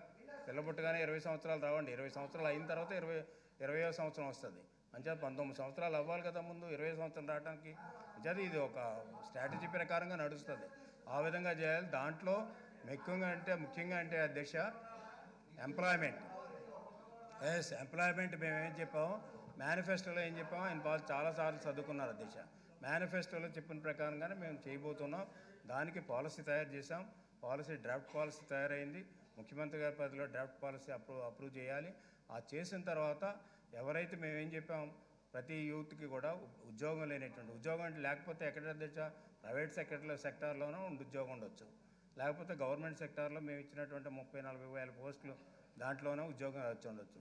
పిల్లబుట్టగానే 20 సంవత్సరాలు రావండి. 20 సంవత్సరాలు అయిన తర్వాత 20వ సంవత్సరం వస్తుంది. అంచేత 19 సంవత్సరాలు అవ్వాలి కదా ముందు 20 సంవత్సరం రావడానికి. అంచేత ఇది ఒక స్ట్రాటజీ ప్రకారంగా నడుస్తుంది. ఆ విధంగా చేయాలి. దాంట్లో ముఖ్యంగా అంటే అధ్యక్ష ఎంప్లాయ్మెంట్. ఎంప్లాయ్మెంట్ మేము ఏం చెప్పాము, మేనిఫెస్టోలో ఏం చెప్పామో ఆయన వాళ్ళు చాలాసార్లు చదువుకున్నారు అధ్యక్ష. మేనిఫెస్టోలో చెప్పిన ప్రకారంగానే మేము చేయబోతున్నాం. దానికి పాలసీ తయారు చేసాం. డ్రాఫ్ట్ పాలసీ తయారైంది. ముఖ్యమంత్రి గారి పరిధిలో డ్రాఫ్ట్ పాలసీ అప్రూవ్ చేయాలి. ఆ చేసిన తర్వాత ఎవరైతే మేము ఏం చెప్పాం, ప్రతి యూత్కి కూడా ఉద్యోగం లేనటువంటి, ఉద్యోగం అంటే లేకపోతే ఎక్కడ అధ్యక్ష, ప్రైవేట్ సెక్టార్లోనూ ఉద్యోగం ఉండొచ్చు, లేకపోతే గవర్నమెంట్ సెక్టార్లో మేము ఇచ్చినటువంటి 30-40 వేల పోస్టులు దాంట్లోనే ఉద్యోగం వచ్చి ఉండొచ్చు.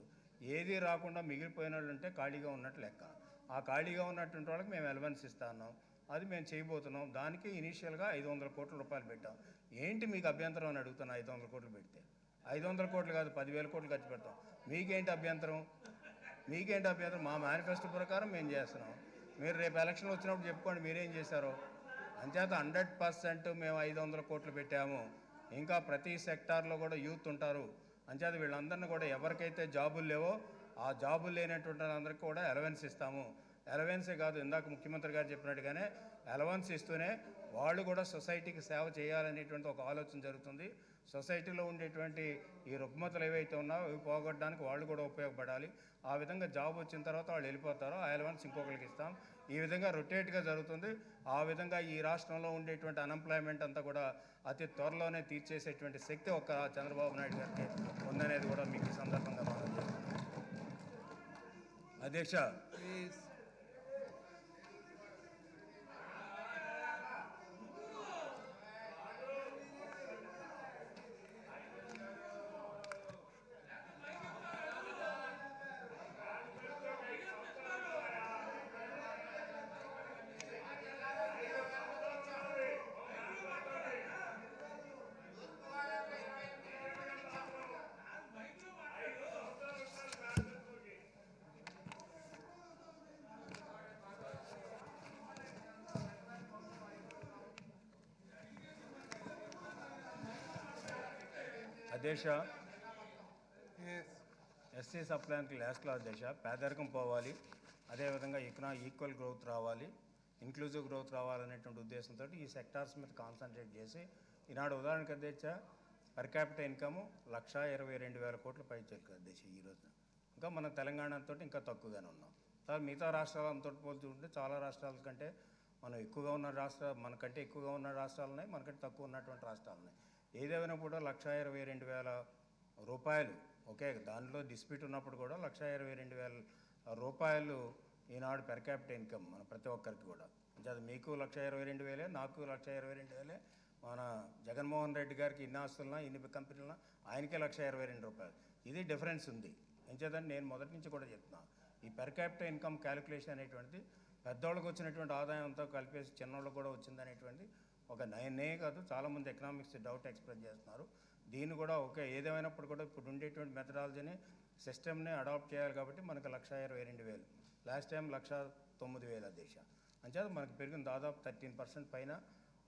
ఏది రాకుండా మిగిలిపోయిన వాళ్ళు ఉంటే ఖాళీగా ఉన్నట్టు లెక్క. ఆ ఖాళీగా ఉన్నటువంటి వాళ్ళకి మేము అలవెన్స్ ఇస్తున్నాం. అది మేము చేయబోతున్నాం. దానికి ఇనీషియల్గా 500 కోట్ల రూపాయలు పెట్టాం. ఏంటి మీకు అభ్యంతరం అని అడుగుతున్నా. 500 కోట్లు పెడితే 500 కోట్లు కాదు 10,000 కోట్లు ఖర్చు పెడతాం. మీకేంటి అభ్యంతరం? మా మేనిఫెస్టో ప్రకారం మేము చేస్తున్నాం. మీరు రేపు ఎలక్షన్ వచ్చినప్పుడు చెప్పుకోండి మీరేం చేశారో. అంచేత 100% మేము 500 కోట్లు పెట్టాము. ఇంకా ప్రతి సెక్టార్లో కూడా యూత్ ఉంటారు. అంచేత వీళ్ళందరినీ కూడా ఎవరికైతే జాబులు లేవో ఆ జాబులు లేనటువంటి అందరికీ కూడా అలవెన్స్ ఇస్తాము. అలవెన్సే కాదు, ఇందాక ముఖ్యమంత్రి గారు చెప్పినట్టుగానే అలవెన్స్ ఇస్తూనే వాళ్ళు కూడా సొసైటీకి సేవ చేయాలనేటువంటి ఒక ఆలోచన జరుగుతుంది. సొసైటీలో ఉండేటువంటి ఈ రుగ్మతలు ఏవైతే ఉన్నాయో అవి పోగొట్టడానికి వాళ్ళు కూడా ఉపయోగపడాలి. ఆ విధంగా జాబ్ వచ్చిన తర్వాత వాళ్ళు వెళ్ళిపోతారో ఆ అలవెన్స్ ఇంకొకరికి ఇస్తాం. ఈ విధంగా రొటేట్గా జరుగుతుంది. ఆ విధంగా ఈ రాష్ట్రంలో ఉండేటువంటి అన్ఎంప్లాయ్మెంట్ అంతా కూడా అతి త్వరలోనే తీర్చేసేటువంటి శక్తి ఒక్క చంద్రబాబు నాయుడు గారికి ఉందనేది కూడా మీకు ఈ సందర్భంగా మనం అధ్యక్ష. అధ్యక్ష, ఎస్సీ సప్లాన్కి లాస్ట్లో అధ్యక్ష పేదరికం పోవాలి, అదేవిధంగా ఈక్వల్ గ్రోత్ రావాలి, ఇంక్లూజివ్ గ్రోత్ రావాలనేటువంటి ఉద్దేశంతో ఈ సెక్టార్స్ మీద కాన్సన్ట్రేట్ చేసి ఈనాడు ఉదాహరణకు అధ్యక్ష పర్ క్యాపిటల్ ఇన్కమ్ 1,22,000 కోట్ల పై చెక్కు అధ్యక్ష ఈరోజు. ఇంకా మన తెలంగాణతో ఇంకా తక్కువగానే ఉన్నాం. సార్ మిగతా రాష్ట్రాలతో పోల్చుకుంటే చాలా రాష్ట్రాల కంటే మనం ఎక్కువగా ఉన్న మనకంటే ఎక్కువగా ఉన్న రాష్ట్రాలు ఉన్నాయి, మనకంటే తక్కువ ఉన్నటువంటి రాష్ట్రాలు ఉన్నాయి. ఏదేమైనా కూడా 1,22,000 రూపాయలు, ఓకే దానిలో డిస్ప్యూట్ ఉన్నప్పుడు కూడా 1,22,000 రూపాయలు ఈనాడు పెర్ క్యాపిటల్ ఇన్కమ్ మన ప్రతి ఒక్కరికి కూడా. అది మీకు 1,22,000, నాకు 1,22,000, మన జగన్మోహన్ రెడ్డి గారికి ఇన్ని ఆస్తులున్నా ఇన్ని కంపెనీలున్నా ఆయనకే 1,22,000 రూపాయలు. ఇది డిఫరెన్స్ ఉంది. ఎంచేదని నేను మొదటి నుంచి కూడా చెప్తున్నాను. ఈ పెర్ క్యాపిటల్ ఇన్కమ్ క్యాలిక్యులేషన్ అనేటువంటిది పెద్దోళ్ళకి వచ్చినటువంటి ఆదాయంతో కలిపేసి చిన్నోళ్ళకి కూడా వచ్చిందనేటువంటి ఒక నేనే కాదు చాలామంది ఎకనామిక్స్ డౌట్ ఎక్స్ప్రెస్ చేస్తున్నారు. దీన్ని కూడా ఓకే ఏదేమైనప్పుడు కూడా ఇప్పుడు ఉండేటువంటి మెథడాలజీని సిస్టమ్ని అడాప్ట్ చేయాలి కాబట్టి మనకు 1,22,000, లాస్ట్ టైం 1,09,000 అధ్యక్ష. అంచేత మనకు పెరిగింది దాదాపు 13% పైన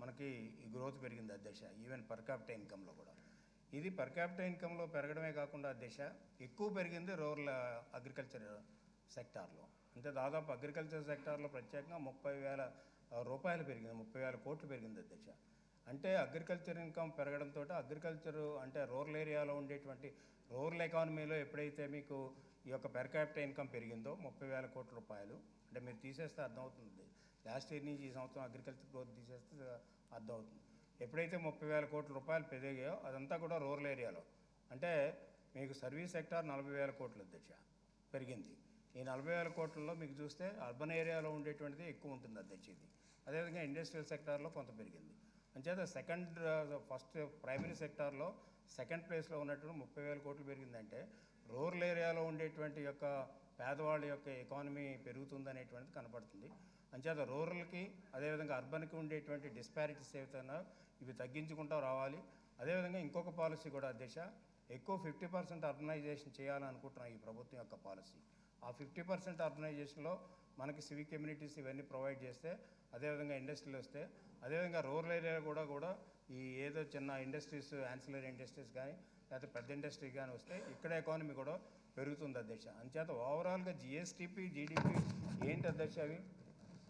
మనకి ఈ గ్రోత్ పెరిగింది అధ్యక్ష. ఈవెన్ పర్ క్యాపిటల్ ఇన్కంలో కూడా. ఇది పర్ క్యాపిటల్ ఇన్కంలో పెరగడమే కాకుండా అధ్యక్ష ఎక్కువ పెరిగింది రూరల్ అగ్రికల్చర్ సెక్టార్లో. అంటే దాదాపు అగ్రికల్చర్ సెక్టార్లో ప్రత్యేకంగా 30,000 రూపాయలు పెరిగింది, 30,000 కోట్లు పెరిగింది అధ్యక్ష. అంటే అగ్రికల్చర్ ఇన్కమ్ పెరగడంతో అగ్రికల్చర్ అంటే రూరల్ ఏరియాలో ఉండేటువంటి రూరల్ ఎకానమీలో ఎప్పుడైతే మీకు ఈ యొక్క పెర్ క్యాపిటల్ ఇన్కమ్ పెరిగిందో 30,000 కోట్ల రూపాయలు, అంటే మీరు తీసేస్తే అర్థమవుతుంది. లాస్ట్ ఇయర్ నుంచి ఈ సంవత్సరం అగ్రికల్చర్ గ్రోత్ తీసేస్తే అర్థమవుతుంది. ఎప్పుడైతే 30,000 కోట్ల రూపాయలు పెరిగాయో అదంతా కూడా రూరల్ ఏరియాలో, అంటే మీకు సర్వీస్ సెక్టార్ 40,000 కోట్ల అధ్యక్ష పెరిగింది. ఈ 40,000 కోట్లలో మీకు చూస్తే అర్బన్ ఏరియాలో ఉండేటువంటిది ఎక్కువ ఉంటుంది అధ్యక్ష. ఇది అదేవిధంగా ఇండస్ట్రియల్ సెక్టార్లో కొంత పెరిగింది. అంచేత ఫస్ట్ ప్రైమరీ సెక్టార్లో సెకండ్ ప్లేస్లో ఉన్నటువంటి 30,000 కోట్లు పెరిగిందంటే రూరల్ ఏరియాలో ఉండేటువంటి యొక్క పేదవాళ్ళ యొక్క ఎకానమీ పెరుగుతుందనేటువంటిది కనపడుతుంది. అంచేత రూరల్కి అదేవిధంగా అర్బన్కి ఉండేటువంటి డిస్పారిటీస్ ఏవైతే ఇవి తగ్గించుకుంటూ రావాలి. అదేవిధంగా ఇంకొక పాలసీ కూడా అధ్యక్ష, ఎక్కువ 50% అర్బనైజేషన్ చేయాలని అనుకుంటున్నాం ఈ ప్రభుత్వం యొక్క పాలసీ. ఆ 50% అర్బనైజేషన్లో మనకి సివిక్ కమ్యూనిటీస్ ఇవన్నీ ప్రొవైడ్ చేస్తే, అదేవిధంగా ఇండస్ట్రీలు వస్తే, అదేవిధంగా రూరల్ ఏరియా కూడా ఈ ఏదో చిన్న ఇండస్ట్రీస్ యాన్సిలరీ ఇండస్ట్రీస్ కానీ లేకపోతే పెద్ద ఇండస్ట్రీ కానీ వస్తే ఇక్కడ ఎకానమీ కూడా పెరుగుతుంది అధ్యక్ష. అంచేత ఓవరాల్గా జిఎస్టిపి జీడిపి ఏంటి అధ్యక్ష? అవి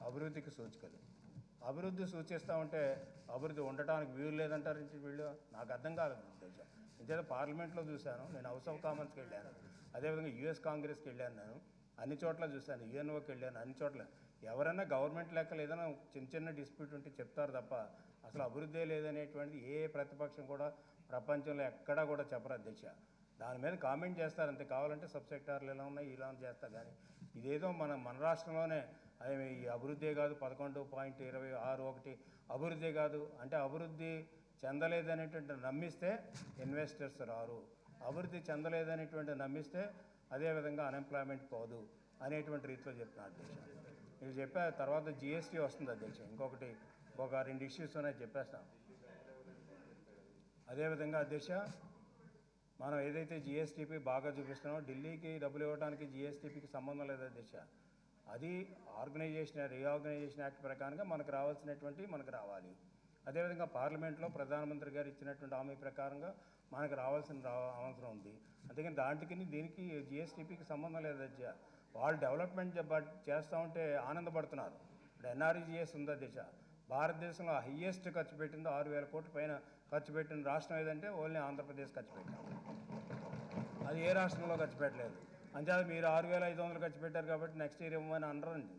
అభివృద్ధికి సూచికలు. అభివృద్ధి సూచిస్తూ ఉంటే అభివృద్ధి ఉండటానికి వీలు లేదంటారు వీళ్ళు. నాకు అర్థం కాలేదు అధ్యక్ష. అంచేత పార్లమెంట్లో చూశాను, నేను హౌస్ ఆఫ్ కామన్స్కి వెళ్ళాను, అదేవిధంగా యుఎస్ కాంగ్రెస్కి వెళ్ళాను, నేను అన్ని చోట్ల చూశాను, యుఎన్ఓకి వెళ్ళాను, అన్ని చోట్ల ఎవరైనా గవర్నమెంట్ లెక్కలు ఏదైనా చిన్న డిస్ప్యూట్ ఉంటే చెప్తారు తప్ప అసలు అభివృద్ధే లేదనేటువంటిది ఏ ప్రతిపక్షం కూడా ప్రపంచంలో ఎక్కడా కూడా చెప్పరు అధ్యక్ష. దాని మీద కామెంట్ చేస్తారు అంతే. కావాలంటే సబ్ సెక్టార్లు ఎలా ఉన్నాయి ఇలా చేస్తారు, కానీ ఇదేదో మన రాష్ట్రంలోనే అది ఈ అభివృద్ధే కాదు 11.26 అభివృద్ధే కాదు అంటే అభివృద్ధి చెందలేదనేటువంటి నమ్మిస్తే ఇన్వెస్టర్స్ రారు, అభివృద్ధి చెందలేదనేటువంటి నమ్మిస్తే అదేవిధంగా అన్ఎంప్లాయ్మెంట్ పోదు అనేటువంటి రీతిలో చెప్తున్నా అధ్యక్ష. మీరు చెప్పే తర్వాత జిఎస్టీ వస్తుంది అధ్యక్ష. ఒక 2 ఇష్యూస్ ఉన్నాయి చెప్పేస్తాం. అదేవిధంగా అధ్యక్ష, మనం ఏదైతే జిఎస్టీపీ బాగా చూపిస్తున్నామో ఢిల్లీకి డబ్బులు ఇవ్వడానికి జిఎస్టీపీకి సంబంధం లేదు అధ్యక్ష. అది రీఆర్గనైజేషన్ యాక్ట్ ప్రకారంగా మనకు రావాలి. అదేవిధంగా పార్లమెంట్లో ప్రధానమంత్రి గారు ఇచ్చినటువంటి హామీ ప్రకారంగా మనకు రావాల్సిన అవసరం ఉంది. అందుకని దీనికి జిఎస్టీపీకి సంబంధం లేదు అధ్యక్ష. వాళ్ళు డెవలప్మెంట్ చేస్తూ ఉంటే ఆనందపడుతున్నారు. ఇప్పుడు ఎన్ఆర్ఈజిఎస్ ఉంది అధ్యక్ష. భారతదేశంలో హయ్యెస్ట్ ఖర్చు పెట్టిందో 6,000 కోట్ల పైన ఖర్చు పెట్టిన రాష్ట్రం ఏదంటే ఓన్లీ ఆంధ్రప్రదేశ్ ఖర్చు పెట్టాం. అది ఏ రాష్ట్రంలో ఖర్చు పెట్టలేదు. అంచేత మీరు 6,500 ఖర్చు పెట్టారు కాబట్టి నెక్స్ట్ ఇయర్ ఇవ్వమని అనరండి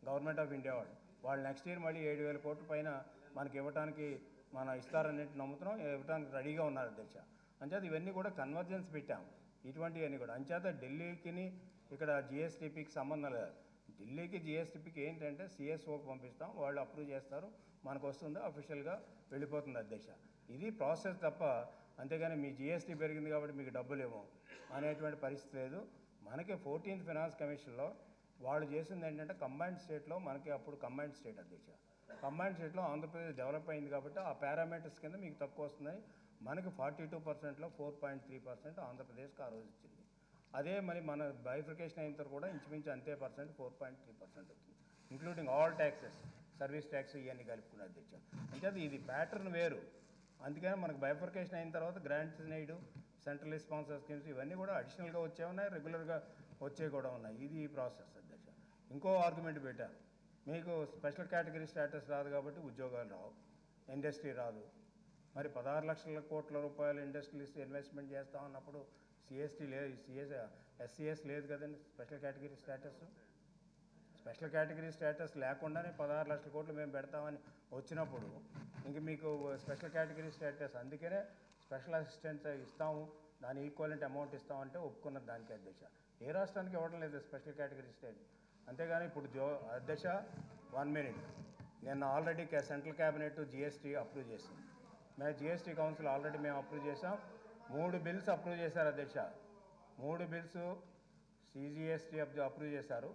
గవర్నమెంట్ ఆఫ్ ఇండియా వాళ్ళు నెక్స్ట్ ఇయర్ మళ్ళీ 7,000 కోట్ల పైన మనకి ఇవ్వడానికి ఇస్తారనేది నమ్ముతున్నాం, ఇవ్వడానికి రెడీగా ఉన్నారు అధ్యక్ష. అంచేత ఇవన్నీ కూడా కన్వర్జెన్స్ పెట్టాం, ఇటువంటివన్నీ కూడా. అంచేత ఢిల్లీకి ఇక్కడ జిఎస్టీపీకి సంబంధం లేదు. ఢిల్లీకి జిఎస్టీపీకి ఏంటంటే సిఎస్ఓకి పంపిస్తాం, వాళ్ళు అప్రూవ్ చేస్తారు, మనకు వస్తుంది, అఫీషియల్గా వెళ్ళిపోతుంది అధ్యక్ష. ఇది ప్రాసెస్ తప్ప అంతేగాని మీ జిఎస్టీ పెరిగింది కాబట్టి మీకు డబ్బులు ఇవ్వం అనేటువంటి పరిస్థితి లేదు. మనకి 14th ఫైనాన్స్ కమిషన్లో వాళ్ళు చేసింది ఏంటంటే కంబైన్డ్ స్టేట్లో మనకి అప్పుడు కంబైన్డ్ స్టేట్ అధ్యక్ష. కంబైన్డ్ స్టేట్లో ఆంధ్రప్రదేశ్ డెవలప్ అయింది కాబట్టి ఆ పారామీటర్స్ కింద మీకు తక్కువ వస్తున్నాయి. మనకి 42%లో 4.3% ఆంధ్రప్రదేశ్కి ఆ రోజు ఇచ్చింది. అదే మరి మన బైఫికేషన్ అయిన తర్వాత కూడా ఇంచుమించు అంతే పర్సెంట్ 4.3% వచ్చింది, including all taxes, service tax ఇవన్నీ కలుపుకున్న అధ్యక్ష. అంటే ఇది ప్యాటర్న్ వేరు. అందుకని మనకు బైఫర్కేషన్ అయిన తర్వాత గ్రాంట్స్ నేడు సెంట్రల్ స్పాన్సర్ స్కీమ్స్ ఇవన్నీ కూడా అడిషనల్గా వచ్చే ఉన్నాయి, రెగ్యులర్గా వచ్చే కూడా ఉన్నాయి. ఇది ఈ ప్రాసెస్ అధ్యక్ష. ఇంకో ఆర్గ్యుమెంట్ పెట్టారు, మీకు స్పెషల్ కేటగిరీ స్టేటస్ రాదు కాబట్టి ఉద్యోగాలు రావు, ఇండస్ట్రీ రాదు. మరి 16 లక్షల కోట్ల రూపాయలు ఇండస్ట్రీస్ ఇన్వెస్ట్మెంట్ చేస్తా ఉన్నప్పుడు సిఎస్టీ లేదు, ఎస్సీఎస్ లేదు కదండి. స్పెషల్ కేటగిరీ స్టేటస్ లేకుండానే 16 లక్షల కోట్లు మేము పెడతామని వచ్చినప్పుడు ఇంక మీకు స్పెషల్ కేటగిరీ స్టేటస్, అందుకనే స్పెషల్ అసిస్టెంట్స్ ఇస్తాము, దాని ఈక్వలెంట్ అమౌంట్ ఇస్తామంటే ఒప్పుకున్నది దానికి అధ్యక్ష. ఏ రాష్ట్రానికి ఇవ్వడం లేదు స్పెషల్ కేటగిరీ స్టేటస్. అంతేగాని ఇప్పుడు అధ్యక్ష 1 minute, నేను already central cabinet GST approve చేసింది. మేము జిఎస్టీ కౌన్సిల్ ఆల్రెడీ మేము అప్రూవ్ చేసాం. 3 బిల్స్ అప్రూవ్ చేశారు అధ్యక్ష. 3 బిల్స్ సిజిఎస్టీ అప్రూవ్ చేశారు,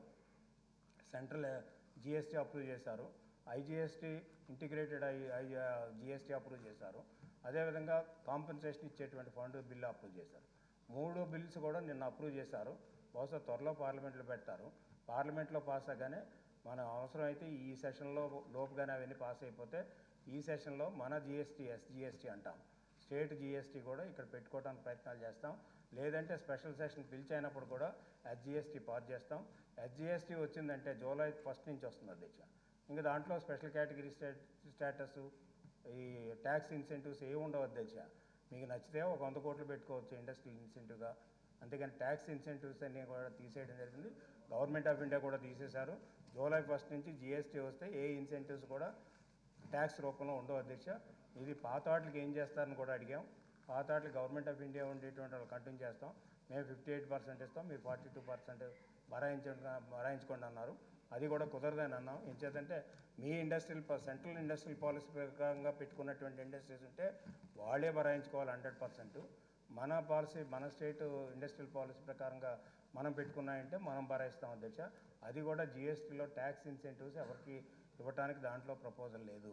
సెంట్రల్ జిఎస్టీ అప్రూవ్ చేశారు, ఐజిఎస్టీ ఇంటిగ్రేటెడ్ జిఎస్టీ అప్రూవ్ చేశారు, అదేవిధంగా కాంపెన్సేషన్ ఇచ్చేటువంటి ఫండ్ బిల్లు అప్రూవ్ చేశారు. 3 బిల్స్ కూడా నిన్న అప్రూవ్ చేశారు. బహుశా త్వరలో పార్లమెంట్లో పెడతారు. పార్లమెంట్లో పాస్ అవ్వగానే మన అవసరమైతే ఈ సెషన్లో లోపుగానే అవన్నీ పాస్ అయిపోతే ఈ సెషన్లో మన జిఎస్టీ ఎస్జిఎస్టీ అంటాం, స్టేట్ జిఎస్టీ కూడా ఇక్కడ పెట్టుకోవడానికి ప్రయత్నాలు చేస్తాం. లేదంటే స్పెషల్ సెషన్ పిలిచైనప్పుడు కూడా ఎస్జిఎస్టీ పాస్ చేస్తాం. ఎస్జిఎస్టీ వచ్చిందంటే జూలై 1 నుంచి వస్తుంది అధ్యక్ష. ఇంకా దాంట్లో స్పెషల్ కేటగిరీ స్టేటస్, ఈ ట్యాక్స్ ఇన్సెంటివ్స్ ఏమి ఉండవు అధ్యక్ష. మీకు నచ్చితే ఒక 100 కోట్లు పెట్టుకోవచ్చు ఇండస్ట్రియల్ ఇన్సెంటివ్గా. అంతేగాని ట్యాక్స్ ఇన్సెంటివ్స్ అన్నీ కూడా తీసేయడం జరిగింది. గవర్నమెంట్ ఆఫ్ ఇండియా కూడా తీసేశారు. జూలై 1 నుంచి GST వస్తే ఏ ఇన్సెంటివ్స్ కూడా ట్యాక్స్ రూపంలో ఉండవు అధ్యక్ష. ఇది పాత వాటికి ఏం చేస్తారని కూడా అడిగాం. పాత వాటికి గవర్నమెంట్ ఆఫ్ ఇండియా ఉండేటువంటి వాళ్ళు కంటిన్యూ చేస్తాం. మేము 58% ఇస్తాం, మీరు 42% భరాయించుకోండి అన్నారు. అది కూడా కుదరదని అన్నాం. ఏం చేద్దంటే మీ సెంట్రల్ ఇండస్ట్రియల్ పాలసీ ప్రకారంగా పెట్టుకున్నటువంటి ఇండస్ట్రీస్ ఉంటే వాళ్ళే భరాయించుకోవాలి 100%. మన పాలసీ, మన స్టేట్ ఇండస్ట్రియల్ పాలసీ ప్రకారంగా మనం పెట్టుకున్నాయంటే మనం భరాయిస్తాం అధ్యక్ష. అది కూడా GSTలో ట్యాక్స్ ఇన్సెంటివ్స్ ఎవరికి ఇవ్వడానికి దాంట్లో ప్రపోజల్ లేదు.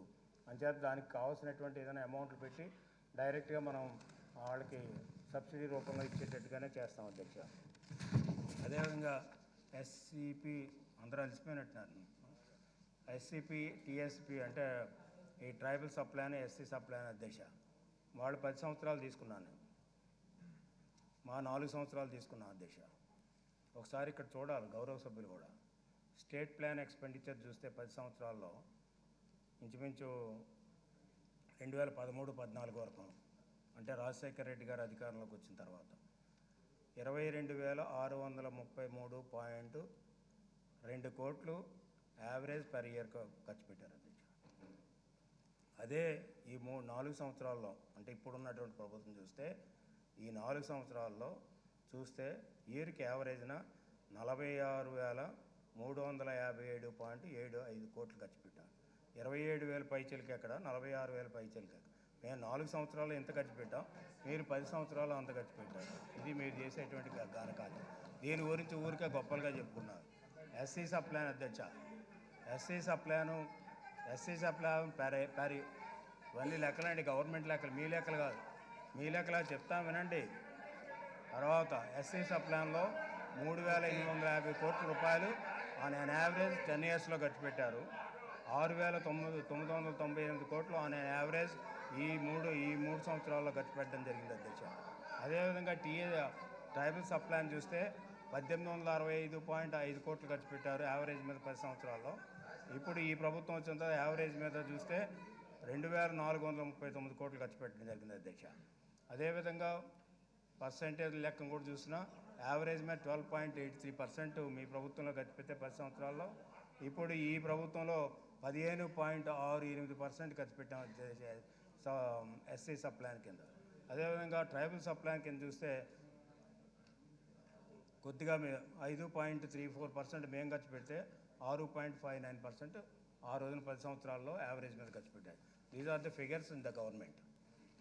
అంచేత దానికి కావాల్సినటువంటి ఏదైనా అమౌంట్లు పెట్టి డైరెక్ట్గా మనం వాళ్ళకి సబ్సిడీ రూపంలో ఇచ్చేటట్టుగానే చేస్తాం అధ్యక్ష. అదేవిధంగా SCP అందరూ అలసిపోయినట్టున్నారు. SCP, TSP అంటే ఈ ట్రైబల్ సప్లైన్, SC సప్లైన్ అధ్యక్ష. వాళ్ళు 10 సంవత్సరాలు తీసుకున్నాను, మా 4 సంవత్సరాలు తీసుకున్నాం అధ్యక్ష. ఒకసారి ఇక్కడ చూడాలి గౌరవ సభ్యులు కూడా. స్టేట్ ప్లాన్ ఎక్స్పెండిచర్ చూస్తే 10 సంవత్సరాల్లో ఇంచుమించు 2013-14 వరకు, అంటే రాజశేఖర రెడ్డి గారు అధికారంలోకి వచ్చిన తర్వాత 22,633.2 కోట్లు యావరేజ్ పర్ ఇయర్ ఖర్చు పెట్టారు అధ్యక్ష. అదే ఈ 4 సంవత్సరాల్లో, అంటే ఇప్పుడున్నటువంటి ప్రభుత్వం చూస్తే ఈ 4 సంవత్సరాల్లో చూస్తే ఇయర్కి యావరేజ్న 46,357.75 కోట్లు ఖర్చు పెట్టారు. 27,000 పైచీలకి ఎక్కడ, 46,000 పైచీలకి ఎక్కడ. మేము 4 సంవత్సరాలు ఎంత ఖర్చు పెట్టాం, మీరు 10 సంవత్సరాలు అంత ఖర్చు పెట్టారు. ఇది మీరు చేసేటువంటి గానకాలు. దీని గురించి ఊరికే గొప్పలుగా చెప్పుకున్నారు. SC సప్లైన్ అధ్యక్ష, SC సప్లైన్ ప్యారీ ఇవన్నీ లెక్కలండి, గవర్నమెంట్ లెక్కలు, మీ లెక్కలు కాదు. మీ లెక్కలా చెప్తాం వినండి. తర్వాత SC సప్లైన్లో 3,850 కోట్ల రూపాయలు ఆన్ యావరేజ్ 10 ఇయర్స్లో ఖర్చు పెట్టారు. 6,998 కోట్లు ఆన్ యావరేజ్ ఈ మూడు సంవత్సరాల్లో ఖర్చు పెట్టడం జరిగింది అధ్యక్ష. అదేవిధంగా ట్రైబల్ సప్లైన్ చూస్తే 1,865.5 కోట్లు ఖర్చు పెట్టారు యావరేజ్ మీద 10 సంవత్సరాల్లో. ఇప్పుడు ఈ ప్రభుత్వం వచ్చిన తర్వాత యావరేజ్ మీద చూస్తే 2,439 కోట్లు ఖర్చు పెట్టడం జరిగింది అధ్యక్ష. అదేవిధంగా పర్సంటేజ్ లెక్కను కూడా చూసినా యావరేజ్ మీద 12.83% మీ ప్రభుత్వంలో ఖర్చు పెడితే 10 సంవత్సరాల్లో. ఇప్పుడు ఈ ప్రభుత్వంలో 15.68% ఖర్చు పెట్టాం SC సప్లైన్ కింద. అదేవిధంగా ట్రైబల్ సప్లైన్ కింద చూస్తే కొద్దిగా 5.34% మేము ఖర్చు పెడితే 6.59% ఆ రోజున 10 సంవత్సరాల్లో యావరేజ్ మీద ఖర్చు పెట్టారు. These are the figures in the government.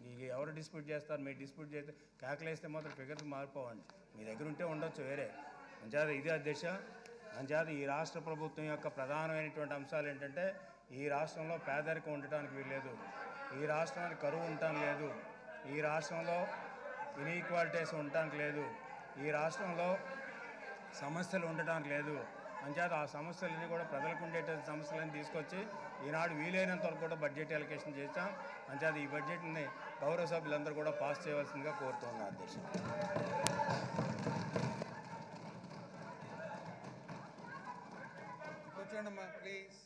మీకు ఎవరు డిస్ప్యూట్ చేస్తారు, మీరు డిస్ప్యూట్ చేస్తే క్యాకులేస్తే మాత్రం ఫిగర్స్ మారిపోవండి. మీ దగ్గర ఉంటే ఉండొచ్చు వేరే. అంచేత ఇది అధ్యక్ష. అంచేత ఈ రాష్ట్ర ప్రభుత్వం యొక్క ప్రధానమైనటువంటి అంశాలు ఏంటంటే, ఈ రాష్ట్రంలో పేదరికం ఉండటానికి వీల్లేదు, ఈ రాష్ట్రానికి కరువు ఉండటానికి లేదు, ఈ రాష్ట్రంలో ఇన్ఈక్వాలిటీస్ ఉండటానికి లేదు, ఈ రాష్ట్రంలో సమస్యలు ఉండటానికి లేదు. అంచేత ఆ సమస్యలన్నీ కూడా ప్రజలకు ఉండేటువంటి సమస్యలను తీసుకొచ్చి ఈనాడు వీలైనంత వరకు కూడా బడ్జెట్ అలొకేషన్ చేస్తాం. అంచేత ఈ బడ్జెట్ని గౌరవ సభ్యులందరూ కూడా పాస్ చేయవలసిందిగా కోరుతున్నారు అధ్యక్ష. కూర్చోండి అమ్మా, ప్లీజ్.